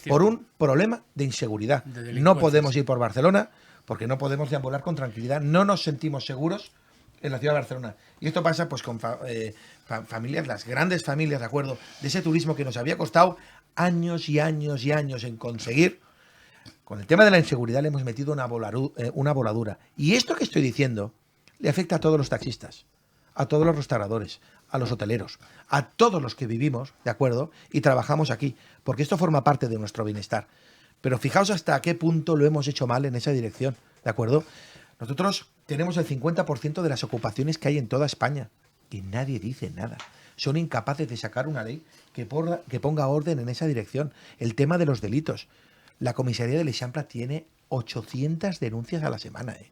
Por un problema de inseguridad. No podemos ir por Barcelona porque no podemos deambular con tranquilidad. No nos sentimos seguros en la ciudad de Barcelona. Y esto pasa pues con familias, las grandes familias, ¿de acuerdo? De ese turismo que nos había costado años y años y años en conseguir. Con el tema de la inseguridad le hemos metido una voladura. Y esto que estoy diciendo le afecta a todos los taxistas, a todos los restauradores, a los hoteleros, a todos los que vivimos, ¿de acuerdo? Y trabajamos aquí, porque esto forma parte de nuestro bienestar. Pero fijaos hasta qué punto lo hemos hecho mal en esa dirección, ¿de acuerdo? Nosotros tenemos el 50% de las ocupaciones que hay en toda España, y nadie dice nada. Son incapaces de sacar una ley que ponga orden en esa dirección. El tema de los delitos. La comisaría de l'Eixample tiene 800 denuncias a la semana, ¿eh?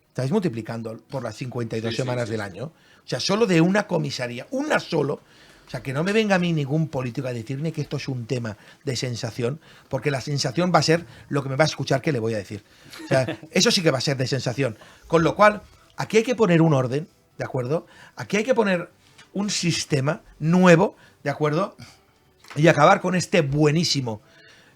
Estáis multiplicando por las 52 semanas del año. O sea, solo de una comisaría, una solo. O sea, que no me venga a mí ningún político a decirme que esto es un tema de sensación, porque la sensación va a ser lo que me va a escuchar que le voy a decir. O sea, eso sí que va a ser de sensación. Con lo cual, aquí hay que poner un orden, ¿de acuerdo? Aquí hay que poner un sistema nuevo, ¿de acuerdo? Y acabar con este buenísimo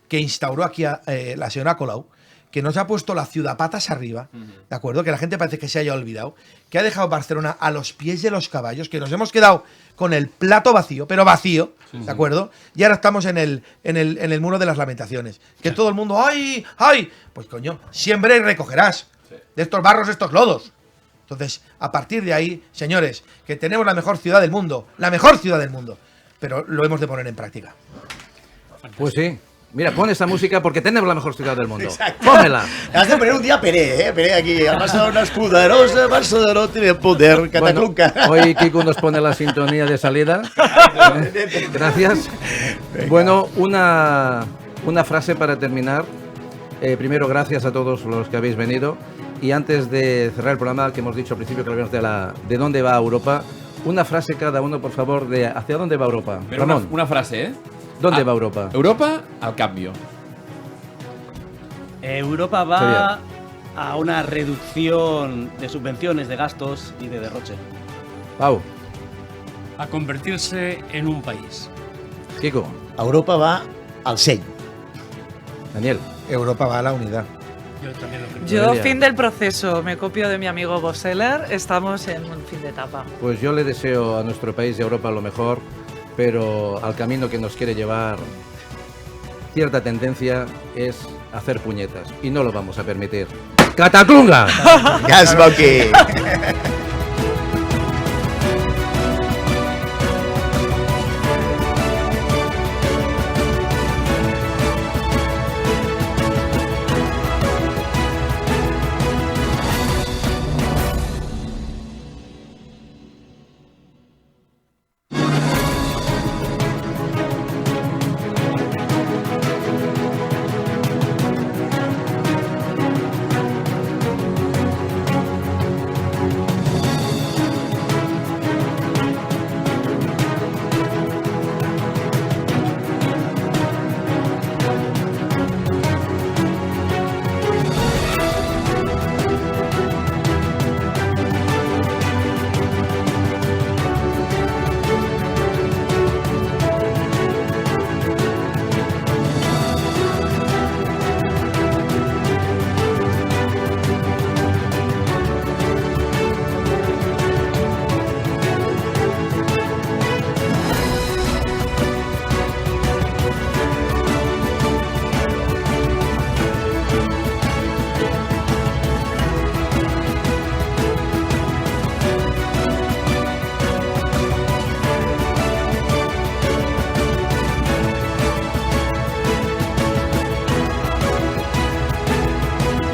que instauró aquí la señora Colau, que nos ha puesto la ciudad patas arriba, ¿de acuerdo? Que la gente parece que se haya olvidado, que ha dejado Barcelona a los pies de los caballos, que nos hemos quedado con el plato vacío, pero vacío, ¿de acuerdo? Y ahora estamos en el muro de las lamentaciones. Que todo el mundo, ¡ay! ¡Ay! Pues coño, siembra y recogerás de estos barros, estos lodos. Entonces, a partir de ahí, señores, que tenemos la mejor ciudad del mundo, pero lo hemos de poner en práctica. Pues sí. Mira, pon esa música porque tenemos la mejor ciudad del mundo. Exacto. Pónmela. Has de poner un día Peré, ¿eh? Peré aquí. Barcelona es poderosa, Barcelona tiene poder, Cataclunca. Bueno, hoy Kiko nos pone la sintonía de salida. Gracias. Venga. Bueno, una frase para terminar. Primero, gracias a todos los que habéis venido. Y antes de cerrar el programa, que hemos dicho al principio que hablamos de dónde va Europa, una frase cada uno, por favor, de hacia dónde va Europa. Pero Ramón. Una frase, ¿eh? ¿Dónde va Europa? Europa al cambio. Europa va a una reducción de subvenciones, de gastos y de derroche. Pau. A convertirse en un país. Kiko. Europa va al seny. Daniel. Europa va a la unidad. Yo también lo creo. Yo, fin del proceso. Me copio de mi amigo Boseller. Estamos en un fin de etapa. Pues yo le deseo a nuestro país y a Europa lo mejor, pero al camino que nos quiere llevar cierta tendencia es hacer puñetas y no lo vamos a permitir. ¡Cataclunga! ¡Gas, Boqui!